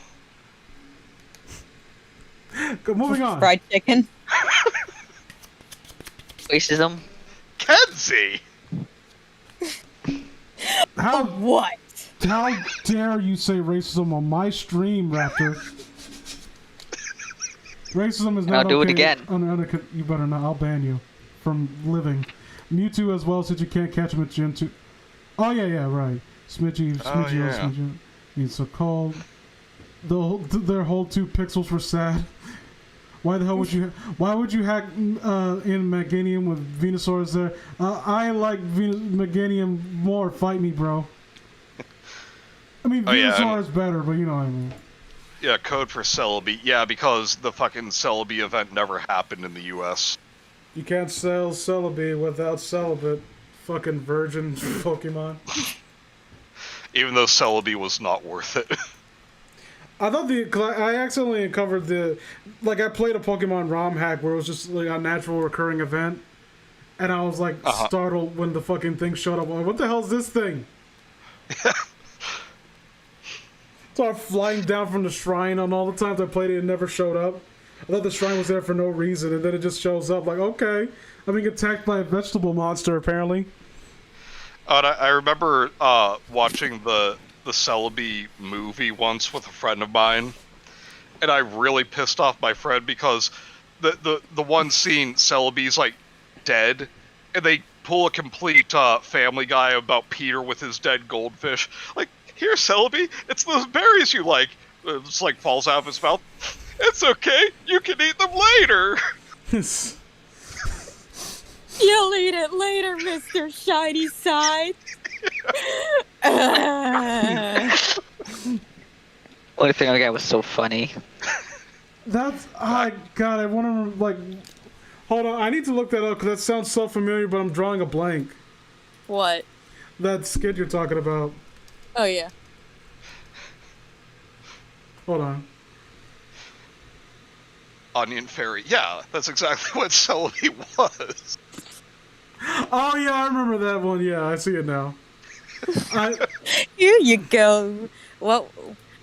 moving on. Fried chicken. Racism. Kenzie! How What? how dare you say racism on my stream, Raptor? Racism is not I'll do it okay. again. You better not. I'll ban you from living. Mewtwo as well, since you can't catch him at Gen 2. Oh yeah, right. Smidgy, yeah. means so cold. Their whole 2 pixels were sad. Why the hell would you? Why would you hack in Meganium with Venusaur's there? I like Meganium more. Fight me, bro. I mean, Venusaur is better, but you know what I mean. Yeah, code for Celebi. Yeah, because the fucking Celebi event never happened in the US. You can't sell Celebi without celibate. Fucking virgin Pokemon. Even though Celebi was not worth it. I thought cause I accidentally uncovered I played a Pokemon ROM hack where it was just like a natural recurring event, and I was like startled when the fucking thing showed up. I'm like, what the hell is this thing? So I'm flying down from the shrine on all the times I played it, it never showed up. I thought the shrine was there for no reason, and then it just shows up. Like, okay, I'm being attacked by a vegetable monster apparently. And I remember watching the Celebi movie once with a friend of mine, and I really pissed off my friend because the one scene Celebi's like dead, and they pull a complete Family Guy about Peter with his dead goldfish. Like, here, Celebi, it's those berries you like. It's like falls out of his mouth. It's okay, you can eat them later. You'll eat it later, Mr. Shiny Side. Only thing I got was so funny. That's God. I want to hold on. I need to look that up because that sounds so familiar, but I'm drawing a blank. What? That skit you're talking about. Oh yeah. Hold on. Onion Fairy. Yeah, that's exactly what Celebi was. Oh yeah, I remember that one. Yeah, I see it now. Here you go. Well,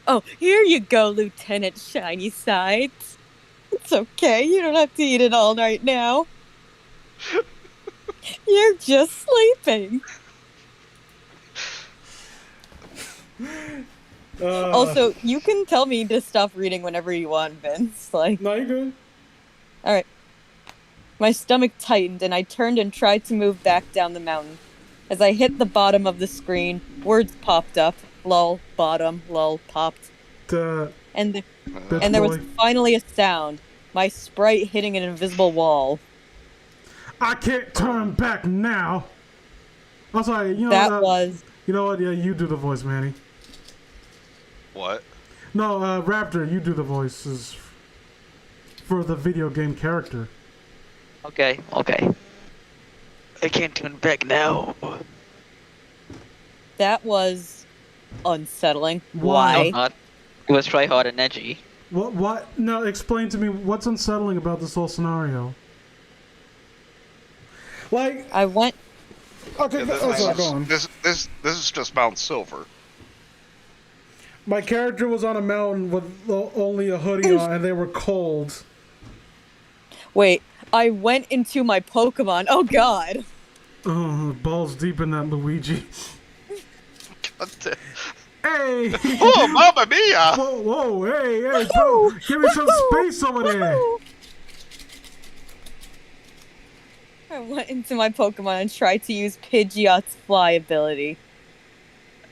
oh, here you go, Lieutenant Shiny Sides. It's okay. You don't have to eat it all right now. You're just sleeping. Also, you can tell me to stop reading whenever you want, Vince. Like, no, you're good. all right. My stomach tightened, and I turned and tried to move back down the mountain. As I hit the bottom of the screen, words popped up. Lol, bottom, lol, popped. And there was finally a sound. My sprite hitting an invisible wall. I can't turn back now. I'm sorry, you know that was... You know what? Yeah, you do the voice, Manny. What? No, Raptor, you do the voices for the video game character. Okay. I can't turn back now. That was unsettling. Why? Why? Not. It was try hard and edgy. What? No, explain to me what's unsettling about this whole scenario. Like, I went... Okay, Yeah, go on. This is just Mount Silver. My character was on a mountain with only a hoodie on, and they were cold. Wait, I went into my Pokemon. Oh god. Oh, balls deep in that Luigi. God damn. Hey! Oh, Mamma Mia! Whoa, hey, bro! Give me some space over there! I went into my Pokemon and tried to use Pidgeot's fly ability.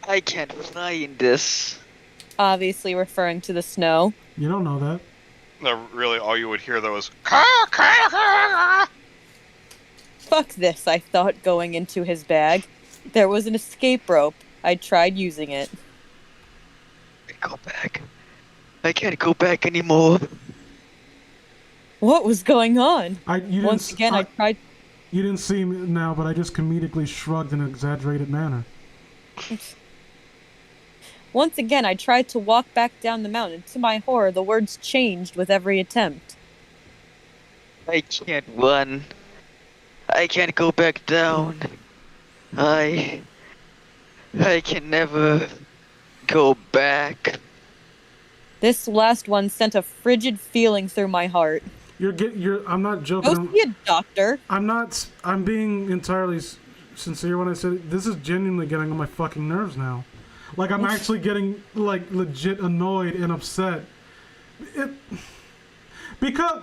I can't fly in this. Obviously referring to the snow. You don't know that. No, really, all you would hear though was caw, caw, caw. Fuck this, I thought, going into his bag. There was an escape rope. I tried using it. Go back. I can't go back anymore. What was going on? You Once again, I tried... You didn't see me now, but I just comedically shrugged in an exaggerated manner. Once again, I tried to walk back down the mountain. To my horror, the words changed with every attempt. I can't run. I can't go back down. I can never go back. This last one sent a frigid feeling through my heart. I'm not joking. Go see a doctor. I'm being entirely sincere when I said it. This is genuinely getting on my fucking nerves now. Like, I'm actually getting, like, legit annoyed and upset. Because...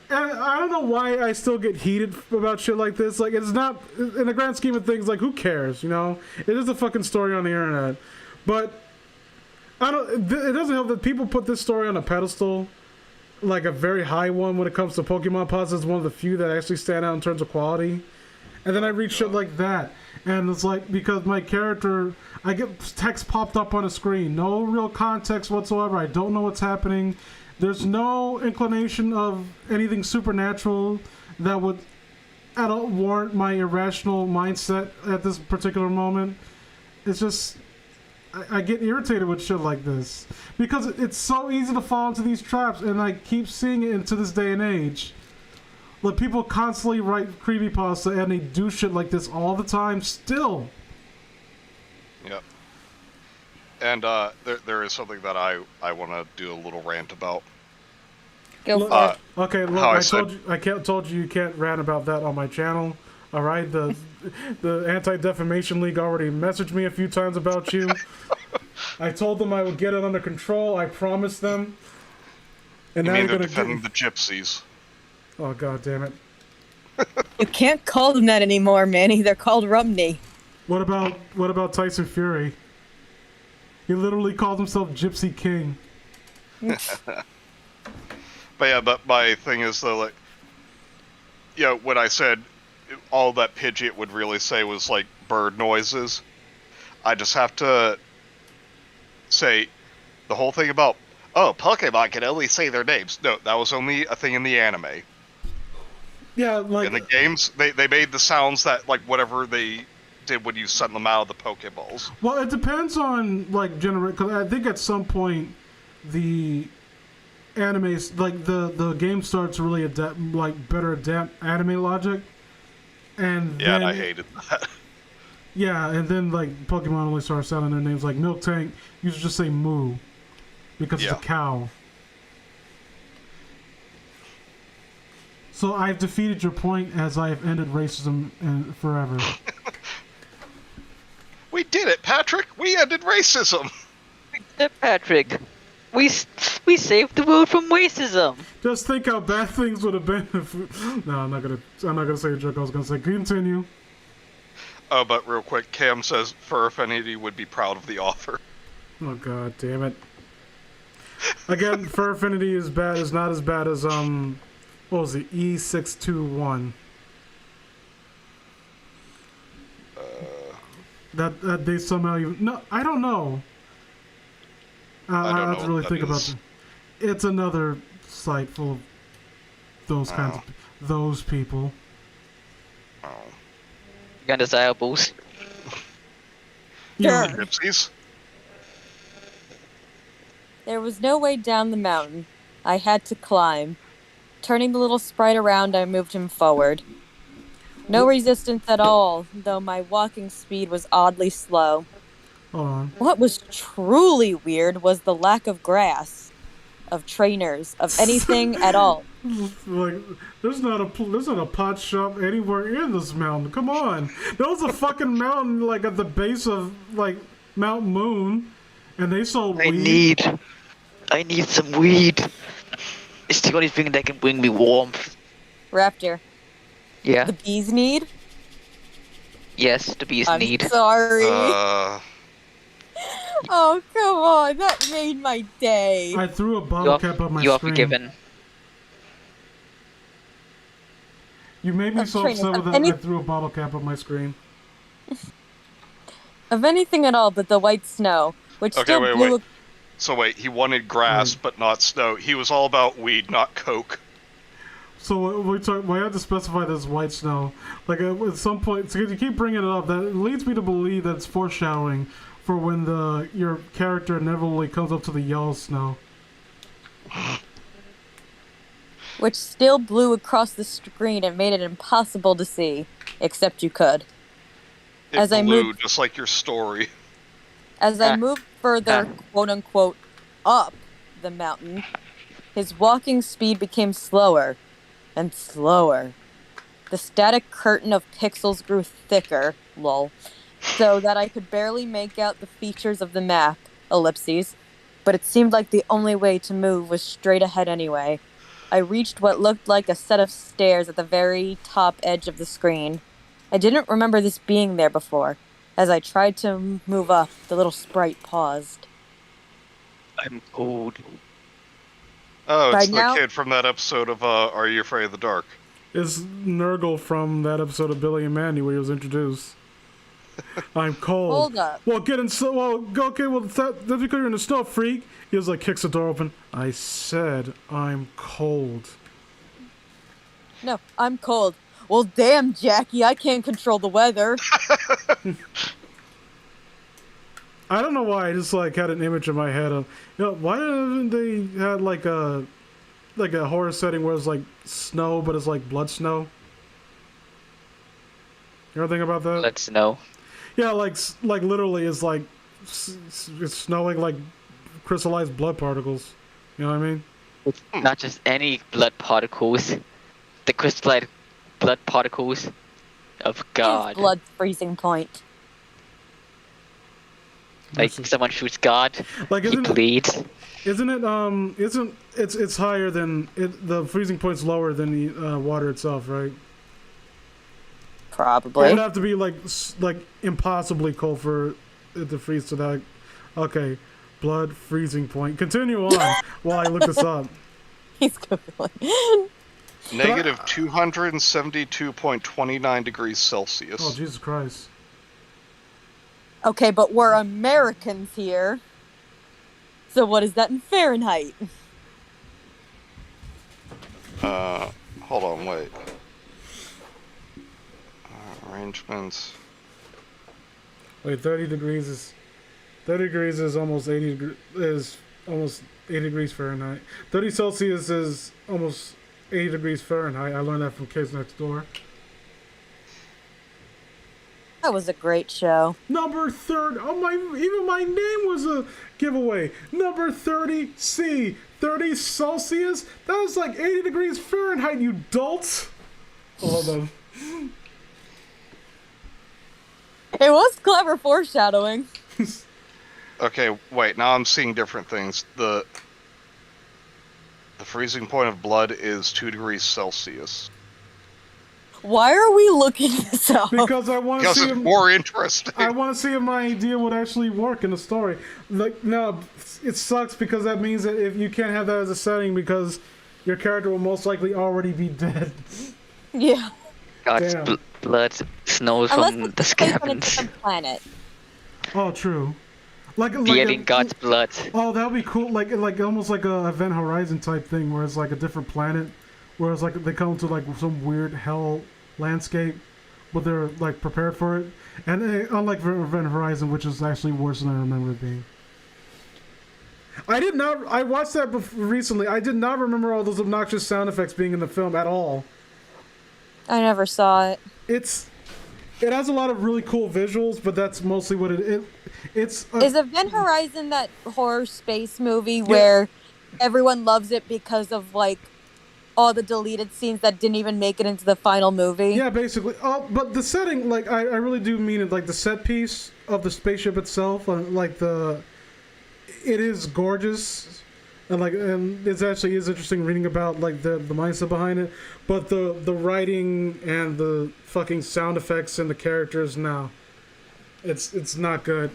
And I don't know why I still get heated about shit like this. Like, it's not... In the grand scheme of things, like, who cares, you know? It is a fucking story on the internet. But... It doesn't help that people put this story on a pedestal. Like, a very high one when it comes to Pokemon Puzzles. It's one of the few that actually stand out in terms of quality. And then I read shit like that. And it's like, because my character... I get text popped up on the screen. No real context whatsoever. I don't know what's happening. There's no inclination of anything supernatural that would at all warrant my irrational mindset at this particular moment. It's just... I get irritated with shit like this. Because it's so easy to fall into these traps, and I keep seeing it into this day and age. Like, people constantly write creepypasta, and they do shit like this all the time still. Yep. And there is something that I want to do a little rant about. Go for it. Okay, look, I told you can't rant about that on my channel. All right, the Anti-Defamation League already messaged me a few times about you. I told them I would get it under control. I promised them. And you now mean you're they're gonna defending the gypsies? Oh, god damn it! You can't call them that anymore, Manny. They're called Rumney. What about Tyson Fury? He literally called himself Gypsy King. But yeah, but my thing is though, like, you know, when I said all that Pidgeot would really say was like bird noises, I just have to say the whole thing about, oh, Pokemon can only say their names. No, that was only a thing in the anime. Yeah, like in the games, they made the sounds that, like, whatever they did when you sent them out of the Pokeballs. Well, it depends on, like, because I think at some point the anime, like, the game starts to really better adapt anime logic. And yeah, then, and I hated that. Yeah, and then, like, Pokemon only started sounding their names, like Miltank, you should just say Moo, because it's a cow. So I've defeated your point as I have ended racism forever. We did it, Patrick! We ended racism! Patrick, we saved the world from racism. Just think how bad things would have been if... No, I'm not gonna say a joke I was gonna say. Continue. Oh, but real quick, Cam says Fur Affinity would be proud of the offer. Oh, god damn it. Again, Fur Affinity is not as bad as, what was it, E621. That they somehow even... No, I don't know. I have to really think about it. It's another site full of those kinds of... Those people. Oh. Undesirables. Sure. Gypsies? There was no way down the mountain. I had to climb. Turning the little sprite around, I moved him forward. No resistance at all, though my walking speed was oddly slow. Hold on. What was truly weird was the lack of grass, of trainers, of anything at all. Like, there's not a pot shop anywhere in this mountain. Come on. There was a fucking mountain, like, at the base of, like, Mount Moon, and they sold weed. I need some weed. It's the only thing that can bring me warmth. Raptor. Yeah. The bees need? Yes, the bees I'm need. sorry. Oh, come on. That made my day. I threw a bottle cap up my You are screen. forgiven. You made me so upset with that I threw a bottle cap up my screen. Of anything at all but the white snow, which still blew... So wait, he wanted grass, but not snow. He was all about weed, not coke. So we have to specify this white snow. Like at some point, so you keep bringing it up. That leads me to believe that's foreshadowing for when your character inevitably comes up to the yellow snow. Which still blew across the screen and made it impossible to see, except you could. It blew just like your story. As I moved further, quote-unquote, up the mountain, his walking speed became slower and slower. The static curtain of pixels grew thicker, lol, so that I could barely make out the features of the map, ellipses, but it seemed like the only way to move was straight ahead anyway. I reached what looked like a set of stairs at the very top edge of the screen. I didn't remember this being there before. As I tried to move up, the little sprite paused. I'm cold. Oh, it's By the now- kid from that episode of Are You Afraid of the Dark? It's Nurgle from that episode of Billy and Mandy where he was introduced. I'm cold. Hold up. Well, get in. That's because you're in the snow, freak. He was like, kicks the door open. I said I'm cold. No, I'm cold. Well, damn, Jackie, I can't control the weather. I don't know why. I just like had an image in my head of, why haven't they had like a horror setting where it's like snow, but it's like blood snow? You ever think about that? Let's know. Yeah, like literally, it's like it's snowing like crystallized blood particles. You know what I mean? It's not just any blood particles. The crystallized blood particles of God. His blood freezing point. Like someone shoots God, Like, he bleeds. Isn't it? It's higher than it. The freezing point's lower than the water itself, right? Probably. It would have to be like impossibly cold for it to freeze to that. Okay, blood freezing point. Continue on while I look this up. He's Googling. Negative 272.29 degrees Celsius. Oh, Jesus Christ. Okay, but we're Americans here. So what is that in Fahrenheit? Hold on, wait. Arrangements. Wait, 30 degrees is almost 80 degrees Fahrenheit. 30 Celsius is almost 80 degrees Fahrenheit. I learned that from Kids Next Door. That was a great show. Number 30. Even my name was a giveaway. Number 30 C. 30 Celsius? That is like 80 degrees Fahrenheit, you dolts. Hold on. It was clever foreshadowing. Okay, wait, now I'm seeing different things. The freezing point of blood is 2 degrees Celsius. Why are we looking this up? Because I want to Because see it's more interesting. I want to see if my idea would actually work in the story. Like, no, it sucks because that means that if you can't have that as a setting because your character will most likely already be dead. Yeah. God's blood snows Unless from it's the placed on a scabbings. different planet. Oh, true. Like Eating God's blood. Oh, that would be cool. Like almost like a Event Horizon type thing, where it's like a different planet, where it's like they come to like some weird hell landscape, but they're like prepared for it. And unlike Event Horizon, which is actually worse than I remember it being. I watched that recently. I did not remember all those obnoxious sound effects being in the film at all. I never saw it. It has a lot of really cool visuals, but that's mostly what it's. Is Event Horizon that horror space movie where everyone loves it because of like all the deleted scenes that didn't even make it into the final movie? Yeah, basically. But the setting, like, I really do mean it. Like the set piece of the spaceship itself, it is gorgeous, and it actually is interesting reading about like the mindset behind it. But the writing and the fucking sound effects and the characters, no, it's not good.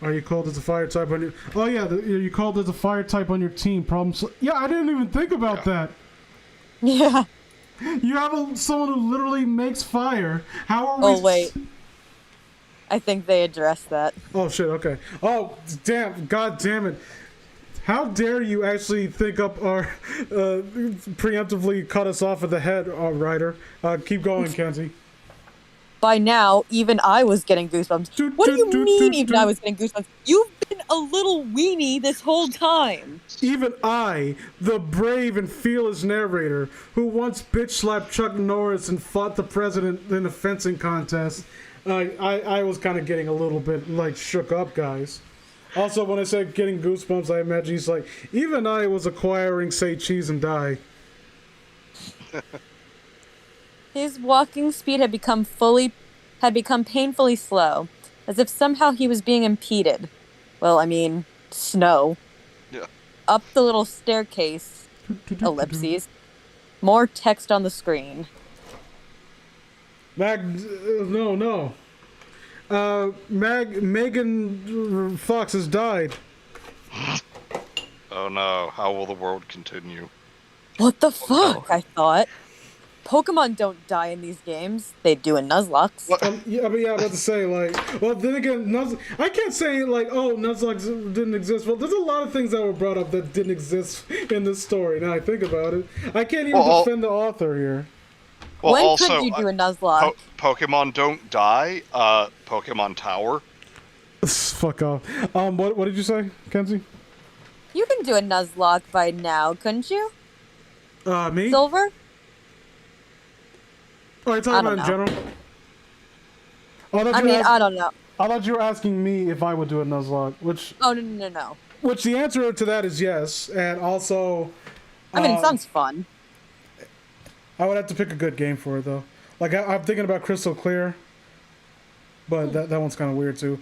Are you called as a fire type on your? Oh yeah, you called as a fire type on your team. Yeah, I didn't even think about that. Yeah. You have someone who literally makes fire. How are we? Oh wait. I think they addressed that. Oh shit. Okay. Oh damn. God damn it. How dare you actually think up our preemptively cut us off at the head, Ryder? Keep going, Kenzie. By now, even I was getting goosebumps. What do you mean, even I was getting goosebumps? You've been a little weenie this whole time. Even I, the brave and fearless narrator, who once bitch slapped Chuck Norris and fought the president in a fencing contest, I was kind of getting a little bit like shook up, guys. Also, when I said getting goosebumps, I imagine he's like, even I was acquiring say cheese and die. His walking speed had become painfully slow, as if somehow he was being impeded. Well, I mean, snow. Yeah. Up the little staircase, ellipses. More text on the screen. No. Megan Fox has died. Oh no, how will the world continue? What the fuck? no. I thought. Pokemon don't die in these games. They do in Nuzlocke. Yeah, I'm about to say, like, well, then again, I can't say, like, oh, Nuzlocke didn't exist. Well, there's a lot of things that were brought up that didn't exist in this story, now I think about it. I can't even defend the author here. Well, When also, could you do a Nuzlocke? Pokemon don't die. Pokemon Tower. Fuck off. What did you say, Kenzie? You can do a Nuzlocke by now, couldn't you? Me? Silver? Oh, you're talking about in general? I don't know. I thought you were asking me if I would do a Nuzlocke, which... Oh, no. Which the answer to that is yes, and also... I mean, it sounds fun. I would have to pick a good game for it, though. Like, I'm thinking about Crystal Clear, but that one's kind of weird, too.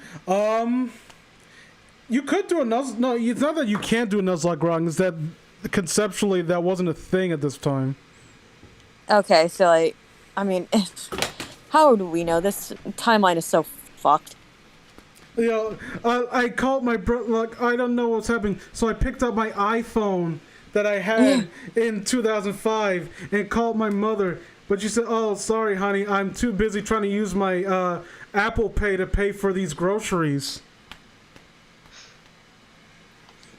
You could do a Nuzlocke... No, it's not that you can't do a Nuzlocke wrong, it's that conceptually that wasn't a thing at this time. Okay, so, like... I mean, how do we know? This timeline is so fucked. You know, I called my brother, like, I don't know what's happening, so I picked up my iPhone that I had in 2005 and called my mother, but she said, oh, sorry, honey, I'm too busy trying to use my Apple Pay to pay for these groceries.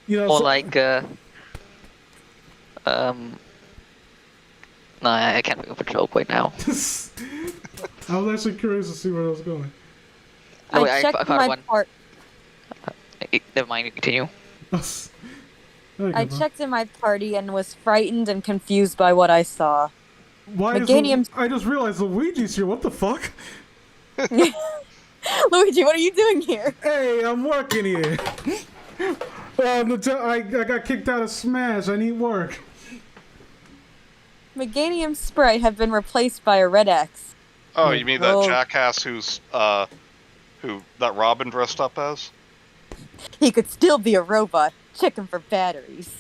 You know, Or like, no, I can't think of a joke right now. I was actually curious to see where that was going. No, wait, I checked I found my one. part. Never mind, continue. I checked in my party and was frightened and confused by what I saw. Why Meganium... I just realized Luigi's here. What the fuck? Luigi, what are you doing here? Hey, I'm working here. I got kicked out of Smash. I need work. Meganium Sprite have been replaced by a Red X. Oh, you mean that jackass who that Robin dressed up as? He could still be a robot. Check him for batteries.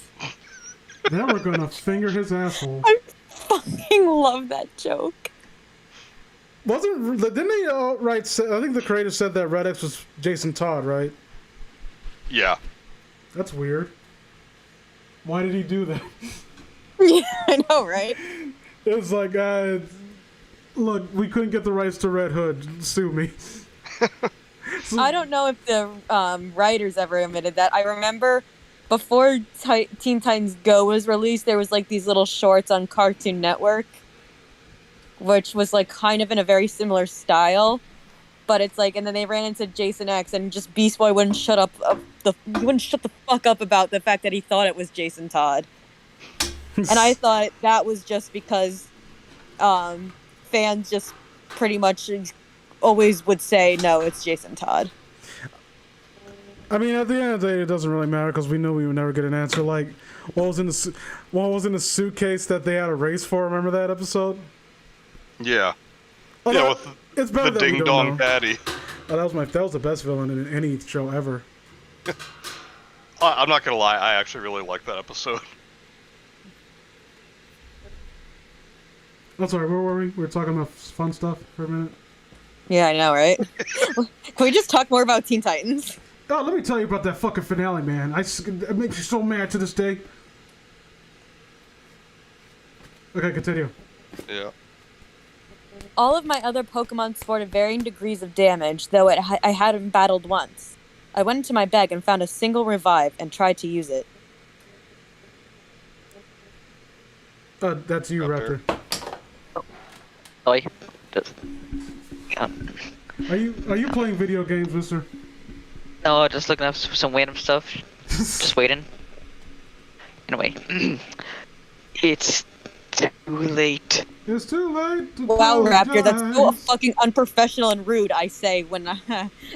Now we're gonna finger his asshole. I fucking love that joke. Didn't they outright say, I think the creator said that Red X was Jason Todd, right? Yeah. That's weird. Why did he do that? Yeah, I know, right? It was like, look, we couldn't get the rights to Red Hood. Sue me. I don't know if the writers ever admitted that. I remember before Teen Titans Go was released, there was like these little shorts on Cartoon Network, which was like kind of in a very similar style. But it's like, and then they ran into Jason X, and just Beast Boy wouldn't shut the fuck up about the fact that he thought it was Jason Todd. And I thought that was just because fans just pretty much always would say, no, it's Jason Todd. I mean, at the end of the day, it doesn't really matter because we knew we would never get an answer. Like, what was in the suitcase that they had a race for? Remember that episode? Yeah. Although, yeah, with it's better the that we Ding don't Dong know. Daddy. Oh, that was the best villain in any show ever. I'm not gonna lie, I actually really like that episode. I'm sorry, where were we? We were talking about fun stuff for a minute. Yeah, I know, right? Can we just talk more about Teen Titans? Oh, let me tell you about that fucking finale, man. It makes you so mad to this day. Okay, continue. Yeah. All of my other Pokemon sported varying degrees of damage, though I hadn't battled once. I went into my bag and found a single revive and tried to use it. That's you, Up Raptor. Sorry. Just, yeah. Are you playing video games, Mister? No, just looking up some random stuff. Just waiting. Anyway, it's too late. It's too late to Wow, Raptor, that's so apologize. fucking unprofessional and rude, I say, when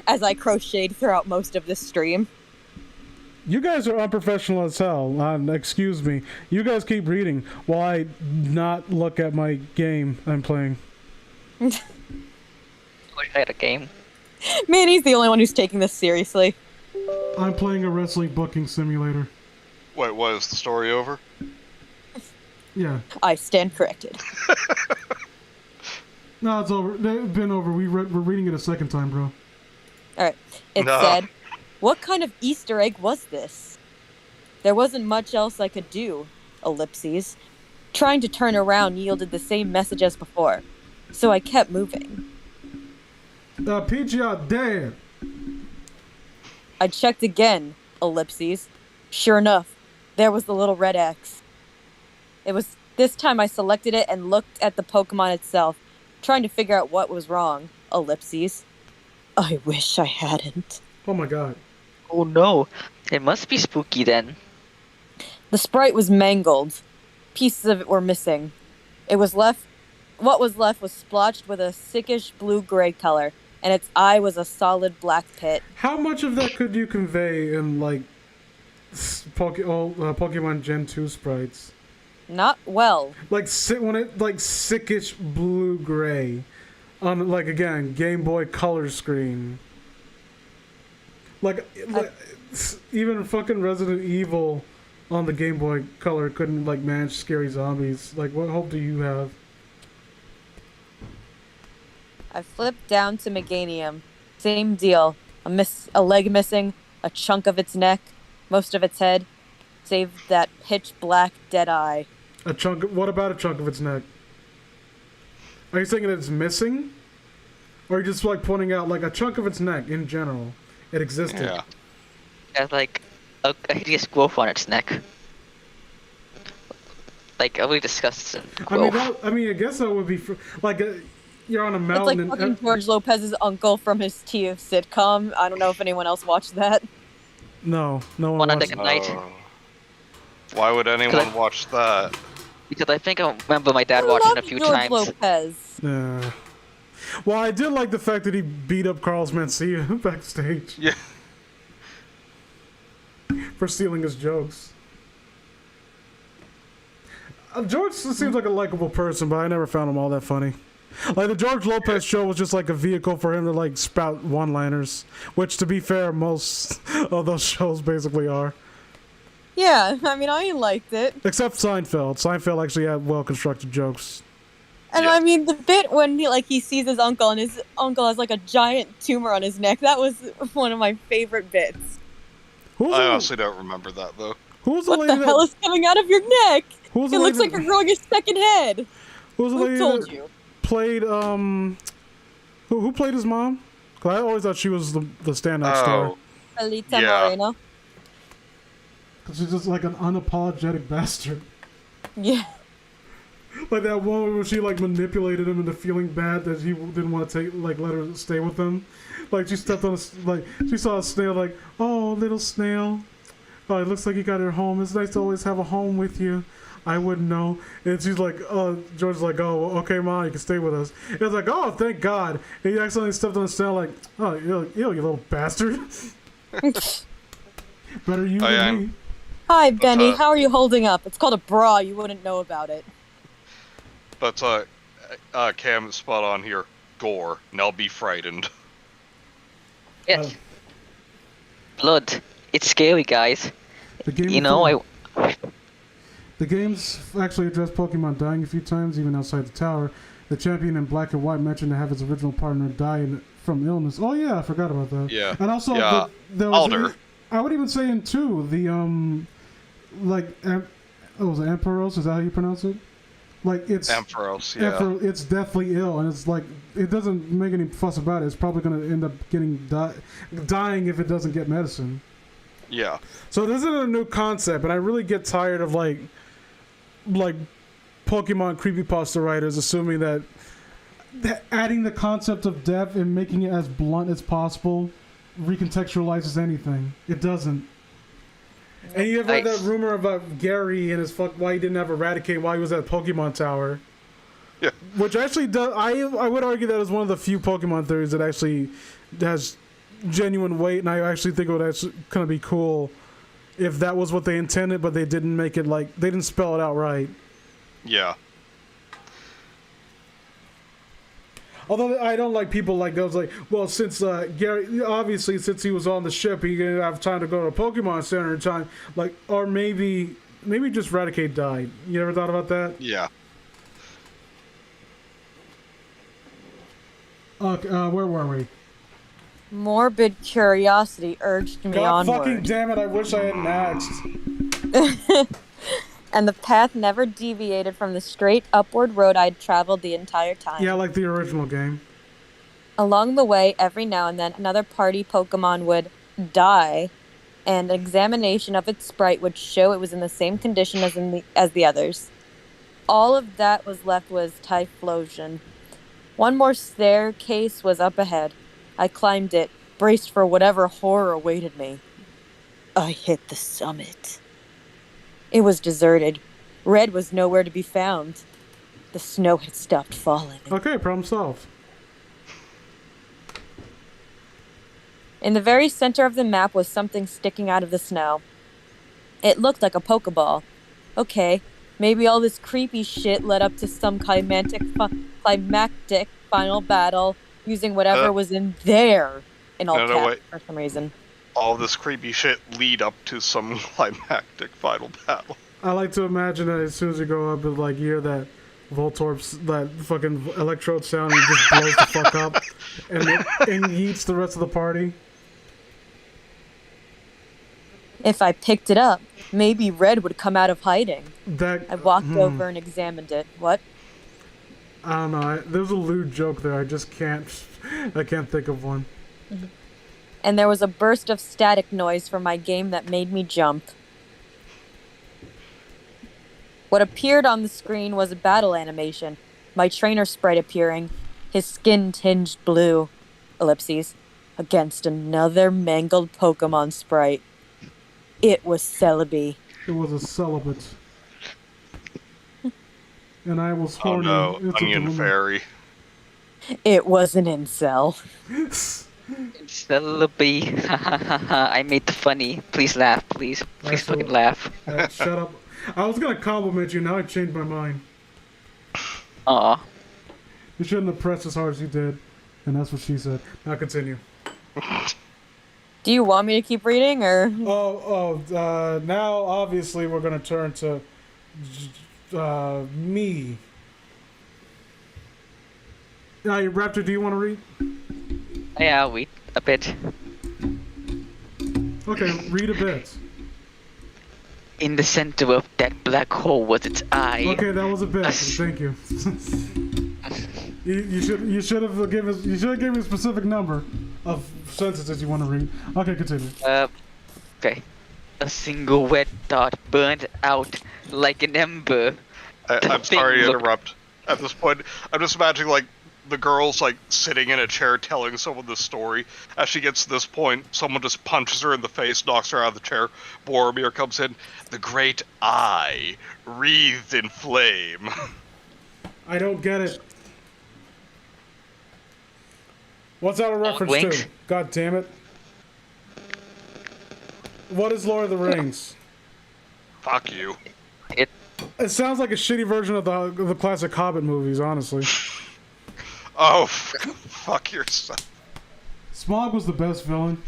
as I crocheted throughout most of this stream. You guys are unprofessional as hell. Excuse me. You guys keep reading while I not look at my game I'm playing. I wish I had a game. Manny's the only one who's taking this seriously. I'm playing a wrestling booking simulator. Wait, what, is the story over? Yeah. I stand corrected. No, it's over. It's been over. We're reading it a second time, bro. Alright. It No. said, "What kind of Easter egg was this? There wasn't much else I could do. Ellipses. Trying to turn around yielded the same message as before. So I kept moving. PGR dead. I checked again. Ellipses. Sure enough, there was the little red X. It was this time I selected it and looked at the Pokemon itself, trying to figure out what was wrong. Ellipses. I wish I hadn't. Oh my god. Oh no, it must be spooky then. The sprite was mangled. Pieces of it were missing. What was left was splotched with a sickish blue-gray color, and its eye was a solid black pit. How much of that could you convey in like Pokemon Gen 2 sprites? Not well. Like when it like sickish blue gray on like again Game Boy Color screen. Like even fucking Resident Evil on the Game Boy Color couldn't like manage scary zombies. Like what hope do you have? I flipped down to Meganium. Same deal. A leg missing, a chunk of its neck, most of its head, save that pitch black dead eye. A chunk. What about a chunk of its neck? Are you saying it's missing, or are you just like pointing out like a chunk of its neck in general? It existed. Yeah. It has like a hideous growth on its neck. Like, we discussed it. I mean, I guess that would be you're on a It's mountain. like fucking George Lopez's uncle from his TF sitcom. I don't know if anyone else watched that. No one One on watched the night. Why would anyone watch that? Because I think I remember my dad watching it a few George times. Lopez. Yeah. Well, I did like the fact that he beat up Carlos Mencia backstage Yeah. for stealing his jokes. George seems like a likable person, but I never found him all that funny. Like the George Lopez show was just like a vehicle for him to like spout one-liners, which, to be fair, most of those shows basically are. Yeah, I mean, I liked it. Except Seinfeld. Seinfeld actually had well-constructed jokes. And Yeah. I mean, the bit when he sees his uncle and his uncle has like a giant tumor on his neck, that was one of my favorite bits. I honestly don't remember that though. Who's the What lady the hell is coming out of your neck? Who's It the looks lady like you're growing a second head. Who's the Who lady told that you? played who played his mom? 'Cause I always thought she was the standout star. Oh, Alita Yeah. Moreno. 'Cause she's just like an unapologetic bastard. Yeah. Like that woman where she like manipulated him into feeling bad that he didn't want to let her stay with him. Like she stepped on she saw a snail like, oh, little snail. Oh, it looks like you got her home. It's nice to always have a home with you. I wouldn't know. And she's like, George's like, oh, okay, Mom, you can stay with us. It's like, oh, thank God. And he accidentally stepped on the snail like, oh, you little bastard. Better you than am. me. Hi, Benny. uh, How are you holding up? It's called a bra. You wouldn't know about it. but Cam is spot on here. Gore. Now be frightened. Yes. Blood. It's scary, guys. The game You know, The game's actually addressed Pokemon dying a few times, even outside the tower. The champion in black and white mentioned to have his original partner die from illness. Oh yeah, I forgot about that. Yeah. And also, Yeah. there was Alder. I would even say in 2, was it Emperos? Is that how you pronounce it? Like it's Ampharos, yeah. it's deathly ill, and it's like it doesn't make any fuss about it. It's probably going to end up dying if it doesn't get medicine. Yeah. So this isn't a new concept, and I really get tired of like Pokemon creepypasta writers assuming that adding the concept of death and making it as blunt as possible recontextualizes anything. It doesn't. And you ever heard that rumor about Gary and his why he didn't have Eradicate while he was at Pokemon Tower? Yeah. Which actually does. I would argue that is one of the few Pokemon theories that actually has genuine weight, and I actually think it would actually kind of be cool if that was what they intended, but they didn't make it like they didn't spell it out right. Yeah. Although I don't like people like those, like, well, since Gary, obviously, since he was on the ship, he didn't have time to go to a Pokemon Center in time. Like, or maybe just Raticate died. You ever thought about that? Yeah. Where were we? Morbid curiosity urged me God onward. fucking damn it! I wish I hadn't asked. And the path never deviated from the straight upward road I'd traveled the entire time. Yeah, like the original game. Along the way, every now and then, another party Pokemon would die, and an examination of its sprite would show it was in the same condition as the others. All of that was left was Typhlosion. One more staircase was up ahead. I climbed it, braced for whatever horror awaited me. I hit the summit. It was deserted. Red was nowhere to be found. The snow had stopped falling. Okay, problem solved. In the very center of the map was something sticking out of the snow. It looked like a Pokeball. Okay, maybe all this creepy shit led up to some climactic final battle using whatever was in there in all caps for some reason. All this creepy shit lead up to some climactic final battle. I like to imagine that as soon as you go up, it's like you hear that Voltorb's, that fucking electrode sound, and it just blows the fuck up, and yeets the rest of the party. If I picked it up, maybe Red would come out of hiding. I walked over and examined it. What? I don't know. There's a lewd joke there. I just can't. I can't think of one. Mm-hmm. And there was a burst of static noise from my game that made me jump. What appeared on the screen was a battle animation. My trainer sprite appearing, his skin tinged blue, ellipses, against another mangled Pokemon sprite. It was Celebi. It was a celibate. And I was horny. Oh no, Onion Fairy. It was an incel. Celebi. I made the funny. Please laugh, please. Please fucking laugh. Shut up. I was gonna compliment you, now I changed my mind. Aw. You shouldn't have pressed as hard as you did. And that's what she said. Now continue. Do you want me to keep reading, or? Now obviously we're gonna turn to me. Raptor, do you want to read? Yeah, I'll read a bit. Okay, read a bit. In the center of that black hole was its eye. Okay, that was a bit. Thank you. you should have given me a specific number of sentences you want to read. Okay, continue. Okay. A single wet dot burned out like an ember. I'm sorry to interrupt. At this point, I'm just imagining like the girl's like sitting in a chair telling someone this story. As she gets to this point, someone just punches her in the face, knocks her out of the chair. Boromir comes in. The great eye, wreathed in flame. I don't get it. What's that a reference to? God damn it. What is Lord of the Rings? Fuck you. It sounds like a shitty version of the classic Hobbit movies, honestly. Oh, fuck yourself. Smaug was the best villain.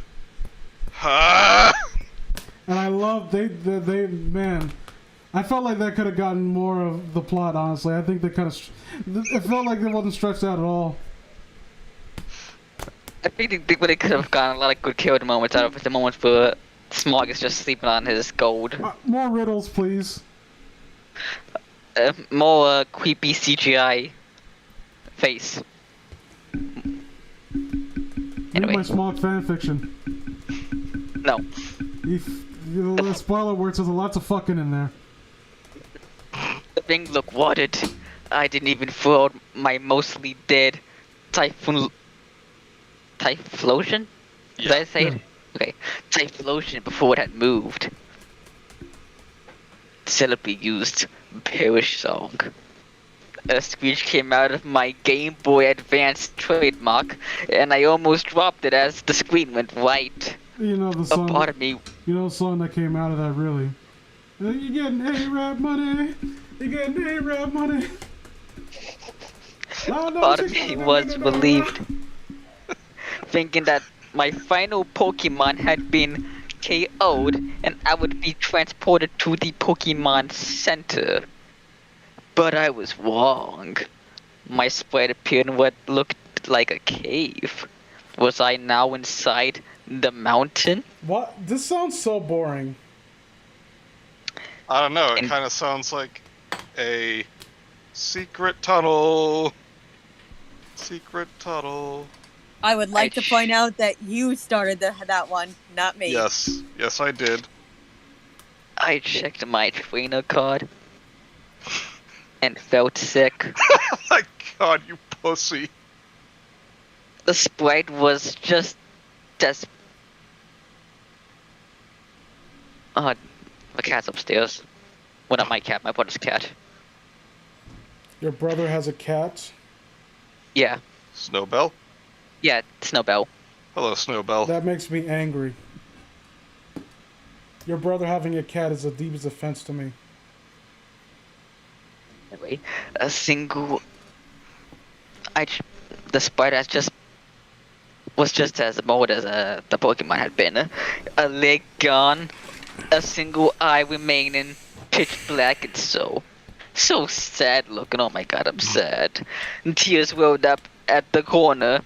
And I love man. I felt like that could have gotten more of the plot, honestly. I think they kind of... It felt like it wasn't stretched out at all. I think they could have gotten a lot of good killed moments out of it. The moments where Smaug is just sleeping on his gold. More riddles, please. More creepy CGI face. Anyway. Read my Smaug fanfiction. No. The spoiler word says lots of fucking in there. thing looked watered. I didn't even throw out my mostly dead Typhlosion? Did I say it? Okay. Typhlosion before it had moved. Celebrity used Perish Song. A screech came out of my Game Boy Advance trademark, and I almost dropped it as the screen went white. You know the A song. part of me, You know the song that came out of that, really. You getting A-Rap money. You getting A-Rap money. part of me was relieved, thinking that my final Pokemon had been KO'd and I would be transported to the Pokemon Center. But I was wrong. My sprite appeared in what looked like a cave. Was I now inside the mountain? What? This sounds so boring. I don't know. It kind of sounds like a secret tunnel. Secret tunnel. I would like to point out that you started that one, not me. Yes. Yes, I did. I checked my trainer card and felt sick. Oh my god, you pussy. The sprite was just as... the cat's upstairs. Well, not my cat, my brother's cat. Your brother has a cat? Yeah. Snowbell? Yeah, Snowbell. Hello, Snowbell. That makes me angry. Your brother having a cat is the deepest offense to me. Anyway, the sprite was just as bold as the Pokemon had been. A leg gone, a single eye remaining, pitch black and so sad looking. Oh my god, I'm sad. And tears welled up at the corner,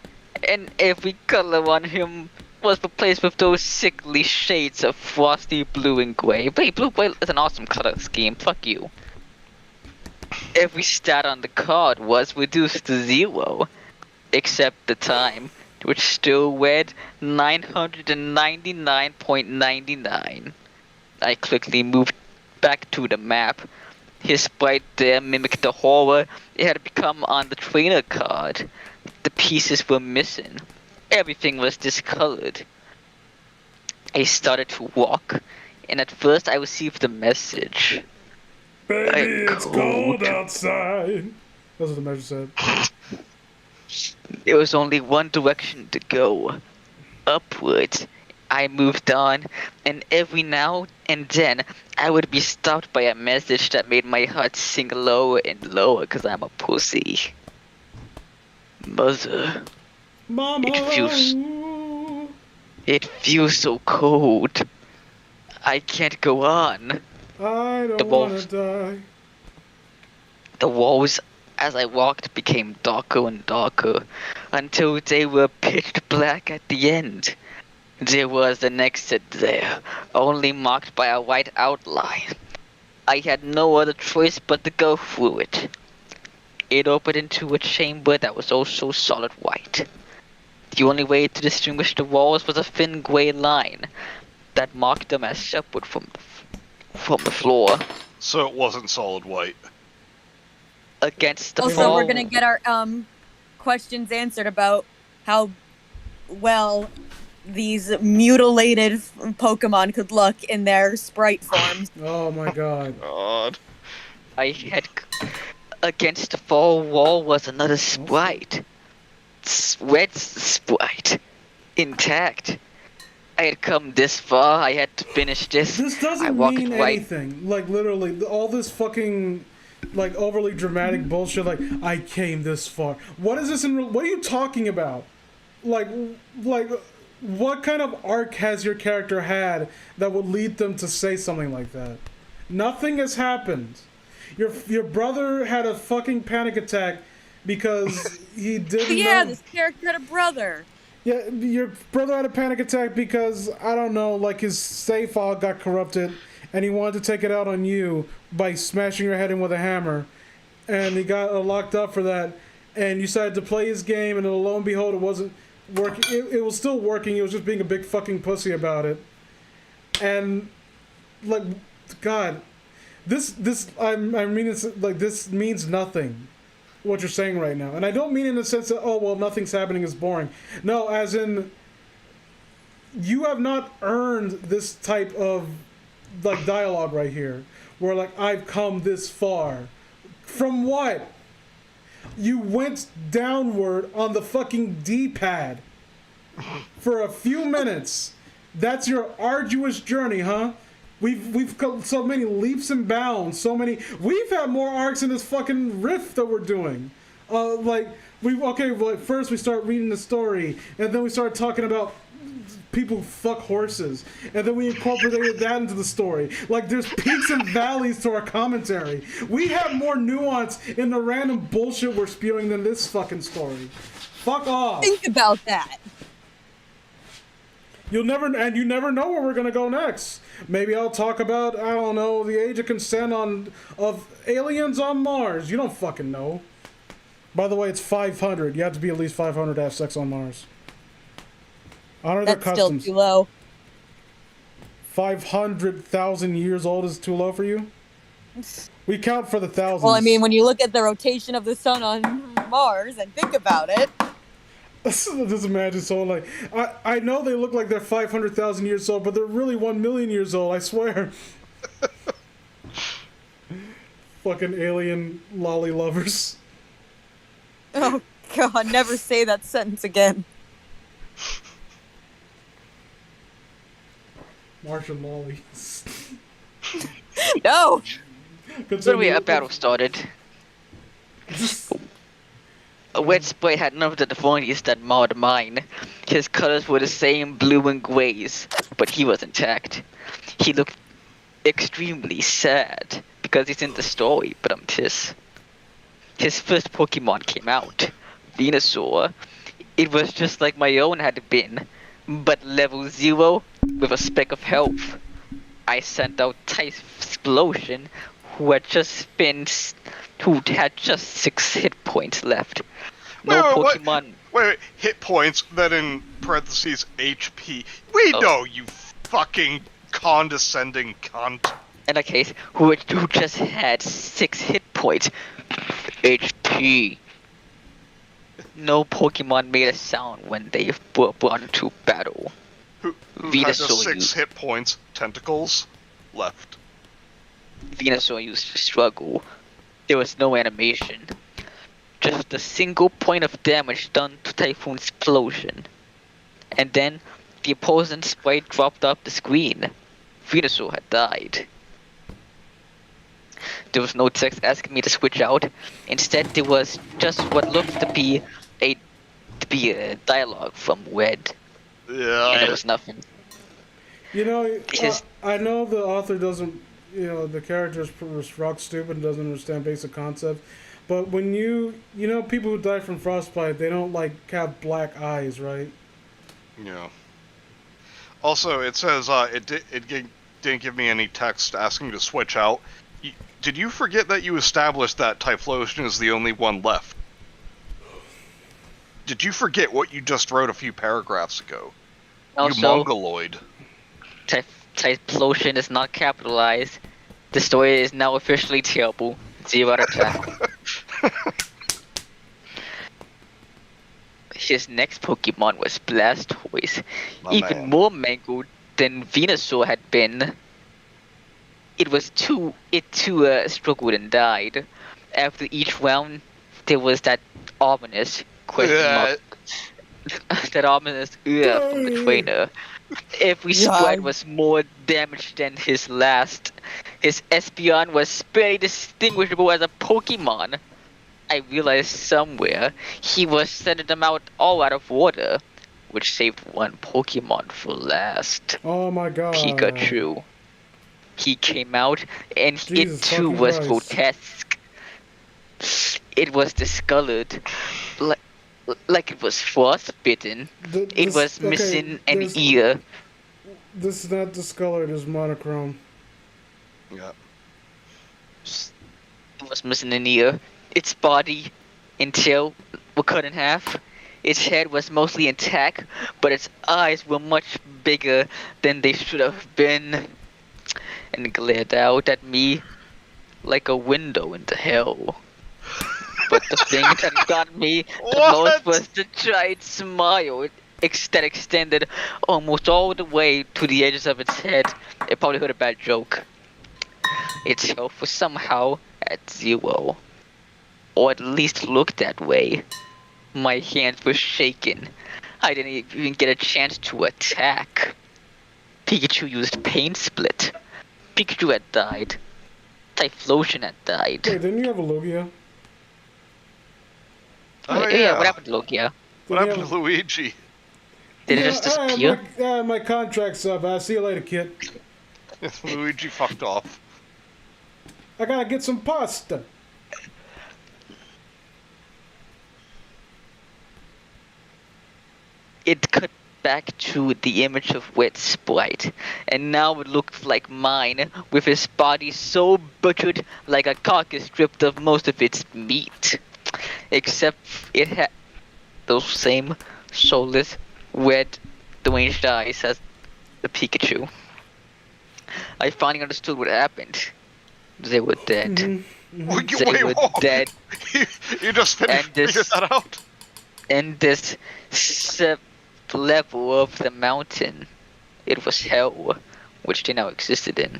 and every color on him was replaced with those sickly shades of frosty blue and gray. Wait, blue-gray is an awesome color scheme. Fuck you. Every stat on the card was reduced to 0, except the time, which still read 999.99. I quickly moved back to the map. His sprite there mimicked the horror it had become on the trainer card. The pieces were missing. Everything was discolored. I started to walk, and at first I received a message. Baby, it's cold outside. That's what the message said. There was only one direction to go. Upwards. I moved on, and every now and then I would be stopped by a message that made my heart sink lower and lower because I'm a pussy. Mother. Mama. It feels so cold. I can't go on. I don't want to die. The walls, as I walked, became darker and darker until they were pitch black at the end. There was an exit there, only marked by a white outline. I had no other choice but to go through it. It opened into a chamber that was also solid white. The only way to distinguish the walls was a thin gray line that marked them as separate from the floor. So it wasn't solid white. Against the Also, wall. we're gonna get our questions answered about how well these mutilated Pokemon could look in their sprite forms. Oh my god. God. I had against the far wall was another sprite. Red sprite. Intact. I had come this far, I had to finish this. This I doesn't walked mean right. anything. Like, literally, all this fucking, like, overly dramatic bullshit, like, I came this far. What is this what are you talking about? Like, what kind of arc has your character had that would lead them to say something like that? Nothing has happened. Your brother had a fucking panic attack because he didn't Yeah, know. this character had a brother. Yeah, your brother had a panic attack because, I don't know, like his save file got corrupted and he wanted to take it out on you by smashing your head in with a hammer. And he got locked up for that. And you decided to play his game, and lo and behold, it wasn't working. It was still working, it was just being a big fucking pussy about it. And, like, God, I mean, it's like this means nothing. What you're saying right now, and I don't mean in the sense that oh well, nothing's happening is boring. No, as in you have not earned this type of like dialogue right here, where like I've come this far. From what? You went downward on the fucking D-pad for a few minutes. That's your arduous journey, huh? We've come so many leaps and bounds, so many. We've had more arcs in this fucking rift that we're doing. First we start reading the story, and then we start talking about people who fuck horses, and then we incorporated that into the story. Like, there's peaks and valleys to our commentary. We have more nuance in the random bullshit we're spewing than this fucking story. Fuck off. Think about that. You never know where we're gonna go next. Maybe I'll talk about, I don't know, the age of consent of aliens on Mars. You don't fucking know. By the way, it's 500. You have to be at least 500 to have sex on Mars. Honor their That's customs. still too low. 500,000 years old is too low for you? We count for the thousands. Well, I mean, when you look at the rotation of the sun on Mars and think about it. Just imagine someone like... I know they look like they're 500,000 years old, but they're really 1 million years old, I swear. Fucking alien lolly lovers. Oh, God, never say that sentence again. Martian lollies. No! So a battle started. A wet spray had none of the deformities that marred mine. His colors were the same blue and grays, but he was intact. He looked extremely sad, because he's in the story, but his first Pokemon came out, Venusaur. It was just like my own had been, but level 0 with a speck of health. I sent out Typhlosion, who had just 6 hit points left. No Pokemon. Wait, hit points, then in parentheses HP. We know, you fucking condescending cunt. In that case, who just had 6 hit points. HP. No Pokemon made a sound when they were brought into battle. Who had just 6 hit points, tentacles, left. Venusaur used to struggle. There was no animation. Just a single point of damage done to Typhoon's explosion. And then, the opposing sprite dropped off the screen. Venusaur had died. There was no text asking me to switch out. Instead, there was just what looked to be a dialogue from Red. Yeah. And it was nothing. You know, I know the author doesn't, the character is rock stupid and doesn't understand basic concepts. But when people who die from frostbite, they don't, have black eyes, right? Yeah. Also, it says, it didn't give me any text asking to switch out. Did you forget that you established that Typhlosion is the only one left? Did you forget what you just wrote a few paragraphs ago? Also, you mongoloid. Typhlosion is not capitalized. The story is now officially terrible. 0 out of 10. His next Pokemon was Blastoise, even more mangled than Venusaur had been. It too struggled and died. After each round, there was that ominous question mark. That ominous from the trainer. Every sprite was more damaged than his last. His Espeon was barely distinguishable as a Pokemon. I realized somewhere he was sending them out all out of water, which saved one Pokemon for last. Oh my god. Pikachu. He came out and Jesus it too was Christ. grotesque. It was discolored, like it was frostbitten. It was missing an ear. This is not discolored, it's monochrome. Yeah. It was missing an ear. Its body and tail were cut in half. Its head was mostly intact, but its eyes were much bigger than they should have been, and glared out at me like a window into hell. But the thing that got me the What? most was the giant smile that extended almost all the way to the edges of its head. It probably heard a bad joke. Its health was somehow at 0. Or at least looked that way. My hands were shaking. I didn't even get a chance to attack. Pikachu used Pain Split. Pikachu had died. Typhlosion had died. Wait, didn't you have a Lugia? Oh Yeah, yeah. what happened to Lugia? What happened to Luigi? Did it just disappear? My contract's up. I'll see you later, kid. Luigi fucked off. I gotta get some pasta. It cut back to the image of Wet Sprite, and now it looked like mine, with his body so butchered like a carcass stripped of most of its meat. Except it had those same soulless, red, deranged eyes as the Pikachu. I finally understood what happened. They were dead. Wait, They were what? dead. You just finished And this- figured that out? In this level of the mountain, it was hell, which they now existed in.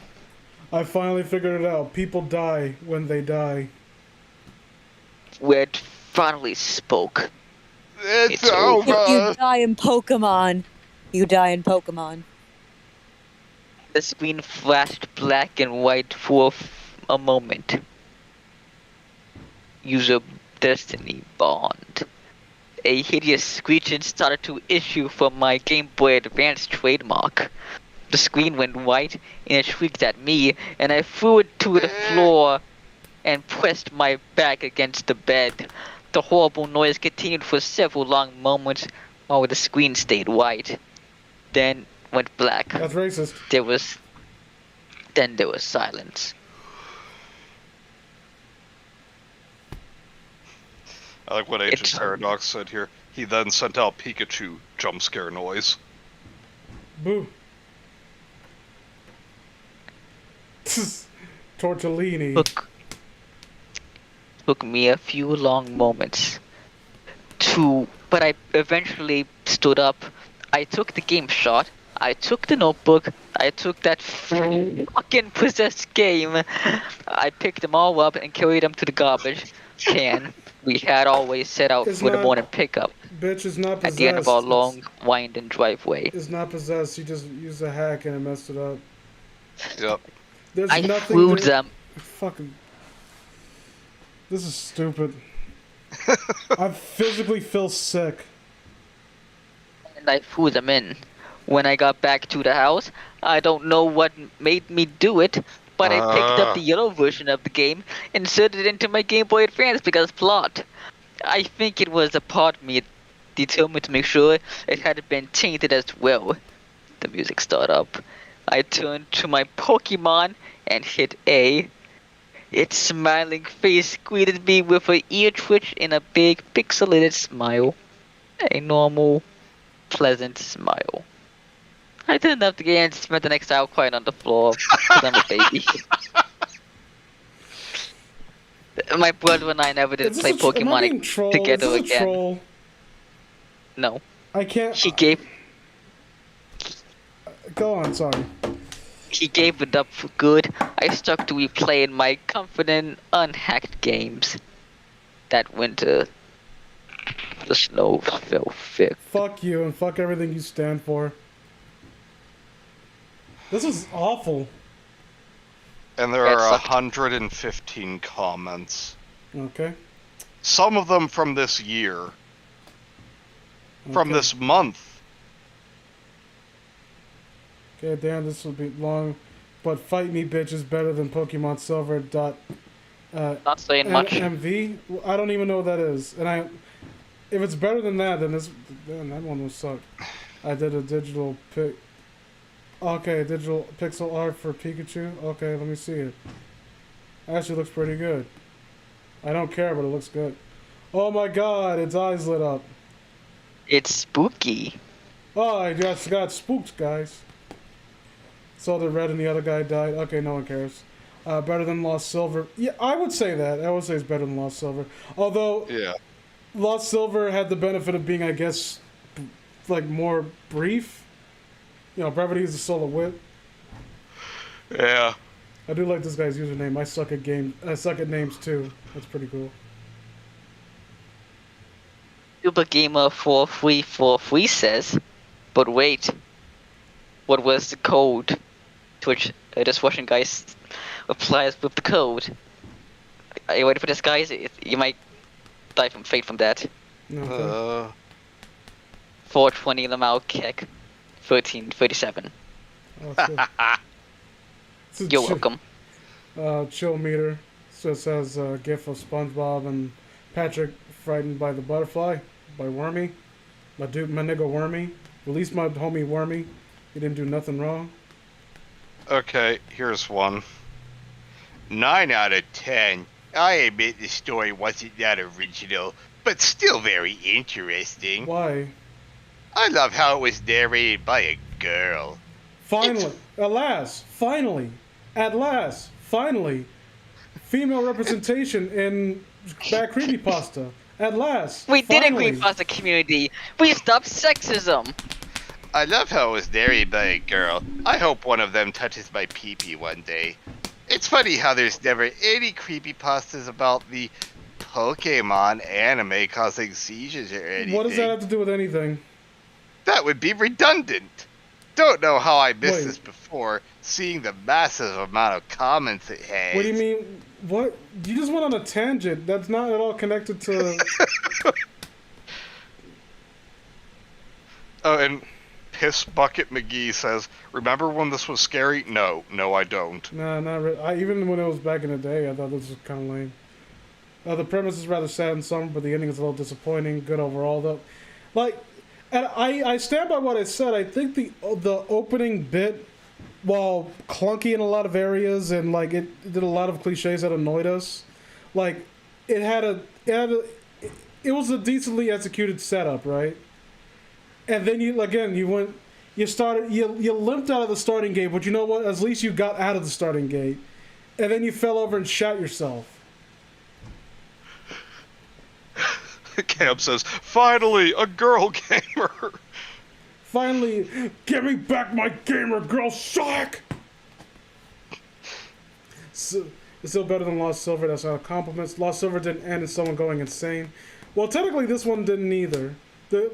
I finally figured it out. People die when they die. Where it finally spoke. It's It's over. over. You die in Pokemon. You die in Pokemon. The screen flashed black and white for a moment. User Destiny Bond. A hideous screeching started to issue from my Game Boy Advance trademark. The screen went white and it shrieked at me, and I threw it to the floor and pressed my back against the bed. The horrible noise continued for several long moments while the screen stayed white. Then went black. That's racist. There was silence. I like what Agent It's- Paradox said here. He then sent out Pikachu jump scare noise. Boo. Tortellini. Took me a few long moments but I eventually stood up. I took the game shot. I took the notebook. I took that fucking possessed game. I picked them all up and carried them to the garbage can we had always set out It's for the not- morning pickup Bitch is not at possessed. the end of our It's- long, winding driveway. It's not possessed. You just used a hack and it messed it up. Yep. There's I nothing. threw to- them. Fucking. This is stupid. I physically feel sick. And I threw them in. When I got back to the house, I don't know what made me do it, but I picked up the yellow version of the game and inserted it into my Game Boy Advance because plot. I think it was a part of me determined to make sure it hadn't been tainted as well. The music started up. I turned to my Pokemon and hit A. Its smiling face greeted me with an ear twitch and a big pixelated smile. A normal, pleasant smile. I turned off the game and spent the next hour crying on the floor because I'm a baby. My brother and I never did Is this play a tr- am I being Pokemon trolled? together Is this a again. troll? No. I can't. He gave Go on. Sorry. it up for good. I stuck to replaying my confident, unhacked games. That winter, the snow fell thick. Fuck you and fuck everything you stand for. This is awful. And there That are sucked. 115 comments. Okay. Some of them from this year. From Okay. this month. Okay, damn, this will be long. But Fight Me Bitch is better than Pokemon Silver dot Not saying much. MV. I don't even know what that is. And if it's better than that, then that one will suck. I did a digital pic. Okay, digital pixel art for Pikachu. Okay, let me see it. Actually looks pretty good. I don't care, but it looks good. Oh my god, its eyes lit up. It's spooky. Oh, I just got spooked, guys. Saw the red and the other guy died. Okay, no one cares. Better than Lost Silver. Yeah, I would say that. I would say it's better than Lost Silver. Although Yeah. Lost Silver had the benefit of being, I guess, like more brief. You know, brevity is the soul of wit. Yeah. I do like this guy's username. I suck at names too. That's pretty cool. Super Gamer 4343 says, but wait, what was the code? To which this Russian guy replies with the code. Are you ready for this, guys? You might die from fate from that. Okay. 420 Lamau kick, 1337. Oh, that's good. It's a You're welcome. Chill meter. So it says GIF of SpongeBob and Patrick frightened by the butterfly by Wormy. My nigga Wormy. Release my homie Wormy. He didn't do nothing wrong. Okay, here's one. 9 out of 10. I admit the story wasn't that original, but still very interesting. Why? I love how it was narrated by a girl. Finally, at last, female representation in Bad Creepypasta. At last, We did finally. agree as a community. We stopped sexism. I love how it was narrated by a girl. I hope one of them touches my pee-pee one day. It's funny how there's never any creepypastas about the Pokemon anime causing seizures or anything. What does that have to do with anything? That would be redundant. Don't know how I missed Wait. this before, seeing the massive amount of comments it has. What do you mean? What? You just went on a tangent. That's not at all connected to. Oh, and Piss Bucket McGee says, "Remember when this was scary?" No, I don't. Nah, not really. Even when it was back in the day, I thought this was kind of lame. The premise is rather sad and somber, but the ending is a little disappointing. Good overall, though. Like, and I stand by what I said. I think the opening bit, while clunky in a lot of areas and like it did a lot of cliches that annoyed us, like it was a decently executed setup, right? And then you limped out of the starting gate, but you know what? At least you got out of the starting gate, and then you fell over and shot yourself. Cam says, "Finally, a girl gamer." Finally, give me back my gamer girl sock! So, it's still better than Lost Silver. That's not a compliment. Lost Silver didn't end in someone going insane. Well, technically, this one didn't either.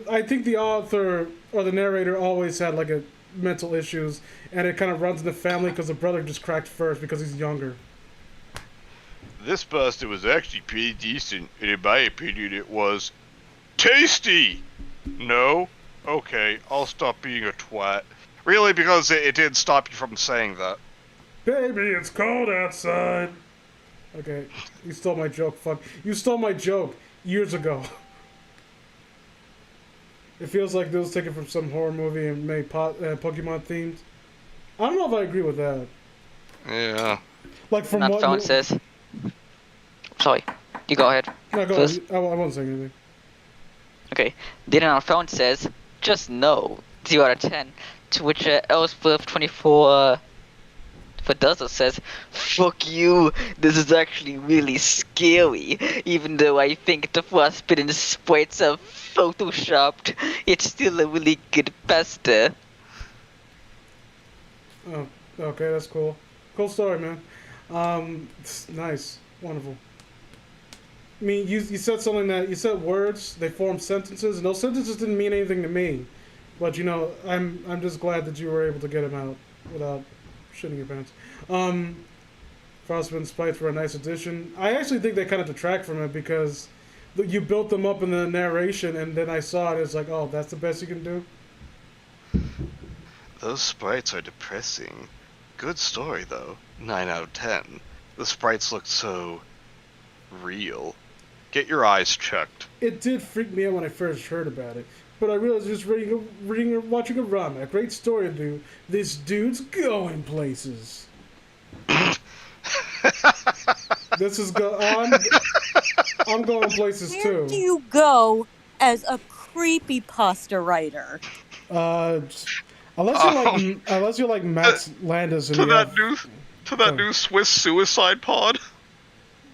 I think the author or the narrator always had like a mental issues, and it kind of runs in the family because the brother just cracked first because he's younger. This pasta was actually pretty decent, and in my opinion, it was tasty. No? Okay, I'll stop being a twat. Really, because it did stop you from saying that. Baby, it's cold outside. Okay, you stole my joke. Fuck, you stole my joke years ago. It feels like this was taken from some horror movie and made Pokemon themed. I don't know if I agree with that. Yeah. Like from Not what? phone says. Sorry, you go ahead. No, go First. ahead. I won't say anything. Okay, Dylan on phone says, just no, 0 out of 10. To which Ellsworth 24 for Duzzle says, fuck you, this is actually really scary. Even though I think the frostbitten sprites are photoshopped, it's still a really good pasta. Oh, okay, that's cool. Cool story, man. Nice, wonderful. I mean, you said something that you said words. They form sentences, and those sentences didn't mean anything to me. But you know, I'm just glad that you were able to get them out without shitting your pants. Frostbitten Sprites were a nice addition. I actually think they kind of detract from it because you built them up in the narration, and then I saw it. It's like, oh, that's the best you can do. Those sprites are depressing. Good story, though. 9 out of 10. The sprites look so real. Get your eyes checked. It did freak me out when I first heard about it, but I realized just watching a run, a great story to do. This dude's going places. This is I'm going places Where too. do you go as a creepypasta writer? Unless you're like Max Landis and To you that have, new to that Go. new Swiss suicide pod?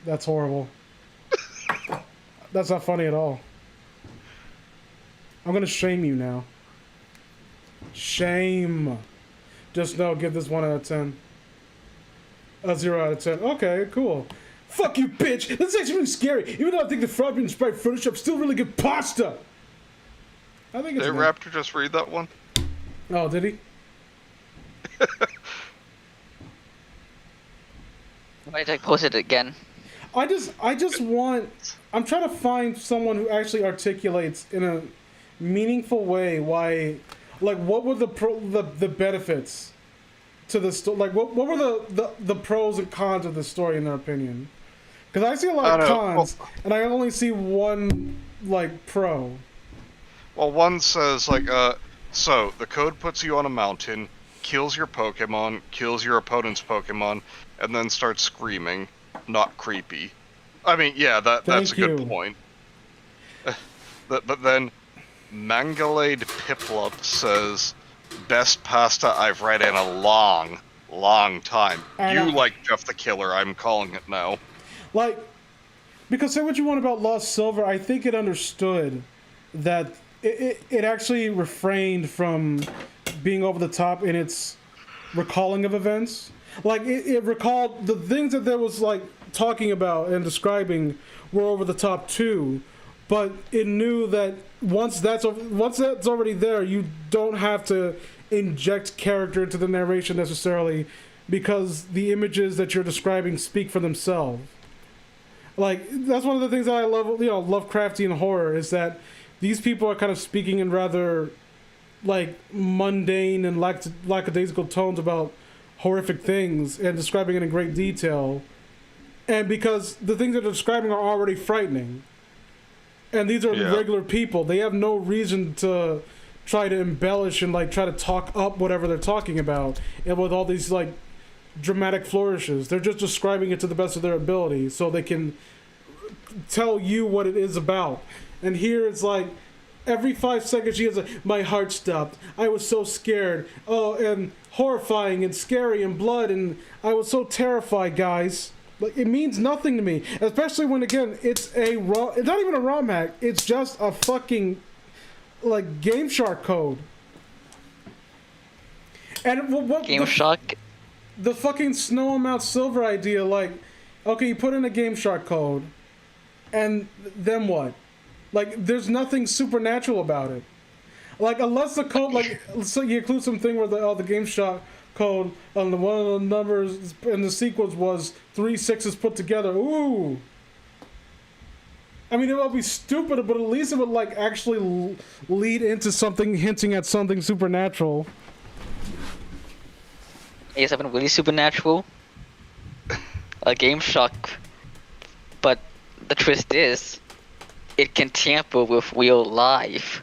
That's horrible. That's not funny at all. I'm gonna shame you now. Shame. Just know, give this 1 out of 10. A 0 out of 10. Okay, cool. Fuck you, bitch! This is actually really scary. Even though I think the Frogman inspired Photoshop still really good pasta. I think it's Did good. Raptor just read that one? Oh, did he? Why did I post it again? I just want. I'm trying to find someone who actually articulates in a meaningful way why, like, what were the benefits to the story? Like, what were the pros and cons of the story in their opinion? Because I see a lot of cons, and I only see one like pro. Well, one says, like, so, the code puts you on a mountain, kills your Pokemon, kills your opponent's Pokemon, and then starts screaming. Not creepy. I mean, yeah, that's a good point. But then, Mangalade Piplup says, best pasta I've read in a long, long time. You like Jeff the Killer, I'm calling it now. Like, because say what you want about Lost Silver, I think it understood that it actually refrained from being over the top in its recalling of events. Like, it recalled the things that there was, like, talking about and describing were over the top too, but it knew that once that's already there, you don't have to inject character into the narration necessarily, because the images that you're describing speak for themselves. Like, that's one of the things that I love, Lovecraftian horror, is that these people are kind of speaking in rather, like, mundane and lackadaisical tones about horrific things and describing it in great detail. And because the things that they're describing are already frightening. And these are regular people. They have no reason to try to embellish and, like, try to talk up whatever they're talking about. And with all these, like, dramatic flourishes. They're just describing it to the best of their ability so they can tell you what it is about. And here it's like, every 5 seconds she has my heart stopped. I was so scared. Oh, and horrifying and scary and blood, and I was so terrified, guys. Like, it means nothing to me. Especially when, again, it's not even a ROM hack. It's just a fucking, like, Game Shark code. And what Game Shark? The fucking Snow and Mount Silver idea, like, okay, you put in a Game Shark code, and then what? Like, there's nothing supernatural about it. Like, unless the code, like, so you include something where the Game Shark code on the one of the numbers in the sequence was 3 6s put together. Ooh. I mean, it would be stupid, but at least it would, like, actually lead into something hinting at something supernatural. Is something really supernatural? A Game Shark. But the twist is, it can tamper with real life.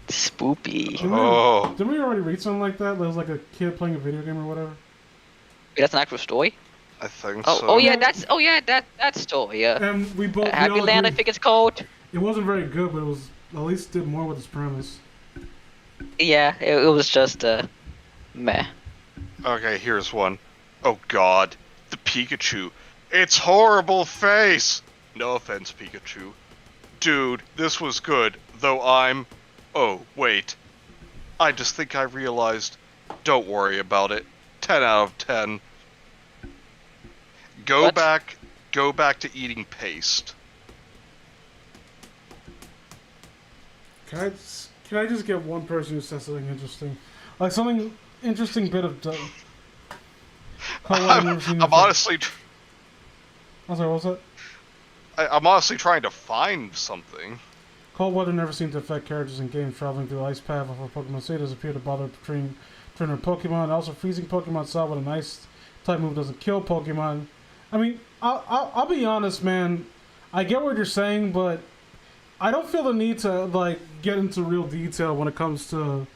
Spoopy. Didn't we already read something like that? There was like a kid playing a video game or whatever. Wait, that's an actual story? I think so. so. That story, yeah. And we both Happy Land, I think it's called. It wasn't very good, but it was at least did more with its premise. Yeah, it was just meh. Okay, here's one. Oh god, the Pikachu. Its horrible face! No offense, Pikachu. Dude, this was good, though I'm... Oh, wait. I just think I realized. Don't worry about it. 10 out of 10. Go back to eating paste. Can I just get one person who says something interesting? Like something interesting bit of... I'm honestly... I'm sorry, what was that? I'm honestly trying to find something. Cold weather never seemed to affect characters in games traveling through the ice path of a Pokemon City. Doesn't appear to bother trainer Pokemon. Also, freezing Pokemon saw with an ice type move doesn't kill Pokemon. I mean, I'll be honest, man. I get what you're saying, but I don't feel the need to, like, get into real detail when it comes to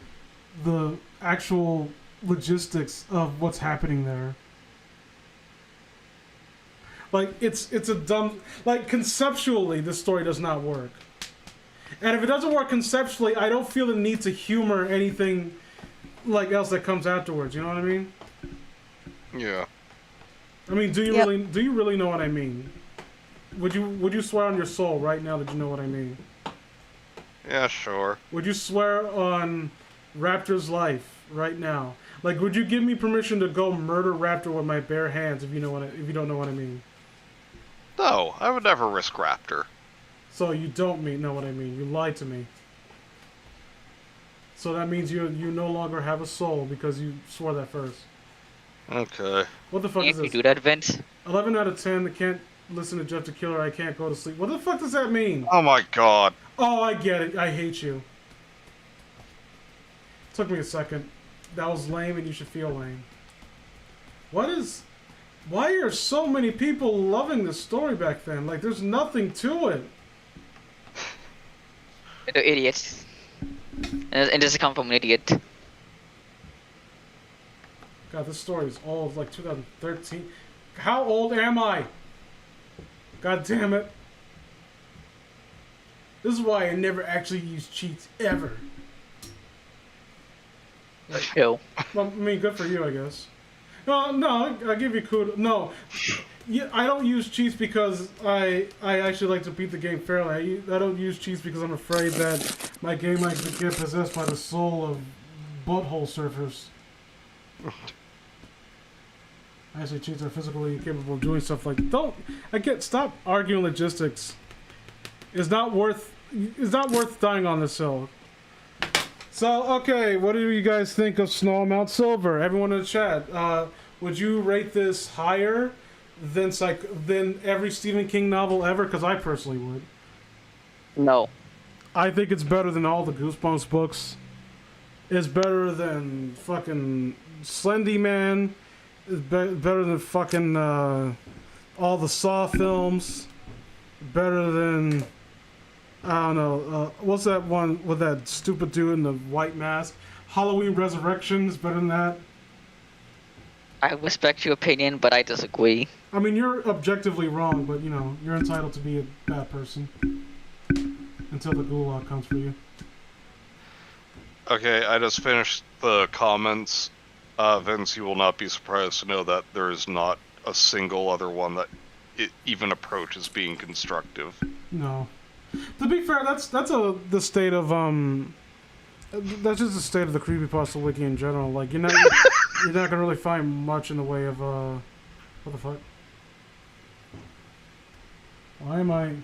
the actual logistics of what's happening there. Like, it's a dumb... Like, conceptually, this story does not work. And if it doesn't work conceptually, I don't feel the need to humor anything, like, else that comes afterwards. You know what I mean? Yeah. I mean, do you really know what I mean? Would you swear on your soul right now that you know what I mean? Yeah, sure. Would you swear on Raptor's life right now? Like, would you give me permission to go murder Raptor with my bare hands if you don't know what I mean? No, I would never risk Raptor. So you don't know what I mean. You lied to me. So that means you no longer have a soul because you swore that first. Okay. What the fuck is Can't you this? do that, Vince? 11 out of 10. I can't listen to Jeff the Killer. I can't go to sleep. What the fuck does that mean? Oh my god. Oh, I get it. I hate you. Took me a second. That was lame, and you should feel lame. Why are so many people loving this story back then? Like, there's nothing to it. They're idiots. And it doesn't come from an idiot. God, this story is old. Like 2013. How old am I? God damn it. This is why I never actually use cheats, ever. Ew. Well, I mean, good for you, I guess. No, I give you kudos. No, I don't use cheats because I actually like to beat the game fairly. I don't use cheats because I'm afraid that my game might get possessed by the soul of butthole surfers. Actually, cheats are physically capable of doing stuff like stop arguing logistics. It's not worth dying on this hill. So, okay, what do you guys think of Snow Mount Silver? Everyone in the chat, would you rate this higher than every Stephen King novel ever? Because I personally would. No. I think it's better than all the Goosebumps books. It's better than fucking Slendy Man. It's better than fucking all the Saw films. Better than... I don't know, what's that one with that stupid dude in the white mask? Halloween Resurrection is better than that. I respect your opinion, but I disagree. I mean, you're objectively wrong, but, you know, you're entitled to be a bad person. Until the gulag comes for you. Okay, I just finished the comments. Vince, you will not be surprised to know that there is not a single other one that even approaches being constructive. No. To be fair, that's the state of that's just the state of the creepypasta wiki in general. Like you're not gonna really find much in the way of what the fuck? Why am I?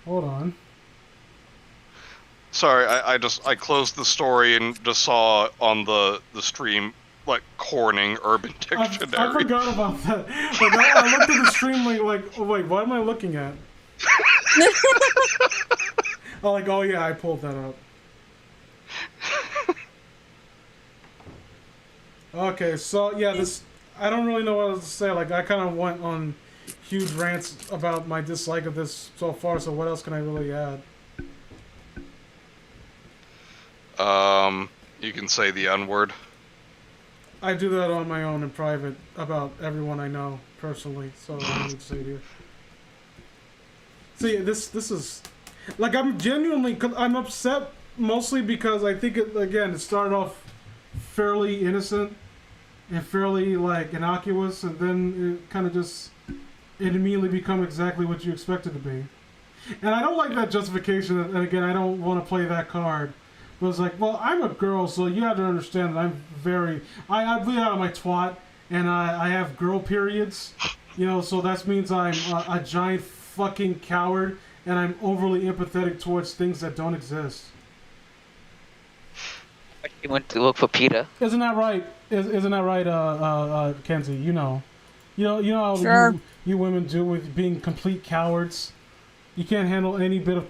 Hold on. Sorry, I closed the story and just saw on the stream like Corning Urban Dictionary. I forgot about that. Like I looked at the stream like oh wait, what am I looking at? Oh yeah, I pulled that up. Okay, so yeah, this I don't really know what else to say. Like I kind of went on huge rants about my dislike of this so far. So what else can I really add? You can say the N-word. I do that on my own in private about everyone I know personally. So I don't need to say it here. See, this is like I'm upset mostly because I think it started off fairly innocent and fairly like innocuous, and then it immediately become exactly what you expect it to be. And I don't like that justification. And again, I don't want to play that card. But it's like, well, I'm a girl, so you have to understand that I bleed out of my twat, and I have girl periods, you know. So that means I'm a giant fucking coward, and I'm overly empathetic towards things that don't exist. You went to look for Peter. Isn't that right? Isn't that right, Kenzie? You know how Sure. you women do with being complete cowards. You can't handle any bit of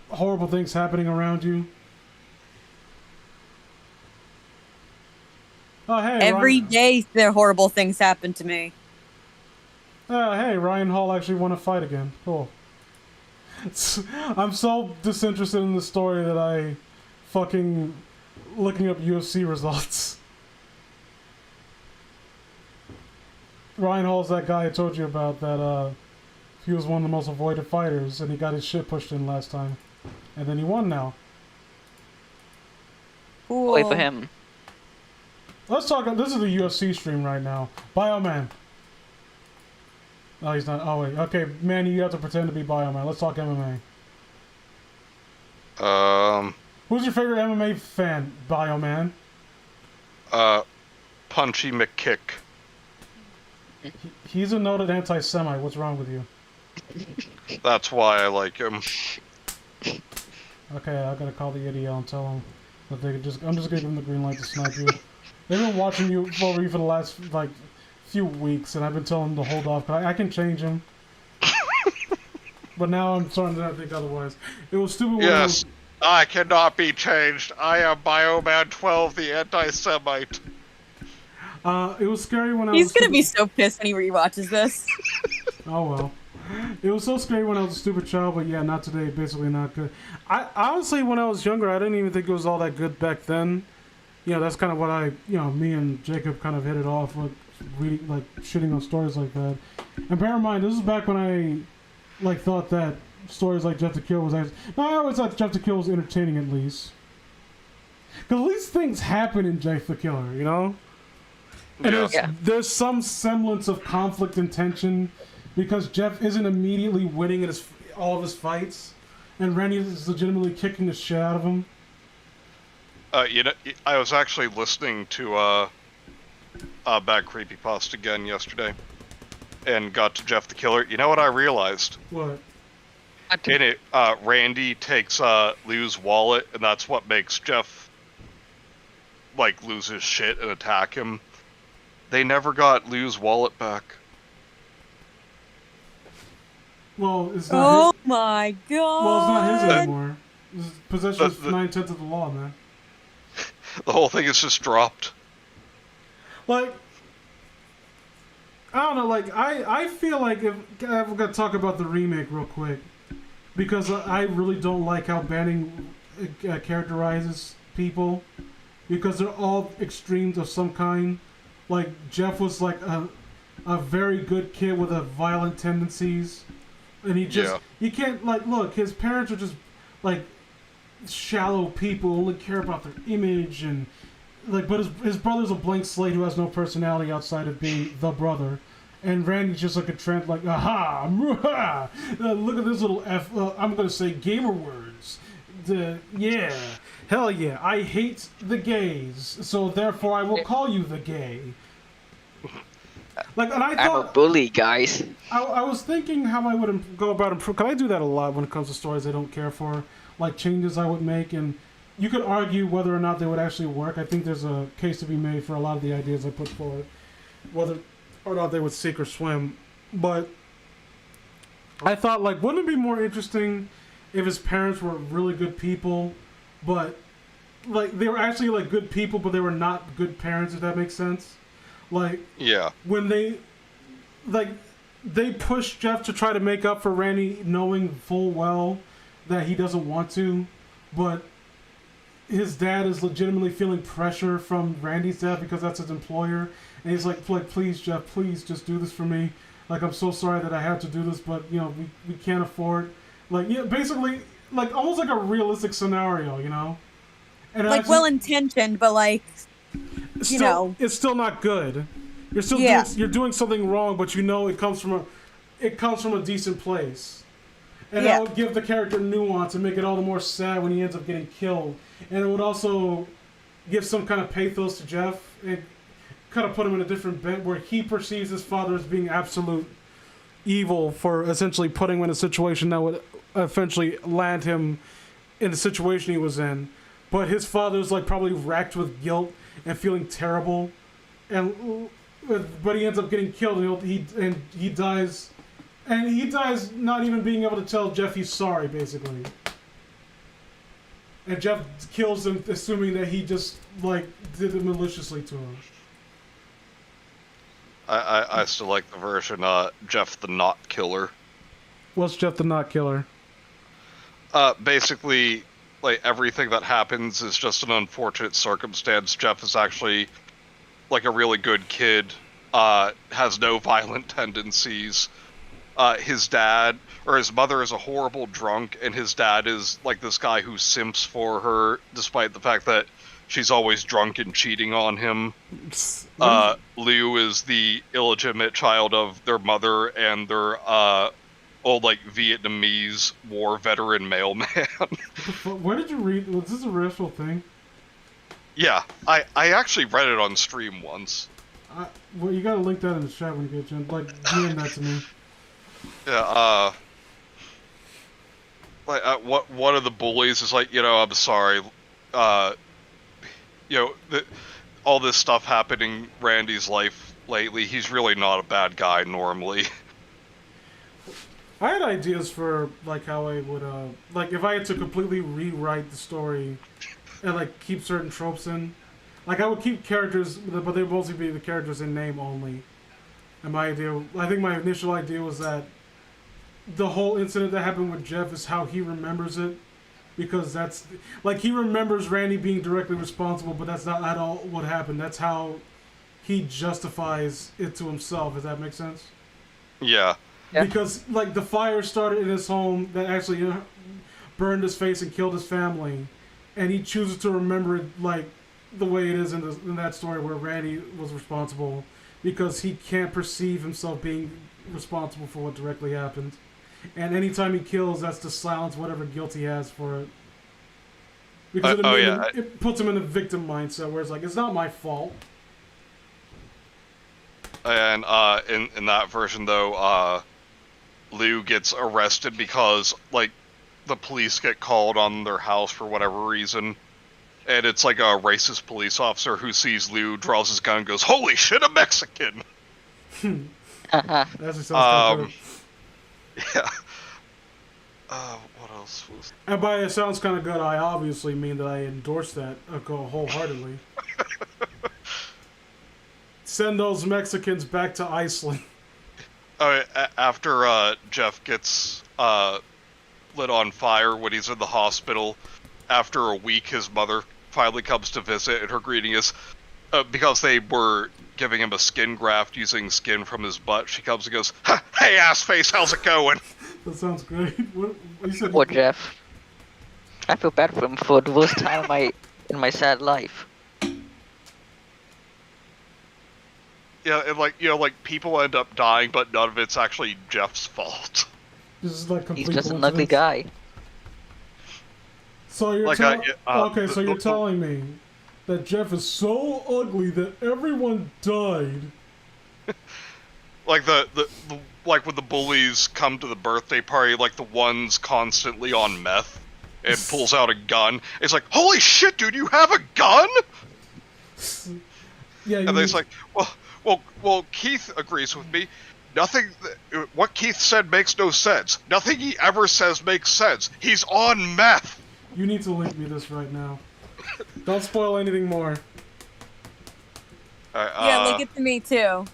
horrible things happening around you. Oh hey. Every Ryan. day, there horrible things happen to me. Hey, Ryan Hall actually won a fight again. Cool. I'm so disinterested in the story that I fucking looking up UFC results. Ryan Hall's that guy I told you about that he was one of the most avoided fighters and he got his shit pushed in last time. And then he won now. Cool. Wait for him. Let's talk. This is the UFC stream right now. Bioman. Oh, he's not. Oh wait. Okay, Manny, you have to pretend to be Bioman. Let's talk MMA. Who's your favorite MMA fan, Bioman? Punchy McKick. He's a noted anti-Semite. What's wrong with you? That's why I like him. Okay, I gotta call the ADL and tell him that they could just. I'm just gonna give them the green light to snipe you. They've been watching you for the last like few weeks, and I've been telling them to hold off. I can change him, but now I'm starting to think otherwise. It was stupid. Yes, I cannot be changed. I am Bioman 12, the anti-Semite. It was scary when I He's was. gonna be so pissed when he rewatches this. Oh well. It was so scary when I was a stupid child, but yeah, not today. Basically, not good. I honestly, when I was younger, I didn't even think it was all that good back then. You know, that's kind of what me and Jacob kind of hit it off with reading, like, shitting on stories like that. And bear in mind, this is back when I, like, thought that stories like Jeff the Kill was actually... No, I always thought Jeff the Kill was entertaining, at least. Because at least things happen in Jeff the Killer, you know? And there's some semblance of conflict and tension, because Jeff isn't immediately winning at all of his fights, and Randy is legitimately kicking the shit out of him. You know, I was actually listening to Bad Creepypasta again yesterday, and got to Jeff the Killer. You know what I realized? What? In it, Randy takes Lou's wallet, and that's what makes Jeff, like, lose his shit and attack him. They never got Lou's wallet back. Well, it's not his. My god! Well, it's not his anymore. Possession is 9/10 of the law, man. The whole thing is just dropped. Like, I don't know, like, I feel like if I've got to talk about the remake real quick, because I really don't like how banning characterizes people, because they're all extremes of some kind. Like, Jeff was like a very good kid with violent tendencies, and he just you can't, like, look, his parents are just like shallow people, only care about their image, and like, but his brother's a blank slate who has no personality outside of being the brother, and Randy's just like a trend, like, aha, look at this little I'm gonna say gamer words, yeah, hell yeah, I hate the gays, so therefore I will call you the gay. Like, and I'm a bully, guys. I was thinking how I would go about improving. Cause I do that a lot when it comes to stories I don't care for, like changes I would make, and you could argue whether or not they would actually work. I think there's a case to be made for a lot of the ideas I put forward, whether or not they would sink or swim. But I thought, like, wouldn't it be more interesting if his parents were really good people, but like they were actually like good people, but they were not good parents, if that makes sense. Like, yeah, when they push Jeff to try to make up for Randy, knowing full well that he doesn't want to, but his dad is legitimately feeling pressure from Randy's dad because that's his employer, and he's like, please, Jeff, please just do this for me. Like, I'm so sorry that I had to do this, but, you know, we can't afford. Like, yeah, basically, like, almost like a realistic scenario, you know? And like, actually, well-intentioned, but, like, you know. It's still not good. You're still you're doing something wrong, but you know it comes from a decent place. And that would give the character nuance and make it all the more sad when he ends up getting killed. And it would also give some kind of pathos to Jeff and kind of put him in a different bent where he perceives his father as being absolute evil for essentially putting him in a situation that would eventually land him in the situation he was in. But his father's like probably racked with guilt and feeling terrible, but he ends up getting killed, and he dies not even being able to tell Jeff he's sorry, basically. And Jeff kills him, assuming that he just like did it maliciously to him. I still like the version Jeff the Not Killer. What's Jeff the Not Killer? Basically, like, everything that happens is just an unfortunate circumstance. Jeff is actually like a really good kid, has no violent tendencies. His dad or his mother is a horrible drunk, and his dad is like this guy who simps for her, despite the fact that she's always drunk and cheating on him. Liu is the illegitimate child of their mother and their old like Vietnamese war veteran mailman. Where did you read? Was this a real thing? Yeah, I actually read it on stream once. Well, you gotta link that in the chat when you get a chance. Like, DM that to me. Yeah, one of the bullies is like, I'm sorry, all this stuff happened in Randy's life lately. He's really not a bad guy normally. I had ideas for like how I would like if I had to completely rewrite the story and like keep certain tropes in. Like I would keep characters, but they would mostly be the characters in name only. And my idea, I think my initial idea was that the whole incident that happened with Jeff is how he remembers it, because that's like he remembers Randy being directly responsible, but that's not at all what happened. That's how he justifies it to himself. Does that make sense? Yeah. Yeah. Because like the fire started in his home that actually burned his face and killed his family, and he chooses to remember it like the way it is in that story where Randy was responsible, because he can't perceive himself being responsible for what directly happened. And anytime he kills, that's to silence whatever guilt he has for it. Because it puts him in a victim mindset where it's like, it's not my fault. And in that version, though, Liu gets arrested because, like, the police get called on their house for whatever reason. And it's like a racist police officer who sees Liu, draws his gun, and goes, "Holy shit, a Mexican!" That actually sounds good. Yeah. What else was... And by it sounds kind of good, I obviously mean that I endorse that wholeheartedly. Send those Mexicans back to Iceland. After Jeff gets lit on fire when he's in the hospital, after a week his mother finally comes to visit, and her greeting is, because they were giving him a skin graft using skin from his butt, she comes and goes, "Hey, ass face, how's it going?" That sounds great. What you said? Poor Jeff. I feel bad for him for the worst time in my sad life. Yeah, and like people end up dying, but none of it's actually Jeff's fault. This is like complete He's just an coincidence. ugly guy. So you're Like, you're telling me that Jeff is so ugly that everyone died. Like the like when the bullies come to the birthday party, like the one's constantly on meth and pulls out a gun. It's like, "Holy shit, dude, you have a gun?" Yeah, And then it's like, well, Keith agrees with me. Nothing. What Keith said makes no sense. Nothing he ever says makes sense. He's on meth. you need to link me this right now. Don't spoil anything more. Yeah, link it to me too.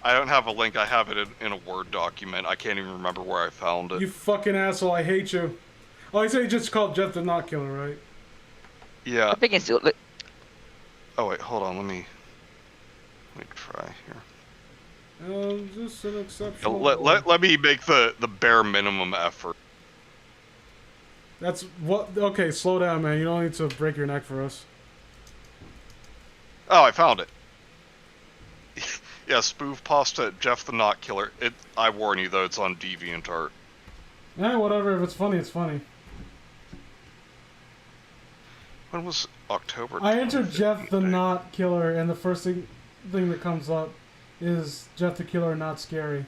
I don't have a link. I have it in a Word document. I can't even remember where I found it. You fucking asshole! I hate you. Oh, you said you just called Jeff the Not Killer, right? Yeah. I think it's still. Oh wait, hold on. Let me try here. Just an exceptional. Let me make the bare minimum effort. That's what. Okay, slow down, man. You don't need to break your neck for us. Oh, I found it. Yeah, spoof pasta, Jeff the Not Killer. I warn you though, it's on DeviantArt. Eh, whatever. If it's funny, it's funny. When was October? I entered 25th? Jeff the Not Killer, and the first thing that comes up is Jeff the Killer Not Scary.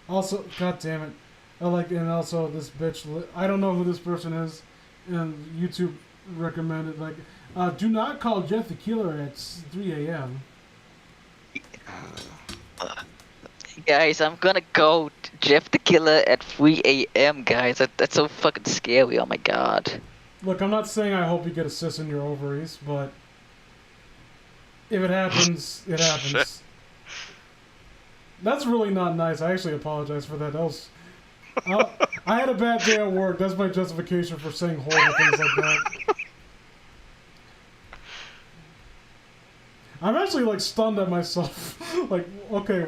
Also, god damn it. And also this bitch, I don't know who this person is, and YouTube recommended, like, do not call Jeff the Killer at 3 a.m. Guys, I'm gonna go to Jeff the Killer at 3 a.m. Guys, that's so fucking scary. Oh my god. Look, I'm not saying I hope you get a cyst in your ovaries, but if it happens, it happens. Shit. That's really not nice. I actually apologize for that. That was... I had a bad day at work. That's my justification for saying horrible things like that. I'm actually, like, stunned at myself. Like, okay,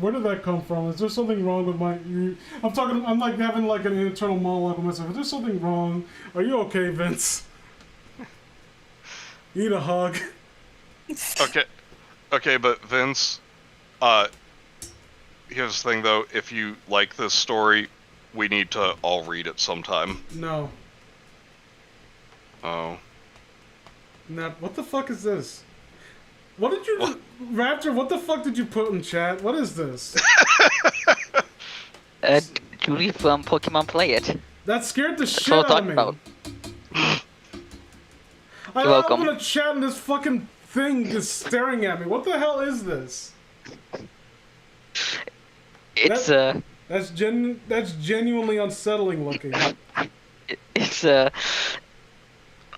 where did that come from? Is there something wrong with my... I'm like having, like, an internal monologue with myself. Is there something wrong? Are you okay, Vince? Eat a hug. Okay, but Vince, here's the thing though, if you like this story, we need to all read it sometime. No. Oh. What the fuck is this? What did you... Raptor, what the fuck did you put in chat? What is this? Julie from Pokemon Play It. That scared the shit what out I'm of me. talking I'm welcome. gonna chat and this fucking thing is staring at me. What the hell is this? It's That's genuinely unsettling looking. it's how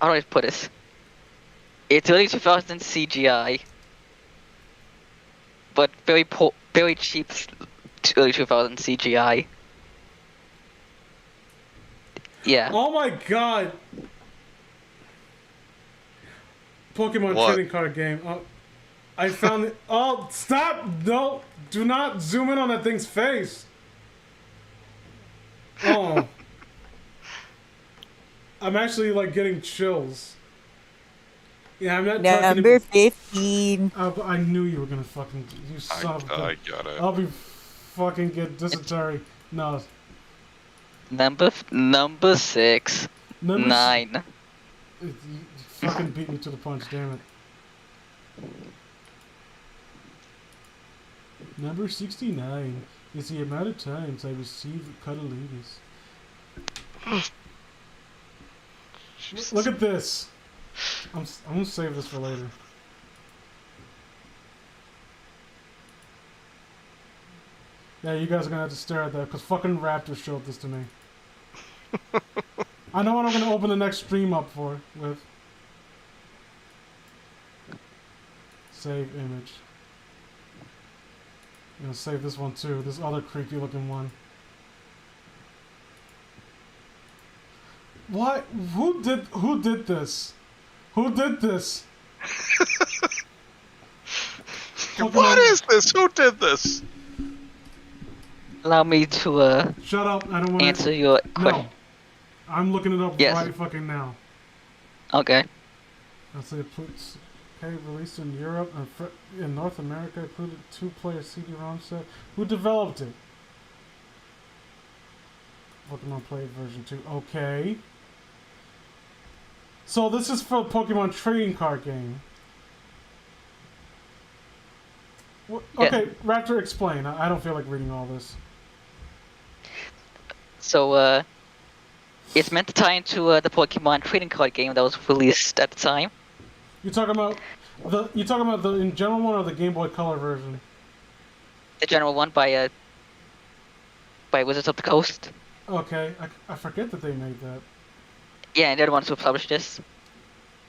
do I put this? It's early 2000 CGI, but very cheap early 2000 CGI. Yeah. Oh my god! Pokemon What? trading card game. I found it. Oh, stop! No! Do not zoom in on that thing's face! Oh. I'm actually, like, getting chills. Yeah, I'm not talking Number 15. I knew you were gonna fucking... You son of a... I got it. I'll be fucking get dysentery. No. Number 6. Number 9. You fucking beat me to the punch, damn it. Number 69 is the amount of times I receive cuddlingus. Look at this. I'm gonna save this for later. Yeah, you guys are gonna have to stare at that because fucking Raptor showed this to me. I know what I'm gonna open the next stream up with. Save image. I'm gonna save this one too. This other creepy looking one. What? Who did this? Who did this? What is this? Who did this? Allow me to Shut up! I don't want to answer your question. No, I'm looking it up Yes. right fucking now. Okay. I'll say it's okay, released in Europe and in North America, included 2-player CD-ROM set. Who developed it? Pokemon Play version 2. Okay. So this is for a Pokemon trading card game. Okay, Yeah. Raptor, explain. I don't feel like reading all this. So it's meant to tie into the Pokemon trading card game that was released at the time. You talking about the in general one or the Game Boy Color version? The general one by Wizards of the Coast. Okay, I forget that they made that. Yeah, and they're the ones who published this.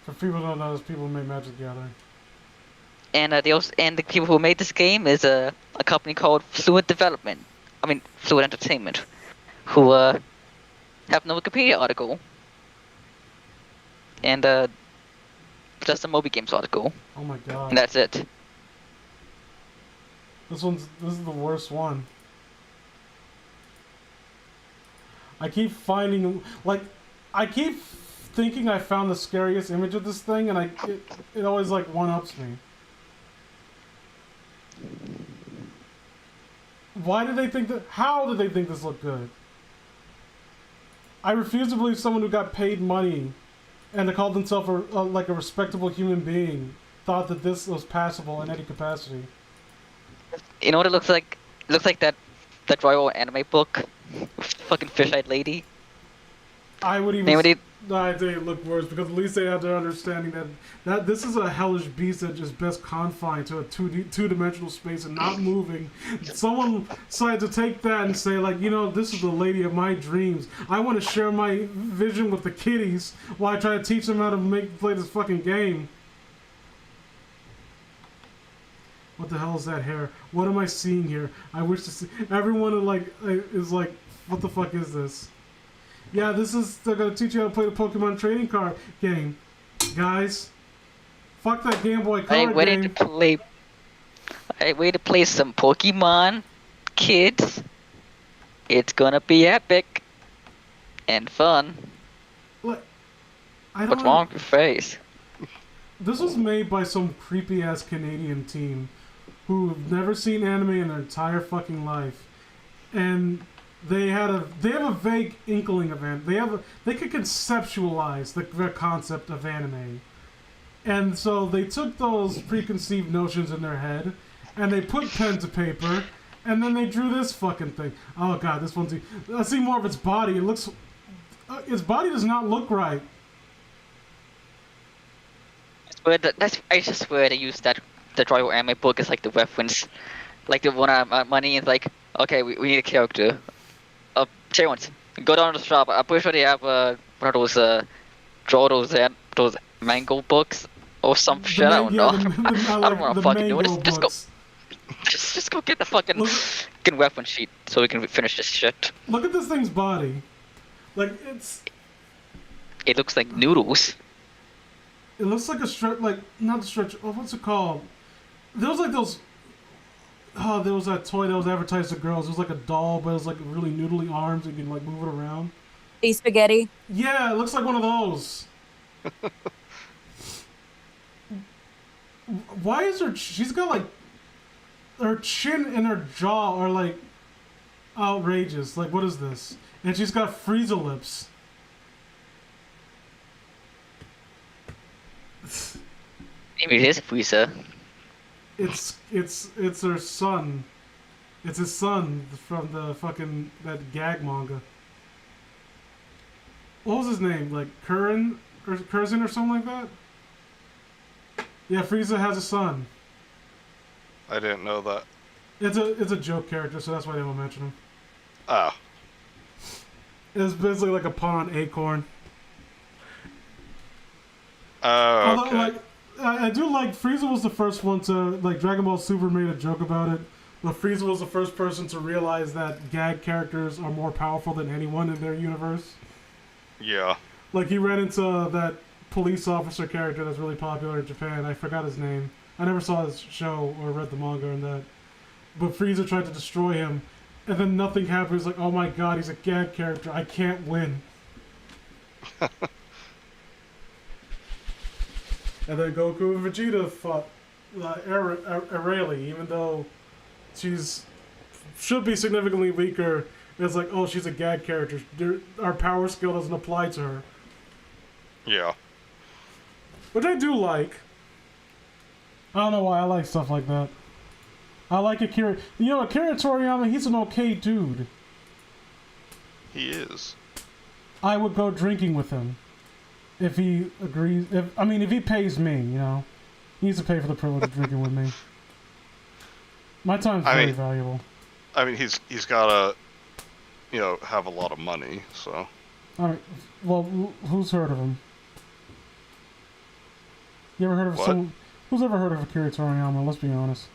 For people who don't know, those people who made Magic the Gathering. And the people who made this game is a company called Fluid Entertainment, who have no Wikipedia article, and just a Moby Games article, Oh my god. and that's it. This is the worst one. I keep finding I keep thinking I found the scariest image of this thing, and it always like one-ups me. Why did they think that? How did they think this looked good? I refuse to believe someone who got paid money and to call themselves like a respectable human being thought that this was passable in any capacity. You know what it looks like? It looks like that Royal anime book, fucking fish-eyed lady. I would even. Maybe I'd say it looked worse because at least they had their understanding that this is a hellish beast that is best confined to a two-dimensional space and not moving. Someone decided to take that and say, like, you know, this is the lady of my dreams. I want to share my vision with the kiddies while I try to teach them how to play this fucking game. What the hell is that hair? What am I seeing here? I wish to see. Everyone is like, what the fuck is this? Yeah, they're gonna teach you how to play the Pokemon trading card game. Guys, fuck that Game Boy Color I waited game. to play some Pokemon, kids. It's gonna be epic and fun. Look, I don't What's wrong with your face? this was made by some creepy ass Canadian team who've never seen anime in their entire fucking life, and they have a vague inkling of anime. They could conceptualize the concept of anime, and so they took those preconceived notions in their head, and they put pen to paper, and then they drew this fucking thing. Oh god, this one's. I see more of its body. It looks. Its body does not look right. I just swear they use that the Royal Anime book as like the reference, like the one money is like, okay, we need a character. Say once, go down to the shop. I'm pretty sure they have one of those draw those mango books or some shit. I don't know. I don't want to fucking do it. Just go get the fucking reference sheet so we can finish this shit. Look at this thing's body. Like it looks like noodles. It looks like a stretch, like not a stretch. Oh, what's it called? There was like those. Oh, there was that toy that was advertised to girls. It was like a doll, but it was like really noodly arms. You can like move it around. Spaghetti. Yeah, it looks like one of those. Why is her? She's got like her chin and her jaw are like outrageous. Like, what is this? And she's got Frieza lips. Maybe it is Frieza. It's her son. It's his son from the fucking that gag manga. What was his name? Like Kurin or Curzon or something like that? Yeah, Frieza has a son. I didn't know that. It's a joke character, so that's why they don't mention him. Ah. It's basically like a pun on Acorn. Oh, Although, okay. like, I do like Frieza was the first one to like Dragon Ball Super made a joke about it. But Frieza was the first person to realize that gag characters are more powerful than anyone in their universe. Yeah. Like he ran into that police officer character that's really popular in Japan. I forgot his name. I never saw his show or read the manga and that. But Frieza tried to destroy him, and then nothing happened. He's like, oh my god, he's a gag character. I can't win. And then Goku and Vegeta fought Arale, even though should be significantly weaker. It's like, oh, she's a gag character. Our power skill doesn't apply to her. Yeah. Which I do like. I don't know why I like stuff like that. I like Akira. You know, Akira Toriyama, he's an okay dude. He is. I would go drinking with him. If he agrees. If he pays me, you know. He needs to pay for the privilege of drinking with me. My time's very valuable. I mean, he's gotta, have a lot of money, so. Alright, well, who's heard of him? You ever heard of someone? Who's ever heard of Akira Toriyama? Let's be honest.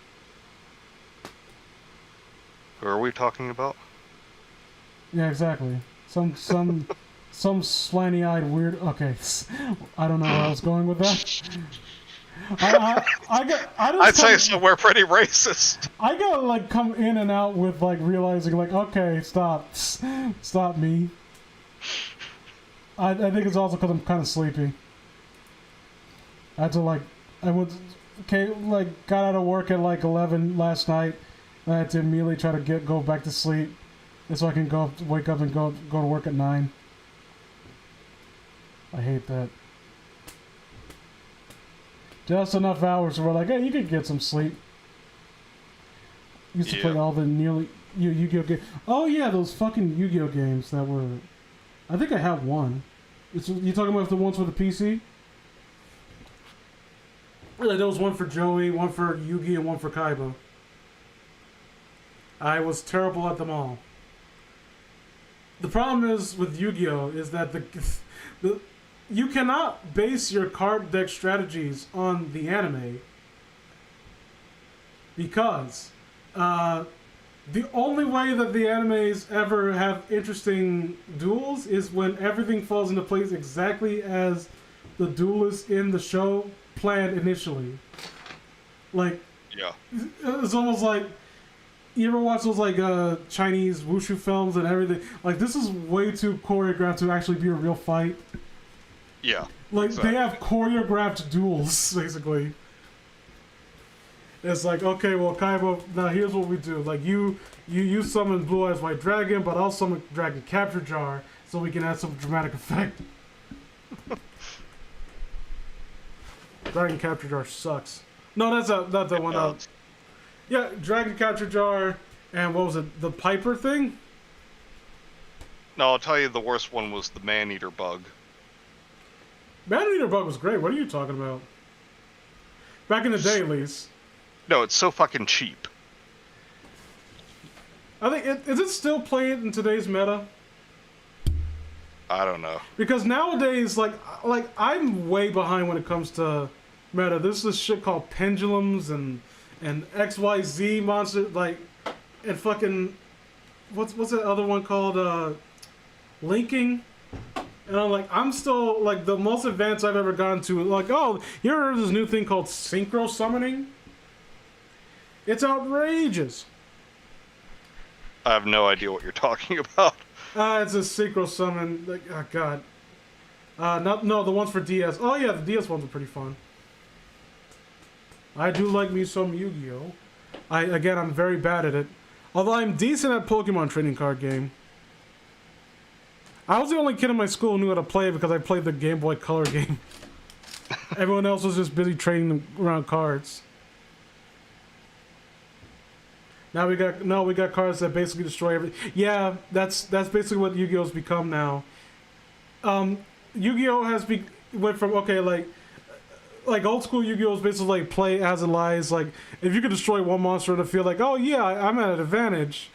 Who are we talking about? Yeah, exactly. Some slanty-eyed weird. Okay, I don't know where I was going with that. I'd say somewhere pretty racist. I gotta like come in and out with like realizing like, okay, stop me. I think it's also because I'm kind of sleepy. I had to got out of work at like 11 last night. I had to immediately try to go back to sleep, and so I can wake up and go to work at 9. I hate that. Just enough hours where we're like, hey, you could get some sleep. Used to play all the Yu-Gi-Oh games. Oh yeah, those fucking Yu-Gi-Oh games that were. I think I have one. You talking about the ones for the PC? Like there was one for Joey, one for Yugi, and one for Kaiba. I was terrible at them all. The problem is with Yu-Gi-Oh is that you cannot base your card deck strategies on the anime because the only way that the animes ever have interesting duels is when everything falls into place exactly as the duelists in the show planned initially. Like, yeah, it's almost like you ever watch those like Chinese wushu films and everything. Like this is way too choreographed to actually be a real fight. Yeah. Like, exactly. they have choreographed duels, basically. It's like, okay, well, Kaiba, now here's what we do. Like, you summon Blue Eyes White Dragon, but I'll summon Dragon Capture Jar, so we can add some dramatic effect. Dragon Capture Jar sucks. No, that's the one out. Yeah, Dragon Capture Jar, and what was it? The Piper thing? No, I'll tell you the worst one was the Man-Eater bug. Man-Eater Bug was great. What are you talking about? Back in the day, at least. No, it's so fucking cheap. I think, is it still played in today's meta? I don't know. Because nowadays, like I'm way behind when it comes to meta. There's this shit called pendulums and XYZ monster, like, and fucking, what's that other one called? Linking. And I'm like, I'm still, like, the most advanced I've ever gotten to, like, oh, you ever heard of this new thing called synchro summoning? It's outrageous. I have no idea what you're talking about. It's a synchro summon, like, oh god. No, the ones for DS. Oh yeah, the DS ones are pretty fun. I do like me some Yu-Gi-Oh! I'm very bad at it. Although I'm decent at Pokemon trading card game. I was the only kid in my school who knew how to play it because I played the Game Boy Color game. Everyone else was just busy trading them around cards. Now we got cards that basically destroy everything. Yeah, that's basically what Yu-Gi-Oh's become now. Yu-Gi-Oh went from, okay, like old school Yu-Gi-Oh is basically like play as it lies. Like, if you could destroy one monster in the field, like, oh yeah, I'm at an advantage.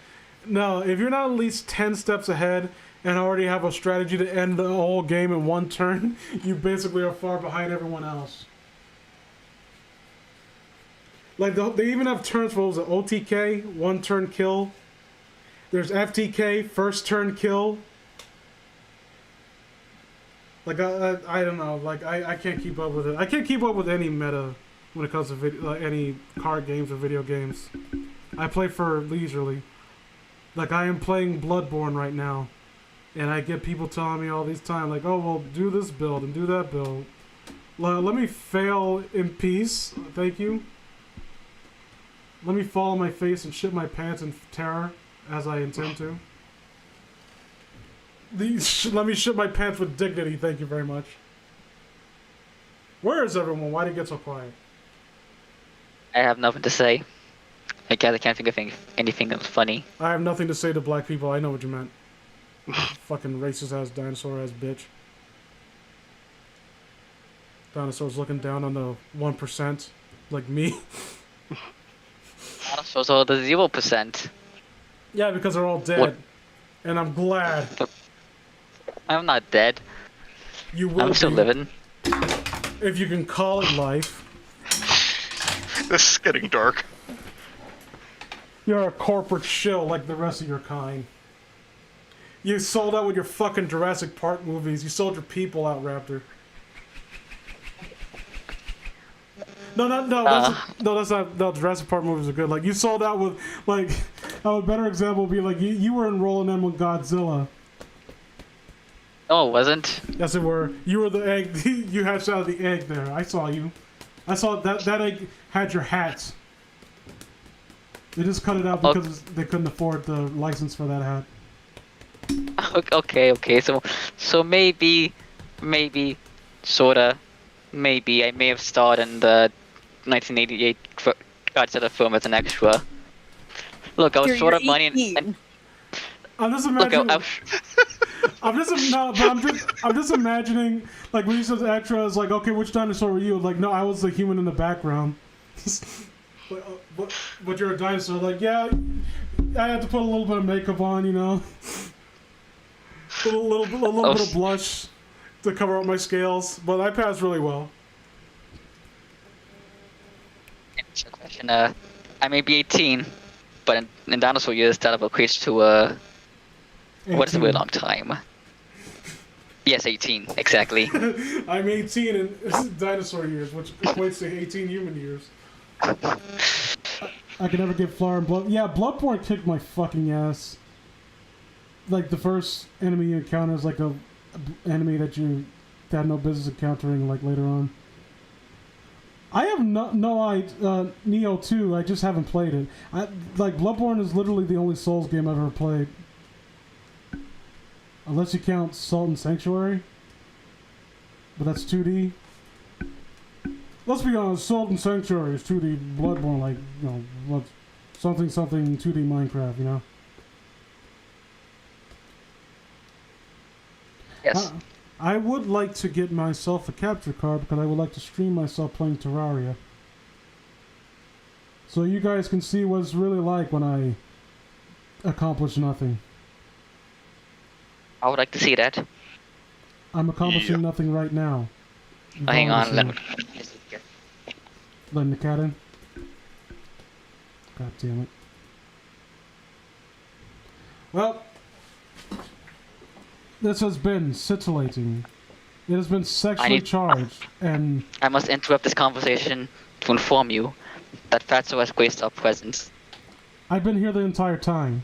No, if you're not at least 10 steps ahead and already have a strategy to end the whole game in one turn, you basically are far behind everyone else. Like, they even have turns for, what was it, OTK, one turn kill. There's FTK, first turn kill. Like, I don't know, like, I can't keep up with it. I can't keep up with any meta when it comes to any card games or video games. I play for leisurely. Like, I am playing Bloodborne right now. And I get people telling me all these time, like, oh, well, do this build and do that build. Let me fail in peace, thank you. Let me fall on my face and shit my pants in terror, as I intend to. Let me shit my pants with dignity, thank you very much. Where is everyone? Why did it get so quiet? I have nothing to say. I can't think of anything that's funny. I have nothing to say to black people, I know what you meant. Fucking racist ass dinosaur ass bitch. Dinosaurs looking down on the 1%, like me. Dinosaurs are the 0%. Yeah, because they're all dead. What? And I'm glad. I'm not dead. You will I'm still be, living. if you can call it life. This is getting dark. You're a corporate shill like the rest of your kind. You sold out with your fucking Jurassic Park movies. You sold your people out, Raptor. No, that's not. No, Jurassic Park movies are good. Like, you sold out with, like, a better example would be like you were enrolling them with Godzilla. No, it wasn't. Yes, it were. You were the egg. You hatched out of the egg there. I saw you. I saw that egg had your hat. They just cut it out because they couldn't afford the license for that hat. Okay. So maybe, sorta, maybe I may have starred in the 1988 Godzilla film as an extra. Look, I was short of money and I'm just look, imagining. I'm just imagining, like, when you said extra, it's like, okay, which dinosaur were you? Like, no, I was the human in the background. But you're a dinosaur. Like, yeah, I had to put a little bit of makeup on, you know, a little bit of blush to cover up my scales. But I passed really well. question, I may be 18, but in dinosaur years that equates to what is a really long time? Yes, 18, exactly. I'm 18 in dinosaur years, which equates to 18 human years. I can never get flower and blood. Yeah, Bloodborne kicked my fucking ass. Like, the first enemy you encounter is like a enemy that you they had no business encountering like later on. I have Neo 2. I just haven't played it. Like Bloodborne is literally the only Souls game I've ever played, unless you count Salt and Sanctuary. But that's 2D. Let's be honest, Salt and Sanctuary is 2D. Bloodborne, like, you know, what, something 2D Minecraft, you know. Yes. I would like to get myself a capture card because I would like to stream myself playing Terraria. So you guys can see what it's really like when I accomplish nothing. I would like to see that. I'm accomplishing nothing right now. Oh, hang on, let me... Letting the cat in? God damn it. Well, this has been scintillating. It has been sexually charged, and... I must interrupt this conversation to inform you that Fatso has graced our presence. I've been here the entire time.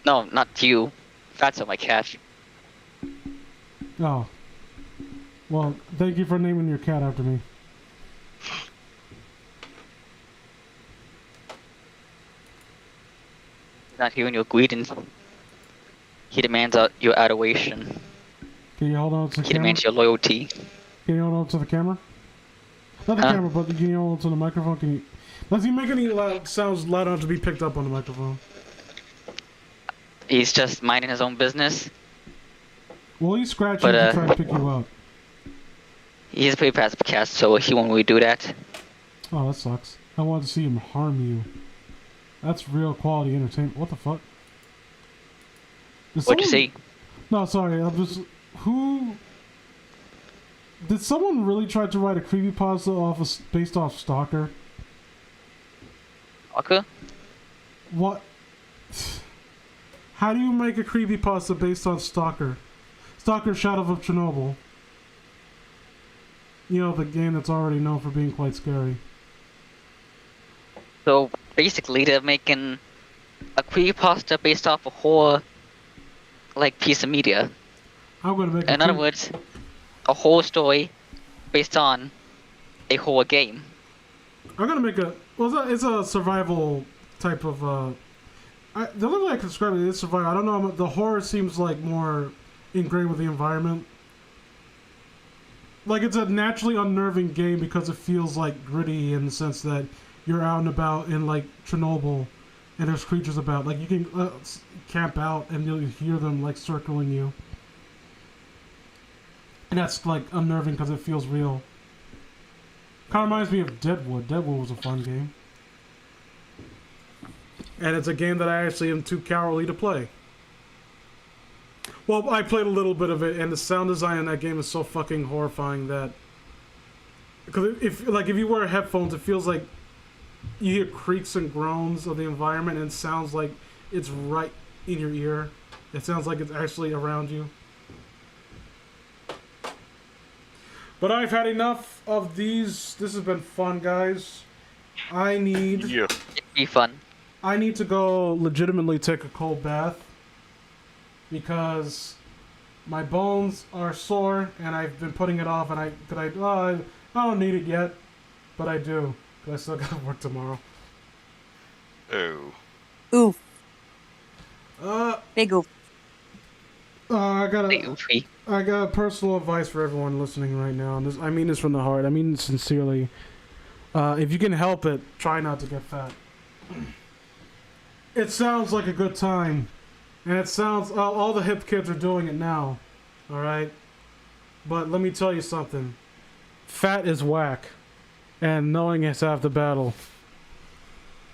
No, not you. Fatso, my cat. Oh. Well, thank you for naming your cat after me. He's not hearing your greetings. He demands your adoration. Can you hold on to the He camera? demands your loyalty. Can you hold on to the camera? Not the camera, but can you hold on to the microphone? Can you... Does he make any sounds loud enough to be picked up on the microphone? He's just minding his own business. Well, he's scratching to try to pick you up. He's a pretty passive cat, so he won't really do that. Oh, that sucks. I wanted to see him harm you. That's real quality entertainment. What the fuck? What'd you see? No, sorry. I'm just... Who... Did someone really try to write a creepypasta based off Stalker? Stalker? What? How do you make a creepypasta based on Stalker? Stalker Shadow of Chernobyl. You know, the game that's already known for being quite scary. So, basically, they're making a creepypasta based off a horror, like, piece of media. I'm gonna make In other words, a horror story based on a horror game. I'm gonna make a... Well, it's a survival type of... the only way I can describe it is survival. I don't know, the horror seems like more ingrained with the environment. Like, it's a naturally unnerving game because it feels, like, gritty in the sense that you're out and about in, like, Chernobyl and there's creatures about. Like, you can camp out and you'll hear them, like, circling you. And that's, like, unnerving because it feels real. Kind of reminds me of Deadwood. Deadwood was a fun game. And it's a game that I actually am too cowardly to play. Well, I played a little bit of it, and the sound design in that game is so fucking horrifying that... Because if you wear headphones, it feels like you hear creaks and groans of the environment, and it sounds like it's right in your ear. It sounds like it's actually around you. But I've had enough of these. This has been fun, guys. I need... Yeah. It'd be fun. I need to go legitimately take a cold bath. Because my bones are sore, and I've been putting it off, and I don't need it yet. But I do. Because I still gotta work tomorrow. Oh. Oof. Uh... Big oof. I got Hey, Oofy. personal advice for everyone listening right now, and I mean this from the heart. I mean sincerely. If you can help it, try not to get fat. It sounds like a good time, and it sounds all the hip kids are doing it now. All right, but let me tell you something. Fat is whack, and knowing is half the battle.